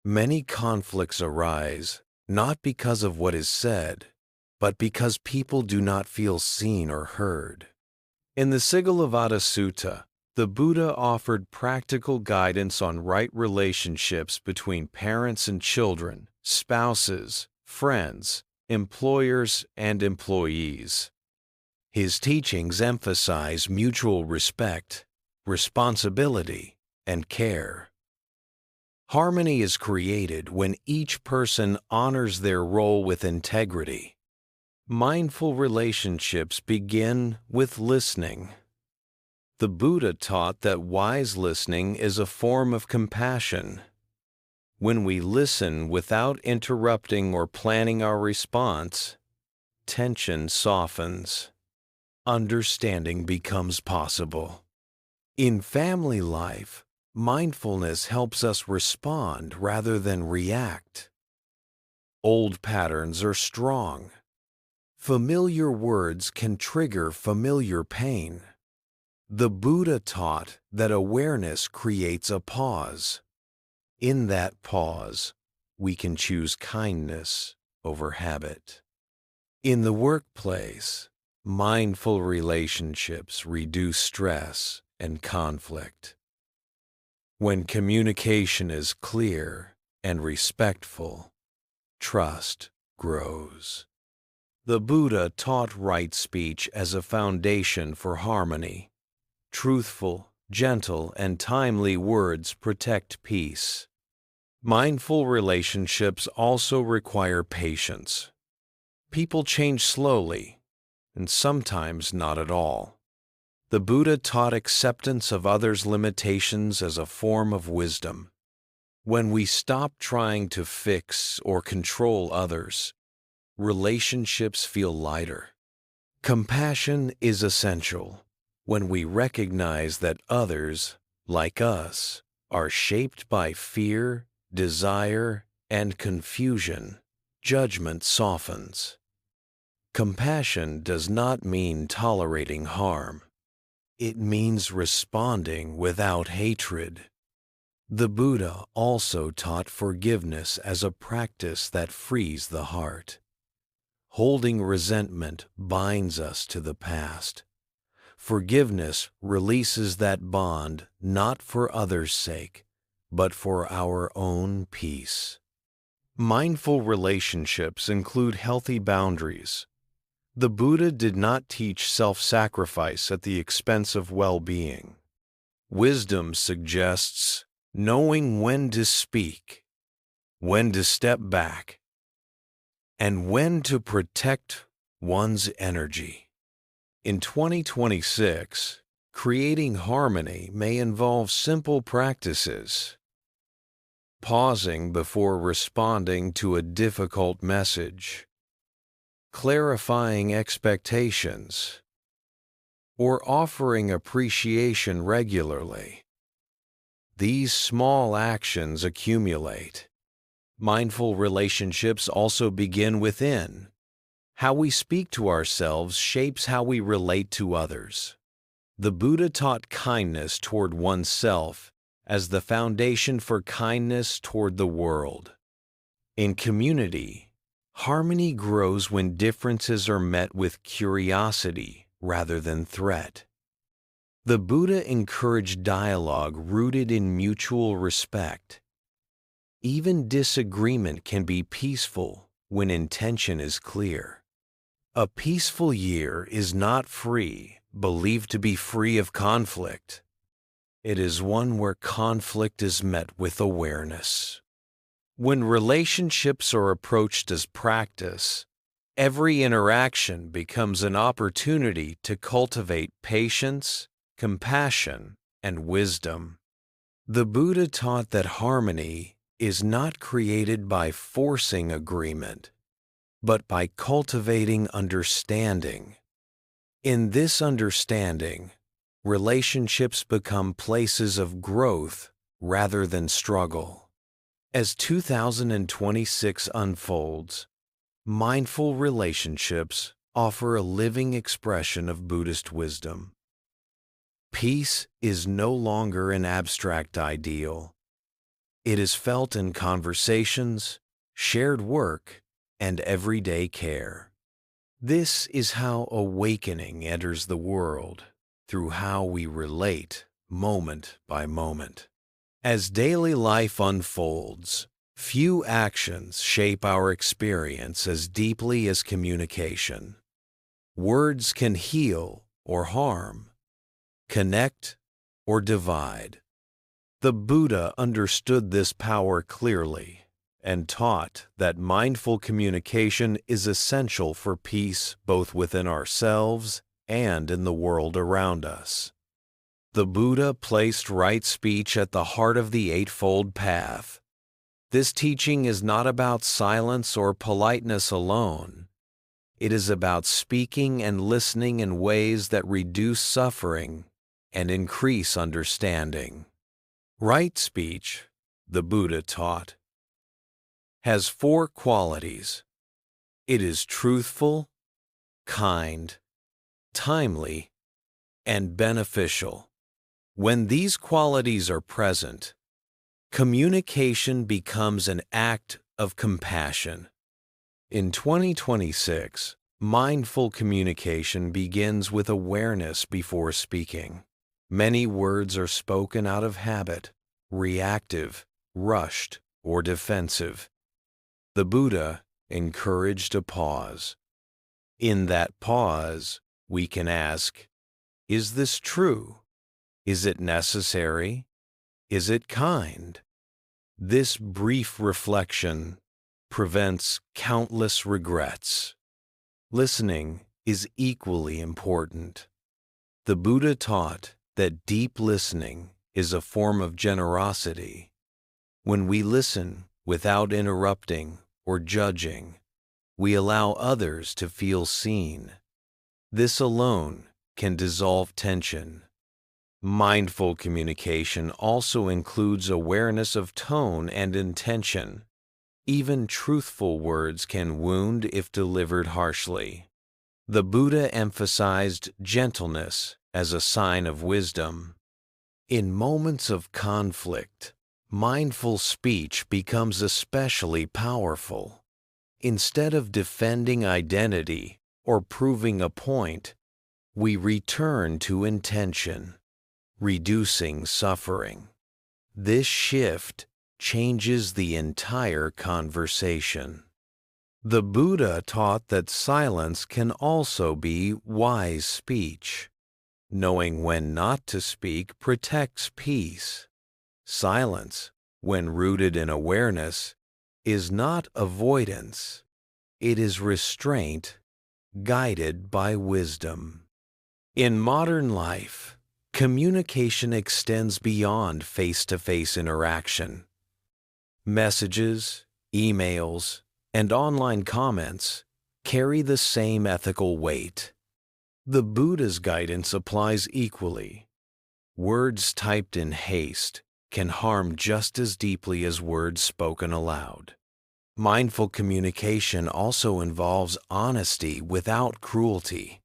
Many conflicts arise not because of what is said, but because people do not feel seen or heard. In the Sigalovada Sutta, the Buddha offered practical guidance on right relationships between parents and children, spouses, friends, employers, and employees. His teachings emphasize mutual respect, responsibility, and care. Harmony is created when each person honors their role with integrity. Mindful relationships begin with listening. The Buddha taught that wise listening is a form of compassion. When we listen without interrupting or planning our response, tension softens. Understanding becomes possible. In family life, mindfulness helps us respond rather than react. Old patterns are strong. Familiar words can trigger familiar pain. The Buddha taught that awareness creates a pause. In that pause, we can choose kindness over habit. In the workplace, mindful relationships reduce stress and conflict. When communication is clear and respectful, trust grows. The Buddha taught right speech as a foundation for harmony. Truthful, gentle, and timely words protect peace. Mindful relationships also require patience. People change slowly, and sometimes not at all. The Buddha taught acceptance of others' limitations as a form of wisdom. When we stop trying to fix or control others, relationships feel lighter. Compassion is essential when we recognize that others, like us, are shaped by fear, desire, and confusion. Judgment softens. Compassion does not mean tolerating harm. It means responding without hatred. The Buddha also taught forgiveness as a practice that frees the heart. Holding resentment binds us to the past. Forgiveness releases that bond not for others' sake, but for our own peace. Mindful relationships include healthy boundaries. The Buddha did not teach self-sacrifice at the expense of well-being. Wisdom suggests knowing when to speak, when to step back, and when to protect one's energy. In 2026, creating harmony may involve simple practices. Pausing before responding to a difficult message, clarifying expectations, or offering appreciation regularly. These small actions accumulate. Mindful relationships also begin within. How we speak to ourselves shapes how we relate to others. The Buddha taught kindness toward oneself as the foundation for kindness toward the world. In community, harmony grows when differences are met with curiosity rather than threat. The Buddha encouraged dialogue rooted in mutual respect. Even disagreement can be peaceful when intention is clear. A peaceful year is not free, believed to be free of conflict. It is one where conflict is met with awareness. When relationships are approached as practice, every interaction becomes an opportunity to cultivate patience, compassion, and wisdom. The Buddha taught that harmony is not created by forcing agreement, but by cultivating understanding. In this understanding, relationships become places of growth rather than struggle. As 2026 unfolds, mindful relationships offer a living expression of Buddhist wisdom. Peace is no longer an abstract ideal. It is felt in conversations, shared work, and everyday care. This is how awakening enters the world, through how we relate moment by moment. As daily life unfolds, few actions shape our experience as deeply as communication. Words can heal or harm, connect or divide. The Buddha understood this power clearly and taught that mindful communication is essential for peace both within ourselves and in the world around us. The Buddha placed right speech at the heart of the Eightfold Path. This teaching is not about silence or politeness alone. It is about speaking and listening in ways that reduce suffering and increase understanding. Right speech, the Buddha taught, has four qualities. It is truthful, kind, timely, and beneficial. When these qualities are present, communication becomes an act of compassion. In 2026, mindful communication begins with awareness before speaking. Many words are spoken out of habit, reactive, rushed, or defensive. The Buddha encouraged a pause. In that pause, we can ask, is this true? Is it necessary? Is it kind? This brief reflection prevents countless regrets. Listening is equally important. The Buddha taught that deep listening is a form of generosity. When we listen without interrupting or judging, we allow others to feel seen. This alone can dissolve tension. Mindful communication also includes awareness of tone and intention. Even truthful words can wound if delivered harshly. The Buddha emphasized gentleness as a sign of wisdom. In moments of conflict, mindful speech becomes especially powerful. Instead of defending identity or proving a point, we return to intention, reducing suffering. This shift changes the entire conversation. The Buddha taught that silence can also be wise speech. Knowing when not to speak protects peace. Silence, when rooted in awareness, is not avoidance. It is restraint, guided by wisdom. In modern life, communication extends beyond face-to-face interaction. Messages, emails, and online comments carry the same ethical weight. The Buddha's guidance applies equally. Words typed in haste can harm just as deeply as words spoken aloud. Mindful communication also involves honesty without cruelty.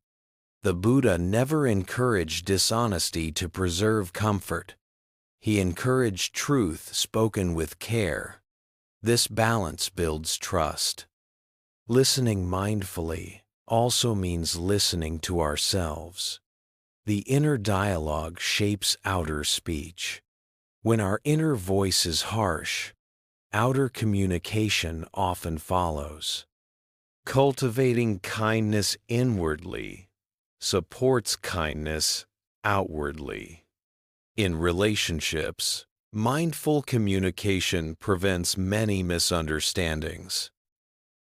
The Buddha never encouraged dishonesty to preserve comfort. He encouraged truth spoken with care. This balance builds trust. Listening mindfully also means listening to ourselves. The inner dialogue shapes outer speech. When our inner voice is harsh, outer communication often follows. Cultivating kindness inwardly supports kindness outwardly. In relationships, mindful communication prevents many misunderstandings.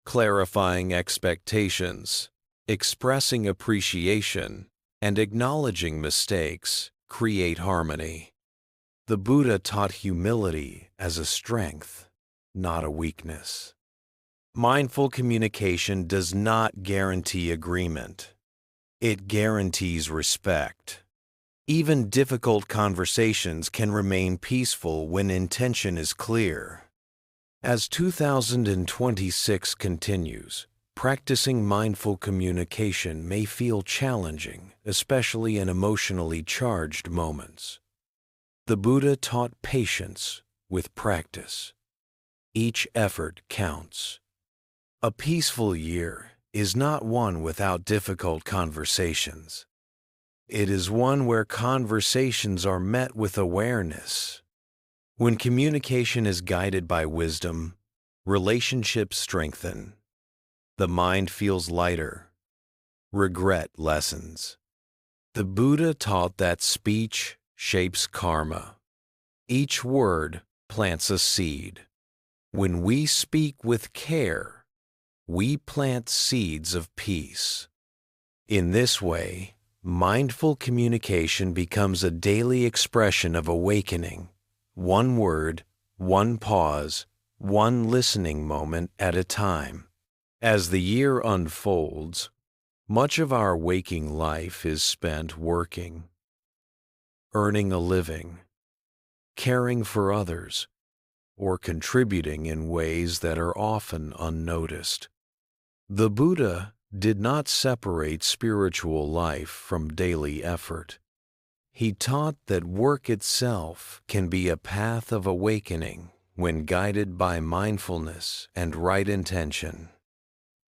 Clarifying expectations, expressing appreciation, and acknowledging mistakes create harmony. The Buddha taught humility as a strength, not a weakness. Mindful communication does not guarantee agreement. It guarantees respect. Even difficult conversations can remain peaceful when intention is clear. As 2026 continues, practicing mindful communication may feel challenging, especially in emotionally charged moments. The Buddha taught patience with practice. Each effort counts. A peaceful year is not one without difficult conversations. It is one where conversations are met with awareness. When communication is guided by wisdom, relationships strengthen. The mind feels lighter. Regret lessens. The Buddha taught that speech shapes karma. Each word plants a seed. When we speak with care, we plant seeds of peace. In this way, mindful communication becomes a daily expression of awakening, one word, one pause, one listening moment at a time. As the year unfolds, much of our waking life is spent working, earning a living, caring for others, or contributing in ways that are often unnoticed. The Buddha did not separate spiritual life from daily effort. He taught that work itself can be a path of awakening when guided by mindfulness and right intention.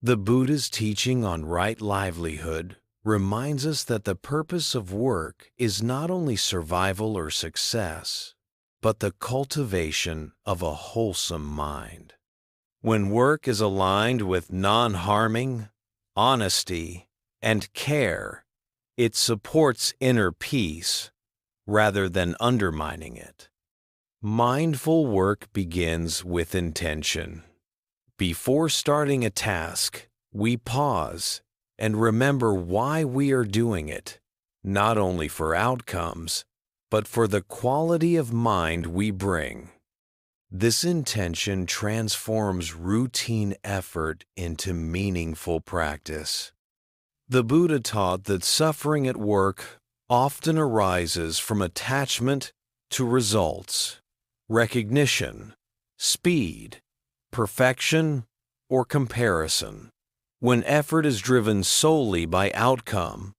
The Buddha's teaching on right livelihood reminds us that the purpose of work is not only survival or success, but the cultivation of a wholesome mind. When work is aligned with non-harming, honesty, and care. It supports inner peace rather than undermining it. Mindful work begins with intention. Before starting a task, we pause and remember why we are doing it, not only for outcomes, but for the quality of mind we bring. This intention transforms routine effort into meaningful practice. The Buddha taught that suffering at work often arises from attachment to results, recognition, speed, perfection, or comparison. When effort is driven solely by outcome,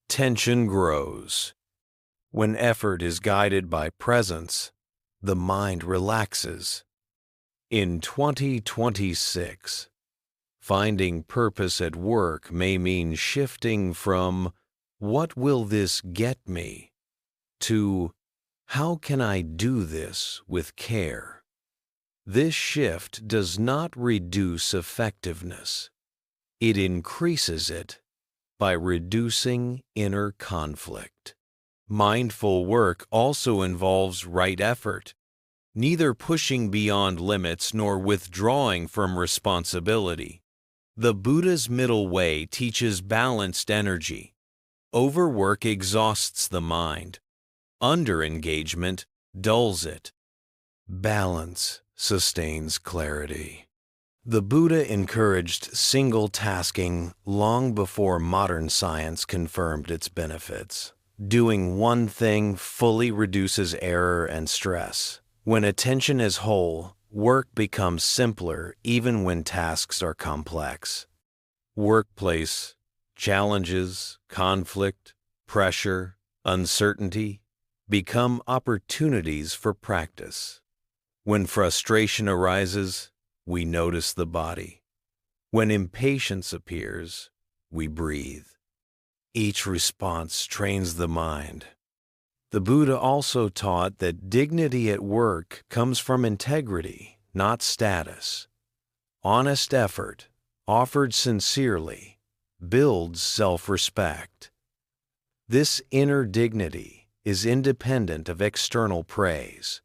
tension grows. When effort is guided by presence, the mind relaxes. In 2026, finding purpose at work may mean shifting from "what will this get me?" to "how can I do this with care?" This shift does not reduce effectiveness. It increases it by reducing inner conflict. Mindful work also involves right effort, neither pushing beyond limits nor withdrawing from responsibility. The Buddha's middle way teaches balanced energy. Overwork exhausts the mind. Under-engagement dulls it. Balance sustains clarity. The Buddha encouraged single tasking long before modern science confirmed its benefits. Doing one thing fully reduces error and stress. When attention is whole, work becomes simpler even when tasks are complex. Workplace challenges, conflict, pressure, uncertainty become opportunities for practice. When frustration arises, we notice the body. When impatience appears, we breathe. Each response trains the mind. The Buddha also taught that dignity at work comes from integrity, not status. Honest effort, offered sincerely, builds self-respect. This inner dignity is independent of external praise.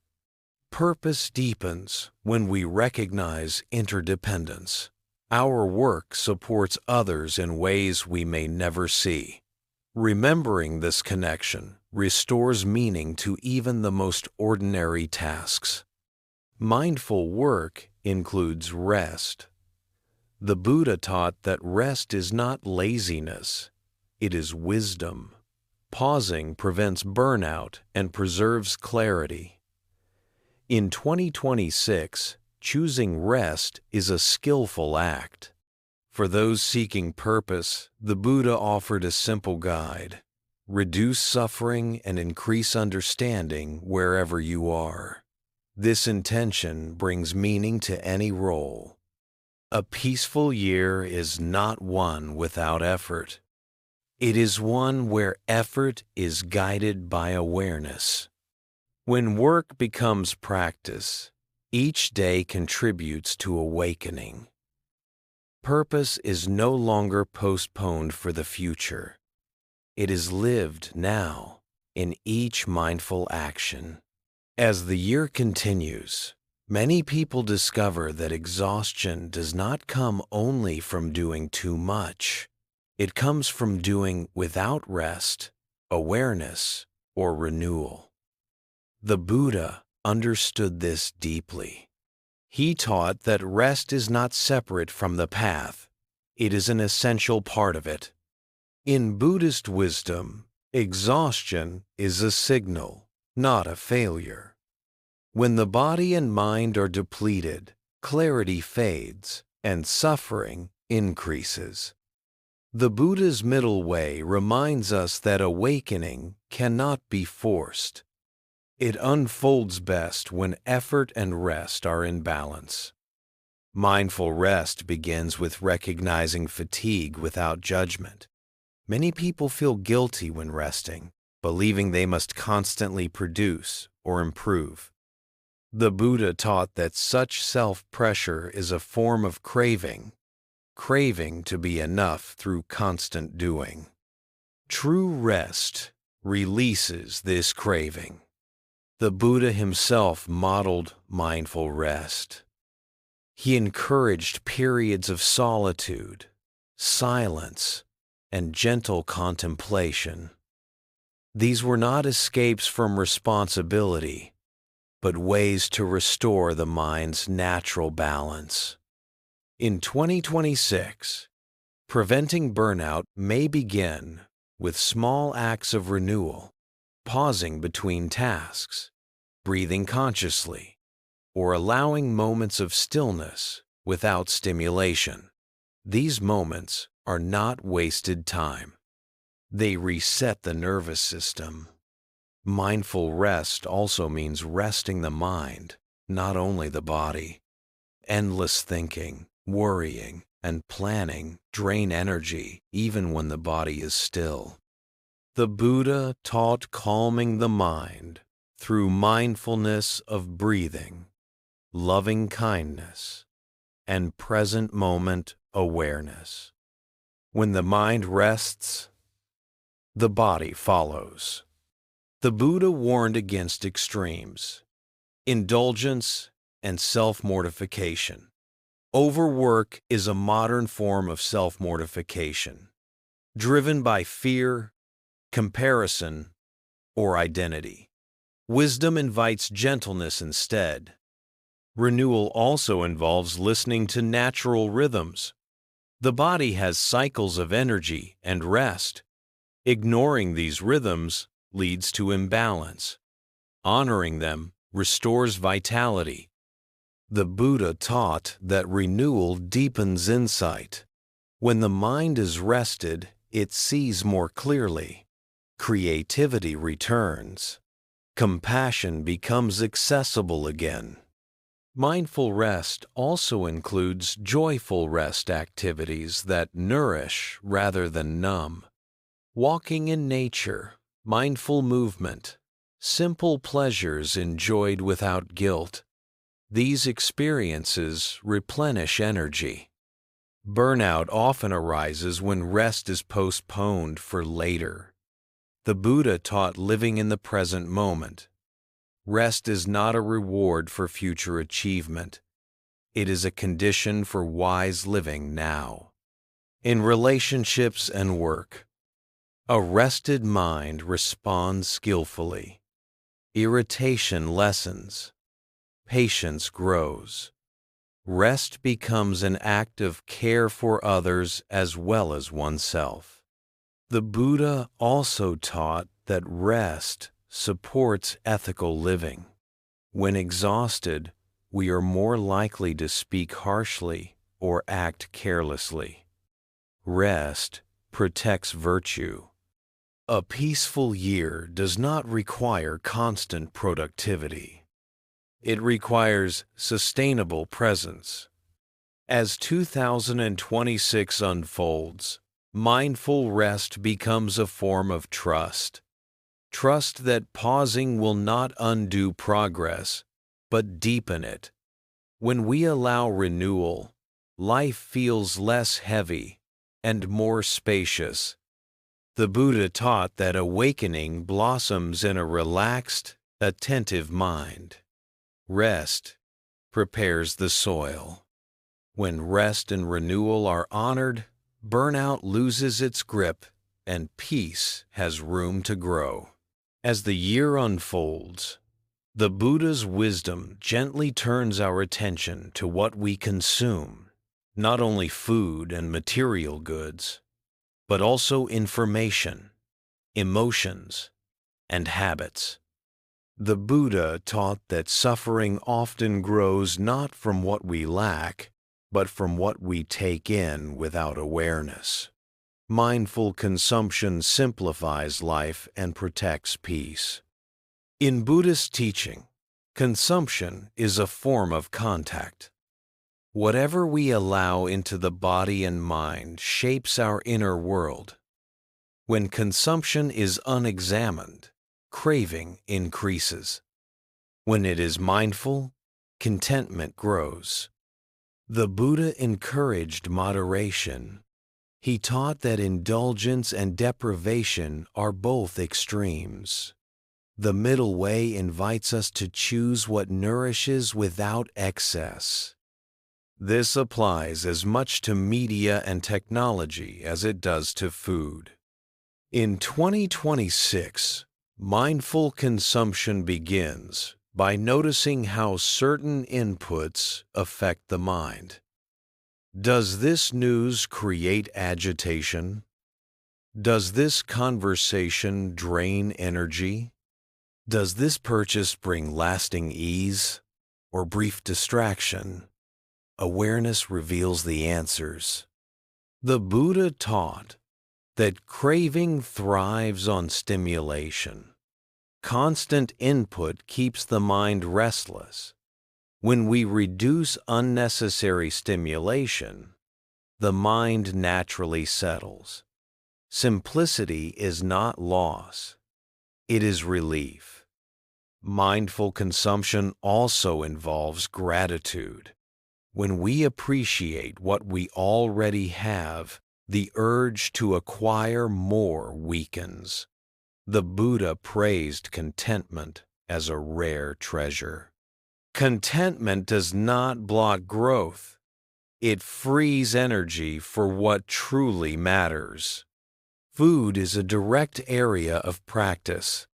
Purpose deepens when we recognize interdependence. Our work supports others in ways we may never see. Remembering this connection restores meaning to even the most ordinary tasks. Mindful work includes rest. The Buddha taught that rest is not laziness, it is wisdom. Pausing prevents burnout and preserves clarity. In 2026, choosing rest is a skillful act. For those seeking purpose, the Buddha offered a simple guide: reduce suffering and increase understanding wherever you are. This intention brings meaning to any role. A peaceful year is not one without effort. It is one where effort is guided by awareness. When work becomes practice, each day contributes to awakening. Purpose is no longer postponed for the future. It is lived now in each mindful action. As the year continues, many people discover that exhaustion does not come only from doing too much. It comes from doing without rest, awareness, or renewal. The Buddha understood this deeply. He taught that rest is not separate from the path. It is an essential part of it. In Buddhist wisdom, exhaustion is a signal, not a failure. When the body and mind are depleted, clarity fades and suffering increases. The Buddha's middle way reminds us that awakening cannot be forced. It unfolds best when effort and rest are in balance. Mindful rest begins with recognizing fatigue without judgment. Many people feel guilty when resting, believing they must constantly produce or improve. The Buddha taught that such self-pressure is a form of craving. craving to be enough through constant doing. True rest releases this craving. The Buddha himself modeled mindful rest. He encouraged periods of solitude, silence, and gentle contemplation. These were not escapes from responsibility, but ways to restore the mind's natural balance. In 2026, preventing burnout may begin with small acts of renewal, pausing between tasks, breathing consciously, or allowing moments of stillness without stimulation. These moments are not wasted time. They reset the nervous system. Mindful rest also means resting the mind, not only the body. Endless thinking, worrying, and planning drain energy even when the body is still. The Buddha taught calming the mind through mindfulness of breathing, loving kindness, and present moment awareness. When the mind rests, the body follows. The Buddha warned against extremes, indulgence, and self-mortification. Overwork is a modern form of self-mortification, driven by fear, comparison, or identity. Wisdom invites gentleness instead. Renewal also involves listening to natural rhythms. The body has cycles of energy and rest. Ignoring these rhythms leads to imbalance. Honoring them restores vitality. The Buddha taught that renewal deepens insight. When the mind is rested, it sees more clearly. Creativity returns. Compassion becomes accessible again. Mindful rest also includes joyful rest activities that nourish rather than numb. Walking in nature, mindful movement, simple pleasures enjoyed without guilt. These experiences replenish energy. Burnout often arises when rest is postponed for later. The Buddha taught living in the present moment. Rest is not a reward for future achievement. It is a condition for wise living now. In relationships and work, a rested mind responds skillfully. Irritation lessens. Patience grows. Rest becomes an act of care for others as well as oneself. The Buddha also taught that rest supports ethical living. When exhausted, we are more likely to speak harshly or act carelessly. Rest protects virtue. A peaceful year does not require constant productivity. It requires sustainable presence. As 2026 unfolds, mindful rest becomes a form of trust. Trust that pausing will not undo progress, but deepen it. When we allow renewal, life feels less heavy and more spacious. The Buddha taught that awakening blossoms in a relaxed, attentive mind. Rest prepares the soil. When rest and renewal are honored, burnout loses its grip and peace has room to grow. As the year unfolds, the Buddha's wisdom gently turns our attention to what we consume, not only food and material goods, but also information, emotions, and habits. The Buddha taught that suffering often grows not from what we lack, but from what we take in without awareness. Mindful consumption simplifies life and protects peace. In Buddhist teaching, consumption is a form of contact. Whatever we allow into the body and mind shapes our inner world. When consumption is unexamined, craving increases. When it is mindful, contentment grows. The Buddha encouraged moderation. He taught that indulgence and deprivation are both extremes. The middle way invites us to choose what nourishes without excess. This applies as much to media and technology as it does to food. In 2026, mindful consumption begins by noticing how certain inputs affect the mind. Does this news create agitation? Does this conversation drain energy? Does this purchase bring lasting ease or brief distraction? Awareness reveals the answers. The Buddha taught that craving thrives on stimulation. Constant input keeps the mind restless. When we reduce unnecessary stimulation, the mind naturally settles. Simplicity is not loss, it is relief. Mindful consumption also involves gratitude. When we appreciate what we already have, the urge to acquire more weakens. The Buddha praised contentment as a rare treasure. Contentment does not block growth. It frees energy for what truly matters. Food is a direct area of practice.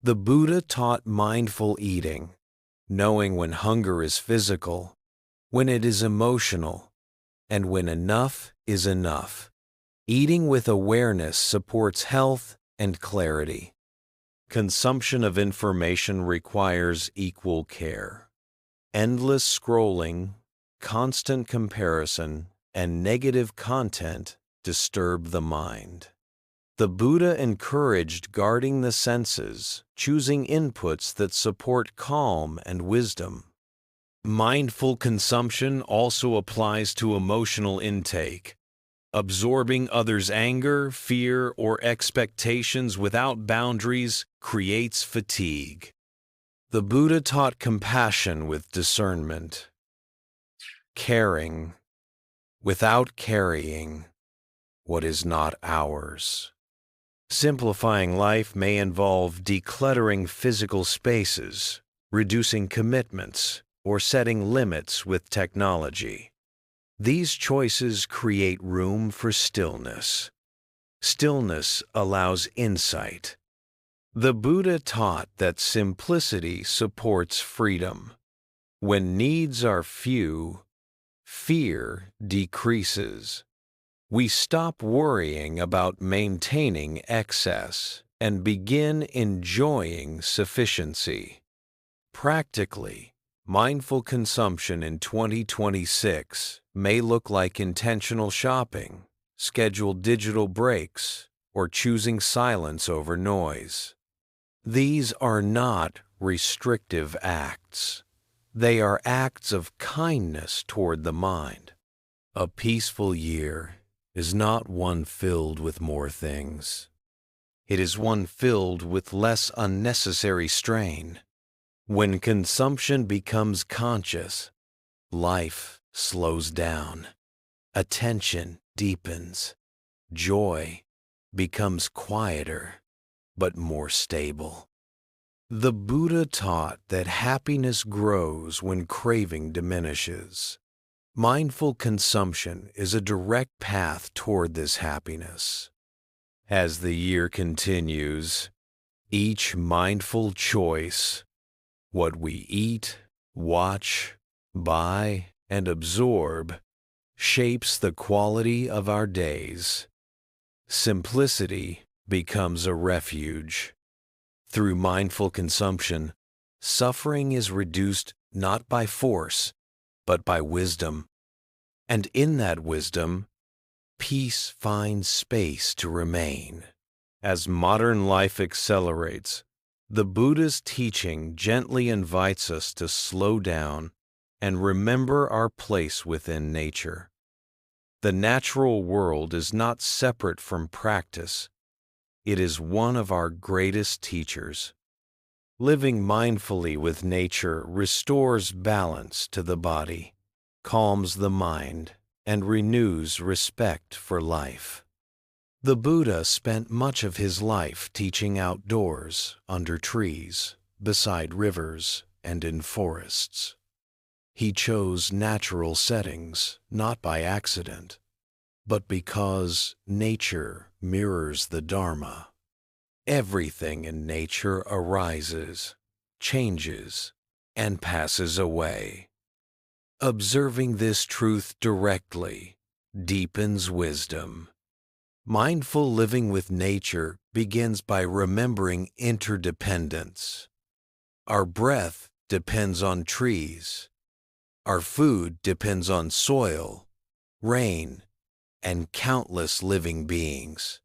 The Buddha taught mindful eating, knowing when hunger is physical, when it is emotional, and when enough is enough. Eating with awareness supports health and clarity. Consumption of information requires equal care. Endless scrolling, constant comparison, and negative content disturb the mind. The Buddha encouraged guarding the senses, choosing inputs that support calm and wisdom. Mindful consumption also applies to emotional intake. Absorbing others' anger, fear, or expectations without boundaries creates fatigue. The Buddha taught compassion with discernment. Caring without carrying what is not ours. Simplifying life may involve decluttering physical spaces, reducing commitments, or setting limits with technology. These choices create room for stillness. Stillness allows insight. The Buddha taught that simplicity supports freedom. When needs are few, fear decreases. We stop worrying about maintaining excess and begin enjoying sufficiency. Practically, mindful consumption in 2026 may look like intentional shopping, scheduled digital breaks, or choosing silence over noise. These are not restrictive acts. They are acts of kindness toward the mind. A peaceful year is not one filled with more things. It is one filled with less unnecessary strain. When consumption becomes conscious, life slows down. Attention deepens. Joy becomes quieter, but more stable. The Buddha taught that happiness grows when craving diminishes. Mindful consumption is a direct path toward this happiness. As the year continues, each mindful choice, what we eat, watch, buy, and absorb, shapes the quality of our days. Simplicity becomes a refuge. Through mindful consumption, suffering is reduced not by force, but by wisdom. And in that wisdom, peace finds space to remain. As modern life accelerates, the Buddha's teaching gently invites us to slow down and remember our place within nature. The natural world is not separate from practice. It is one of our greatest teachers. Living mindfully with nature restores balance to the body. calms the mind and renews respect for life. The Buddha spent much of his life teaching outdoors, under trees, beside rivers, and in forests. He chose natural settings not by accident, but because nature mirrors the Dharma. Everything in nature arises, changes, and passes away. Observing this truth directly deepens wisdom. Mindful living with nature begins by remembering interdependence. Our breath depends on trees. Our food depends on soil, rain, and countless living beings.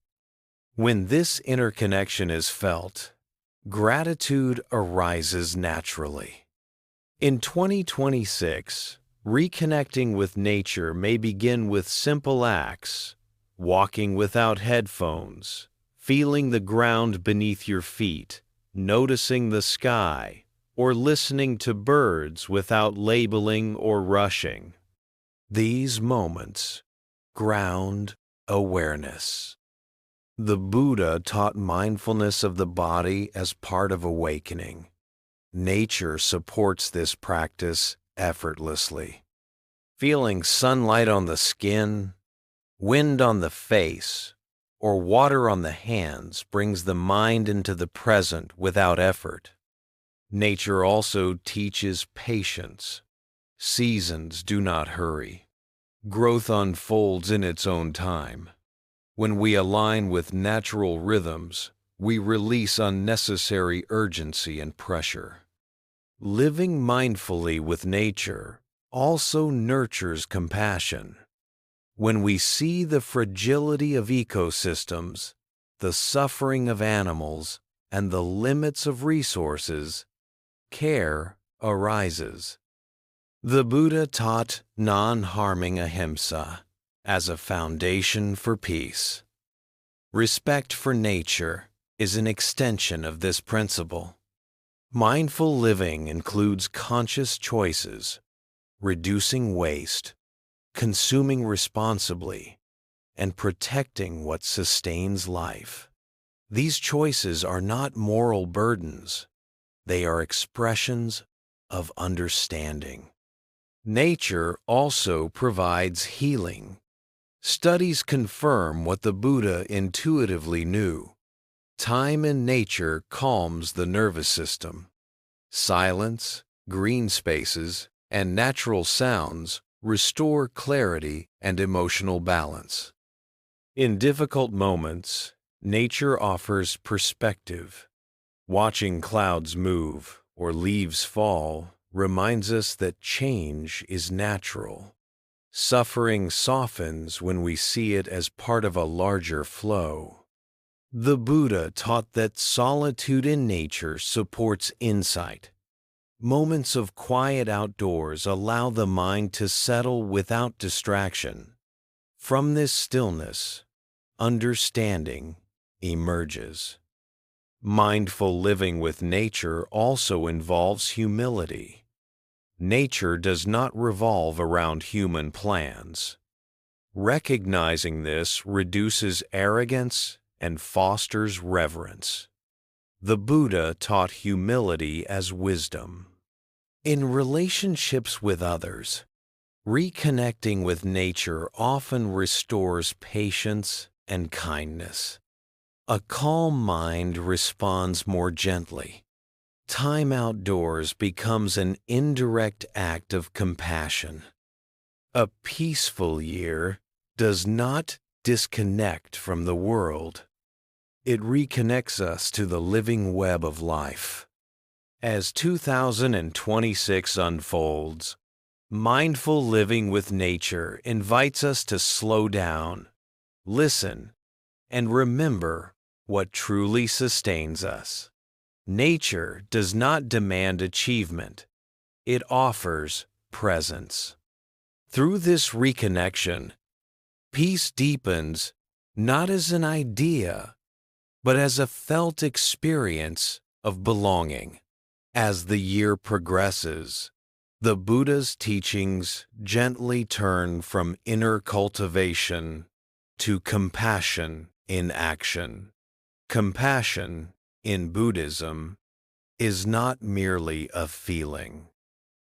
When this interconnection is felt, gratitude arises naturally. In 2026, reconnecting with nature may begin with simple acts: walking without headphones, feeling the ground beneath your feet, noticing the sky, or listening to birds without labeling or rushing. These moments ground awareness. The Buddha taught mindfulness of the body as part of awakening. Nature supports this practice effortlessly. Feeling sunlight on the skin, wind on the face, or water on the hands brings the mind into the present without effort. Nature also teaches patience. Seasons do not hurry. Growth unfolds in its own time. When we align with natural rhythms, we release unnecessary urgency and pressure. Living mindfully with nature also nurtures compassion. When we see the fragility of ecosystems, the suffering of animals, and the limits of resources, care arises. The Buddha taught non-harming ahimsa as a foundation for peace. Respect for nature is an extension of this principle. Mindful living includes conscious choices, reducing waste, consuming responsibly, and protecting what sustains life. These choices are not moral burdens. They are expressions of understanding. Nature also provides healing. Studies confirm what the Buddha intuitively knew. Time in nature calms the nervous system. Silence, green spaces, and natural sounds restore clarity and emotional balance. In difficult moments, nature offers perspective. Watching clouds move or leaves fall reminds us that change is natural. Suffering softens when we see it as part of a larger flow. The Buddha taught that solitude in nature supports insight. Moments of quiet outdoors allow the mind to settle without distraction. From this stillness, understanding emerges. Mindful living with nature also involves humility. Nature does not revolve around human plans. Recognizing this reduces arrogance and fosters reverence. The Buddha taught humility as wisdom. In relationships with others, reconnecting with nature often restores patience and kindness. A calm mind responds more gently. Time outdoors becomes an indirect act of compassion. A peaceful year does not disconnect from the world. It reconnects us to the living web of life. As 2026 unfolds, mindful living with nature invites us to slow down, listen, and remember what truly sustains us. Nature does not demand achievement. It offers presence. Through this reconnection, peace deepens not as an idea, but as a felt experience of belonging. As the year progresses, The Buddha's teachings gently turn from inner cultivation to compassion in action. Compassion, in Buddhism, is not merely a feeling.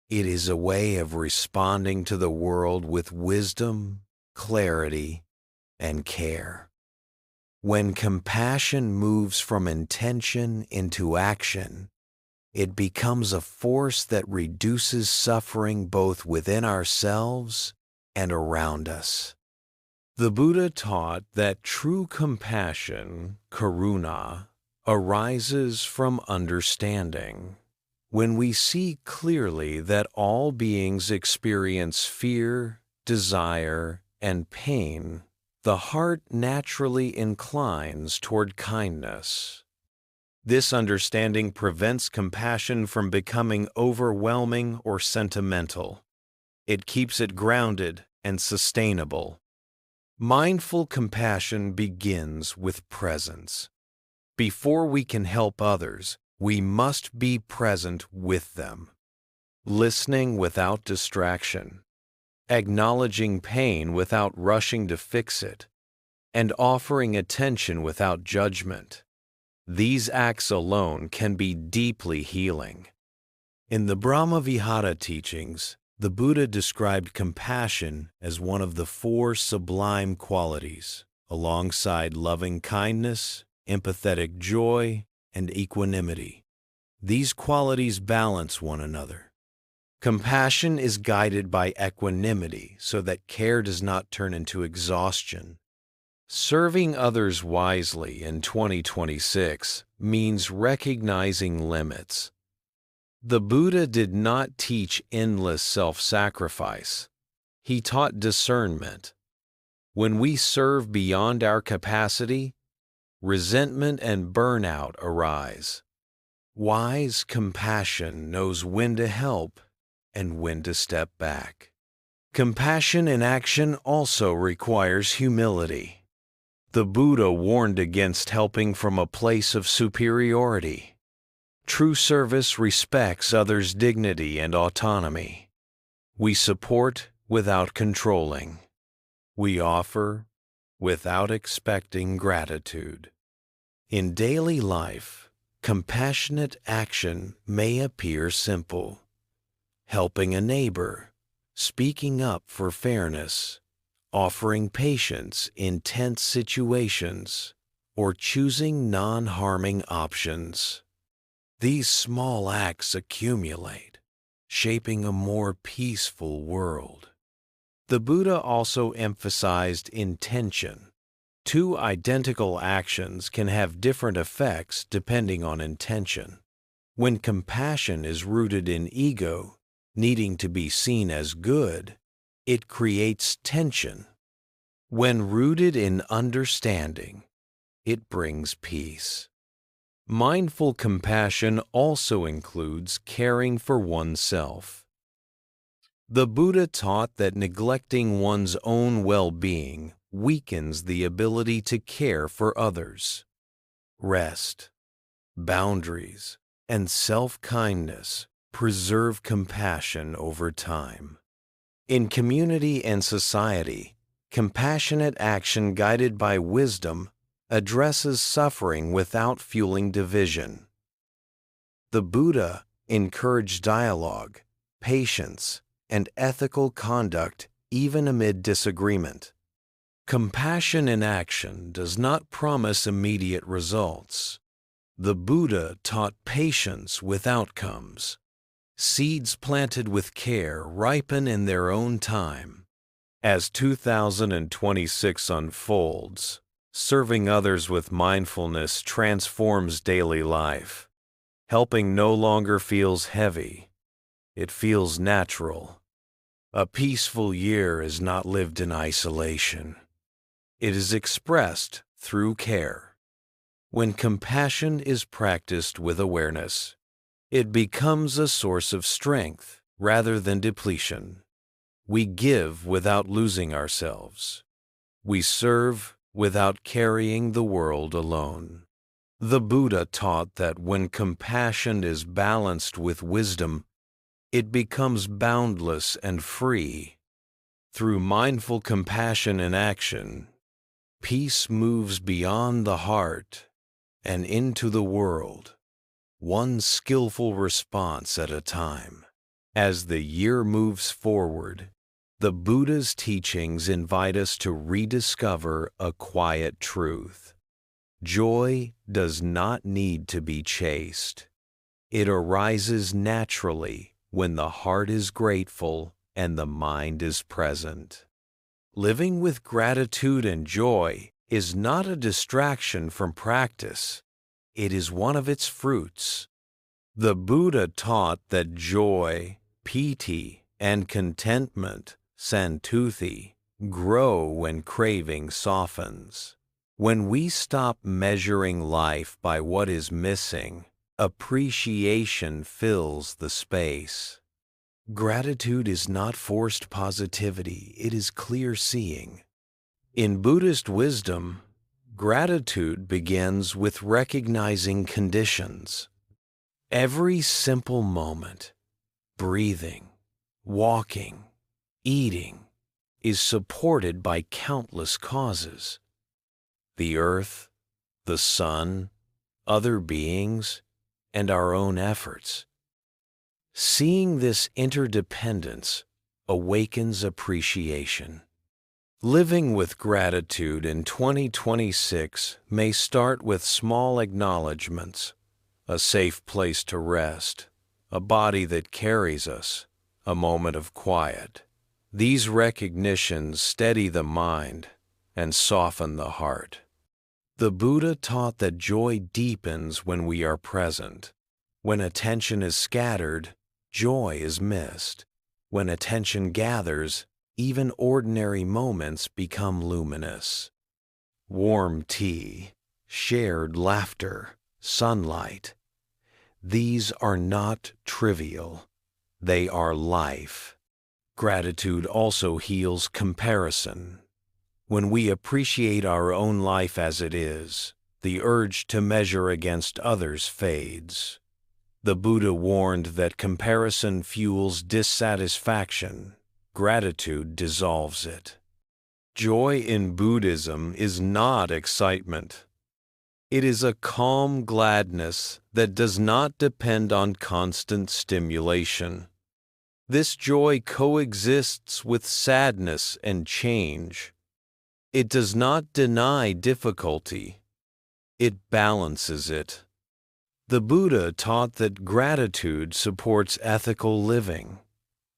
It is a way of responding to the world with wisdom, clarity, and care. When compassion moves from intention into action, it becomes a force that reduces suffering both within ourselves and around us. The Buddha taught that true compassion, karuna, arises from understanding. When we see clearly that all beings experience fear, desire, and pain, the heart naturally inclines toward kindness. This understanding prevents compassion from becoming overwhelming or sentimental. It keeps it grounded and sustainable. Mindful compassion begins with presence. Before we can help others, we must be present with them. Listening without distraction, acknowledging pain without rushing to fix it, and offering attention without judgment. These acts alone can be deeply healing. In the Brahma-vihara teachings, the Buddha described compassion as one of the four sublime qualities, alongside loving kindness, empathetic joy, and equanimity. These qualities balance one another. Compassion is guided by equanimity so that care does not turn into exhaustion. Serving others wisely in 2026 means recognizing limits. The Buddha did not teach endless self-sacrifice. He taught discernment. When we serve beyond our capacity, resentment and burnout arise. Wise compassion knows when to help and when to step back. Compassion in action also requires humility. The Buddha warned against helping from a place of superiority. True service respects others' dignity and autonomy. We support without controlling. We offer without expecting gratitude. In daily life, compassionate action may appear simple. Helping a neighbor, speaking up for fairness, offering patience in tense situations, or choosing non-harming options. These small acts accumulate, shaping a more peaceful world. The Buddha also emphasized intention. Two identical actions can have different effects depending on intention. When compassion is rooted in ego, needing to be seen as good, it creates tension. When rooted in understanding, it brings peace. Mindful compassion also includes caring for oneself. The Buddha taught that neglecting one's own well-being weakens the ability to care for others. Rest, boundaries, and self-kindness preserve compassion over time. In community and society, compassionate action guided by wisdom addresses suffering without fueling division. The Buddha encouraged dialogue, patience, and ethical conduct even amid disagreement. Compassion in action does not promise immediate results. The Buddha taught patience with outcomes. Seeds planted with care ripen in their own time. As 2026 unfolds, serving others with mindfulness transforms daily life. Helping no longer feels heavy. It feels natural. A peaceful year is not lived in isolation. It is expressed through care. When compassion is practiced with awareness, it becomes a source of strength rather than depletion. We give without losing ourselves. We serve without carrying the world alone. The Buddha taught that when compassion is balanced with wisdom, it becomes boundless and free. Through mindful compassion in action, peace moves beyond the heart and into the world, one skillful response at a time. As the year moves forward, the Buddha's teachings invite us to rediscover a quiet truth. Joy does not need to be chased. It arises naturally when the heart is grateful and the mind is present. Living with gratitude and joy is not a distraction from practice. It is one of its fruits. The Buddha taught that joy, piti, and contentment, santuthi, grow when craving softens. When we stop measuring life by what is missing, appreciation fills the space. Gratitude is not forced positivity, it is clear seeing. In Buddhist wisdom, gratitude begins with recognizing conditions. Every simple moment, breathing, walking, eating, is supported by countless causes. The earth, the sun, other beings, and our own efforts. Seeing this interdependence awakens appreciation. Living with gratitude in 2026 may start with small acknowledgments, a safe place to rest, a body that carries us, a moment of quiet. These recognitions steady the mind and soften the heart. The Buddha taught that joy deepens when we are present. When attention is scattered, joy is missed. When attention gathers, even ordinary moments become luminous. Warm tea, shared laughter, sunlight. These are not trivial. They are life. Gratitude also heals comparison. When we appreciate our own life as it is, the urge to measure against others fades. The Buddha warned that comparison fuels dissatisfaction. Gratitude dissolves it. Joy in Buddhism is not excitement. It is a calm gladness that does not depend on constant stimulation. This joy coexists with sadness and change. It does not deny difficulty. It balances it. The Buddha taught that gratitude supports ethical living.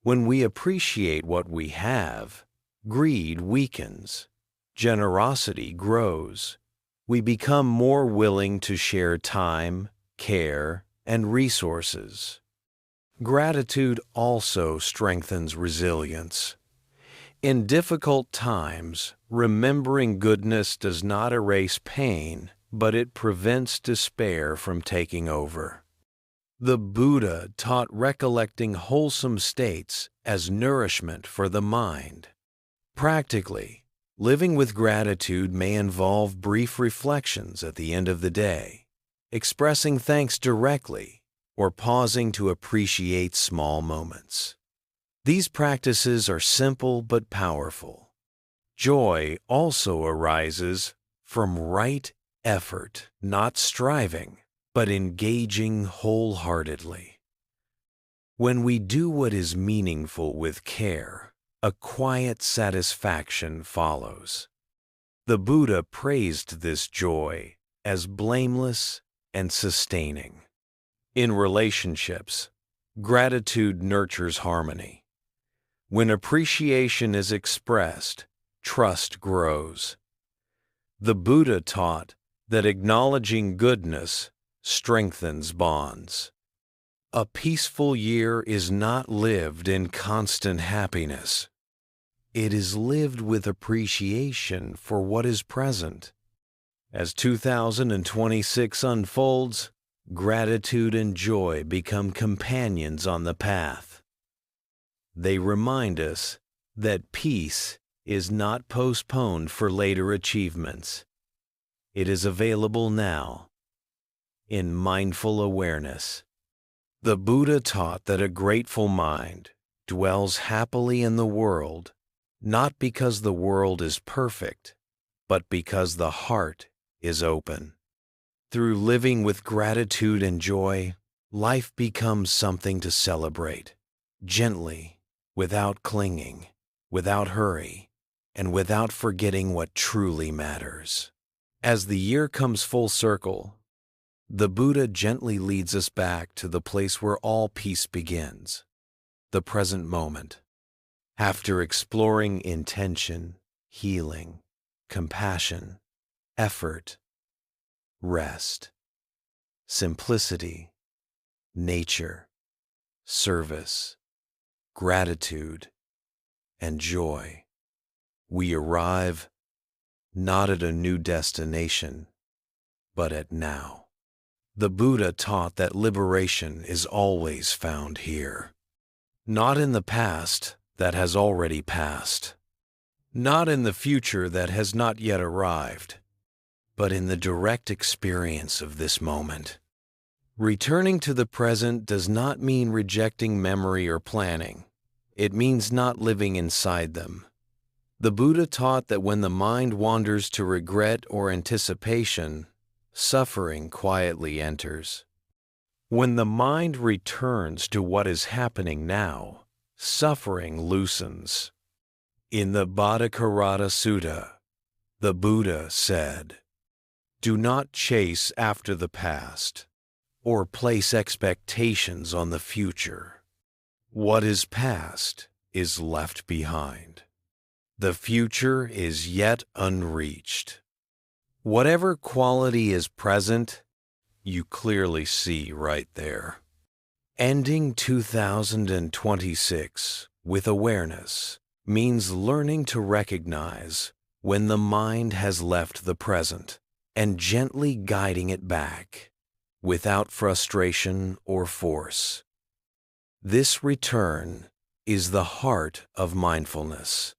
When we appreciate what we have, greed weakens, generosity grows. We become more willing to share time, care, and resources. Gratitude also strengthens resilience. In difficult times, remembering goodness does not erase pain, but it prevents despair from taking over. The Buddha taught recollecting wholesome states as nourishment for the mind. Practically, living with gratitude may involve brief reflections at the end of the day, expressing thanks directly, or pausing to appreciate small moments. These practices are simple but powerful. Joy also arises from right effort, not striving, but engaging wholeheartedly. When we do what is meaningful with care, a quiet satisfaction follows. The Buddha praised this joy as blameless and sustaining. In relationships, gratitude nurtures harmony. When appreciation is expressed, trust grows. The Buddha taught that acknowledging goodness strengthens bonds. A peaceful year is not lived in constant happiness. It is lived with appreciation for what is present. As 2026 unfolds, gratitude and joy become companions on the path. They remind us that peace is not postponed for later achievements. It is available now, in mindful awareness. The Buddha taught that a grateful mind dwells happily in the world, not because the world is perfect, but because the heart is open. Through living with gratitude and joy, life becomes something to celebrate, gently, without clinging, without hurry, and without forgetting what truly matters. As the year comes full circle, the Buddha gently leads us back to the place where all peace begins, the present moment. After exploring intention, healing, compassion, effort, rest, simplicity, nature, service, gratitude, and joy, we arrive not at a new destination, but at now. The Buddha taught that liberation is always found here, not in the past that has already passed, not in the future that has not yet arrived, but in the direct experience of this moment. Returning to the present does not mean rejecting memory or planning. It means not living inside them. The Buddha taught that when the mind wanders to regret or anticipation, suffering quietly enters. When the mind returns to what is happening now, suffering loosens. In the Bhattacharya Sutta, the Buddha said, "Do not chase after the past, or place expectations on the future. What is past is left behind. The future is yet unreached. Whatever quality is present, you clearly see right there." Ending 2026 with awareness means learning to recognize when the mind has left the present and gently guiding it back, without frustration or force. This return is the heart of mindfulness.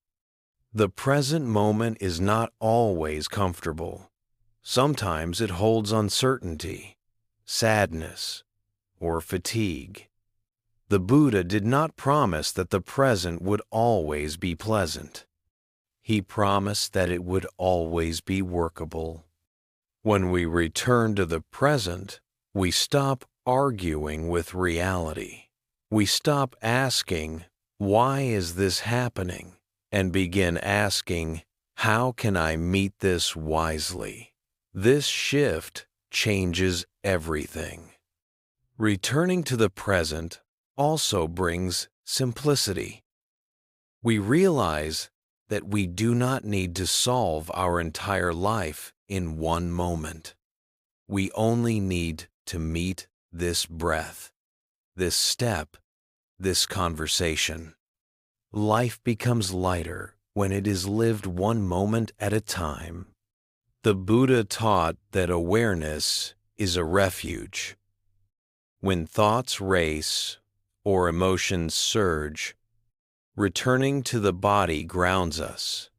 The present moment is not always comfortable. Sometimes it holds uncertainty, sadness, or fatigue. The Buddha did not promise that the present would always be pleasant. He promised that it would always be workable. When we return to the present, we stop arguing with reality. We stop asking, "Why is this happening?" and begin asking, "How can I meet this wisely?" This shift changes everything. Returning to the present also brings simplicity. We realize that we do not need to solve our entire life in one moment. We only need to meet this breath, this step, this conversation. Life becomes lighter when it is lived one moment at a time. The Buddha taught that awareness is a refuge. When thoughts race or emotions surge, returning to the body grounds us.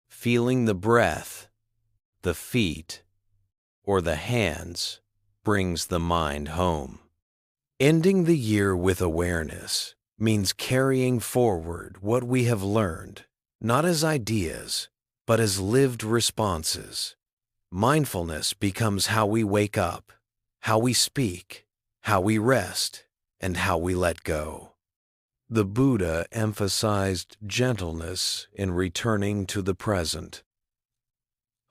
Feeling the breath, the feet, or the hands brings the mind home. Ending the year with awareness means carrying forward what we have learned, not as ideas, but as lived responses. Mindfulness becomes how we wake up, how we speak, how we rest, and how we let go. The Buddha emphasized gentleness in returning to the present.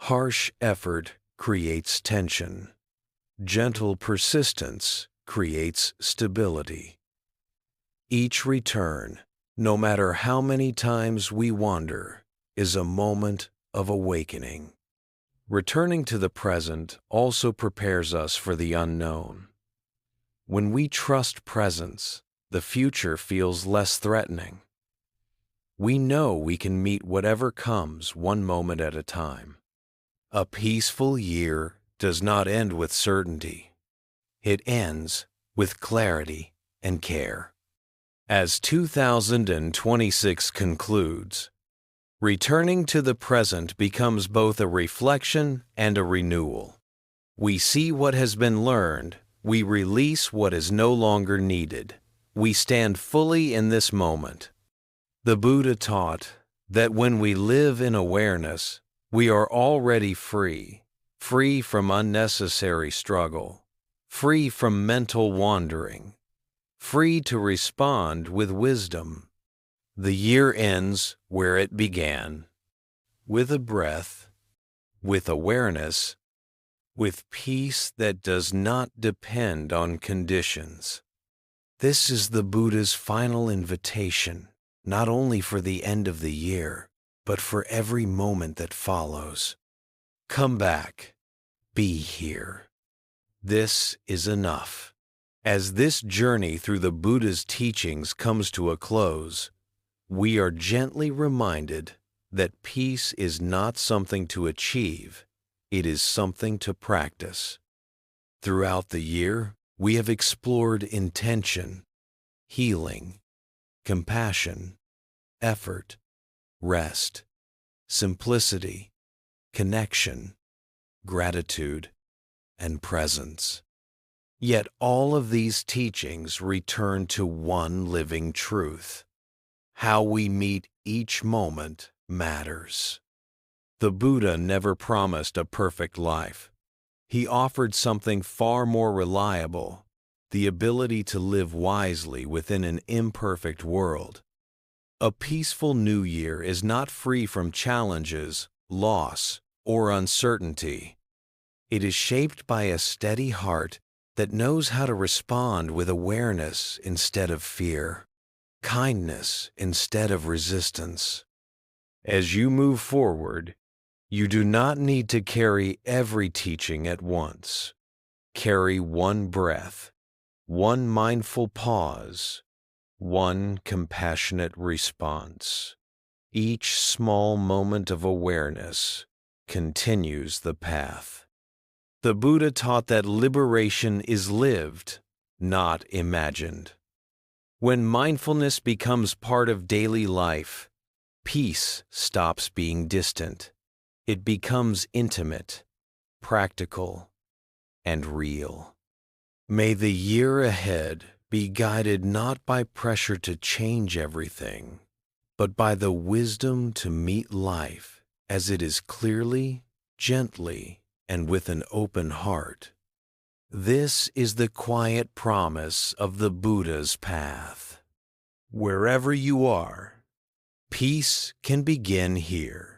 Harsh effort creates tension. Gentle persistence creates stability. Each return, no matter how many times we wander, is a moment of awakening. Returning to the present also prepares us for the unknown. When we trust presence, the future feels less threatening. We know we can meet whatever comes one moment at a time. A peaceful year does not end with certainty. It ends with clarity and care. As 2026 concludes, returning to the present becomes both a reflection and a renewal. We see what has been learned, We release what is no longer needed. We stand fully in this moment. The Buddha taught that when we live in awareness, we are already free, free from unnecessary struggle, free from mental wandering, free to respond with wisdom. The year ends where it began, with a breath, with awareness, with peace that does not depend on conditions. This is the Buddha's final invitation, not only for the end of the year, but for every moment that follows. Come back. Be here. This is enough. As this journey through the Buddha's teachings comes to a close, we are gently reminded that peace is not something to achieve, it is something to practice. Throughout the year, we have explored intention, healing, compassion, effort, rest, simplicity, connection, gratitude, and presence. Yet all of these teachings return to one living truth. How we meet each moment matters. The Buddha never promised a perfect life. He offered something far more reliable, the ability to live wisely within an imperfect world. A peaceful new year is not free from challenges, loss, or uncertainty. It is shaped by a steady heart that knows how to respond with awareness instead of fear, kindness instead of resistance. As you move forward, you do not need to carry every teaching at once. Carry one breath, one mindful pause, one compassionate response. Each small moment of awareness continues the path. The Buddha taught that liberation is lived, not imagined. When mindfulness becomes part of daily life, peace stops being distant. It becomes intimate, practical, and real. May the year ahead be guided not by pressure to change everything, but by the wisdom to meet life as it is clearly, gently, and with an open heart. This is the quiet promise of the Buddha's path. Wherever you are, peace can begin here.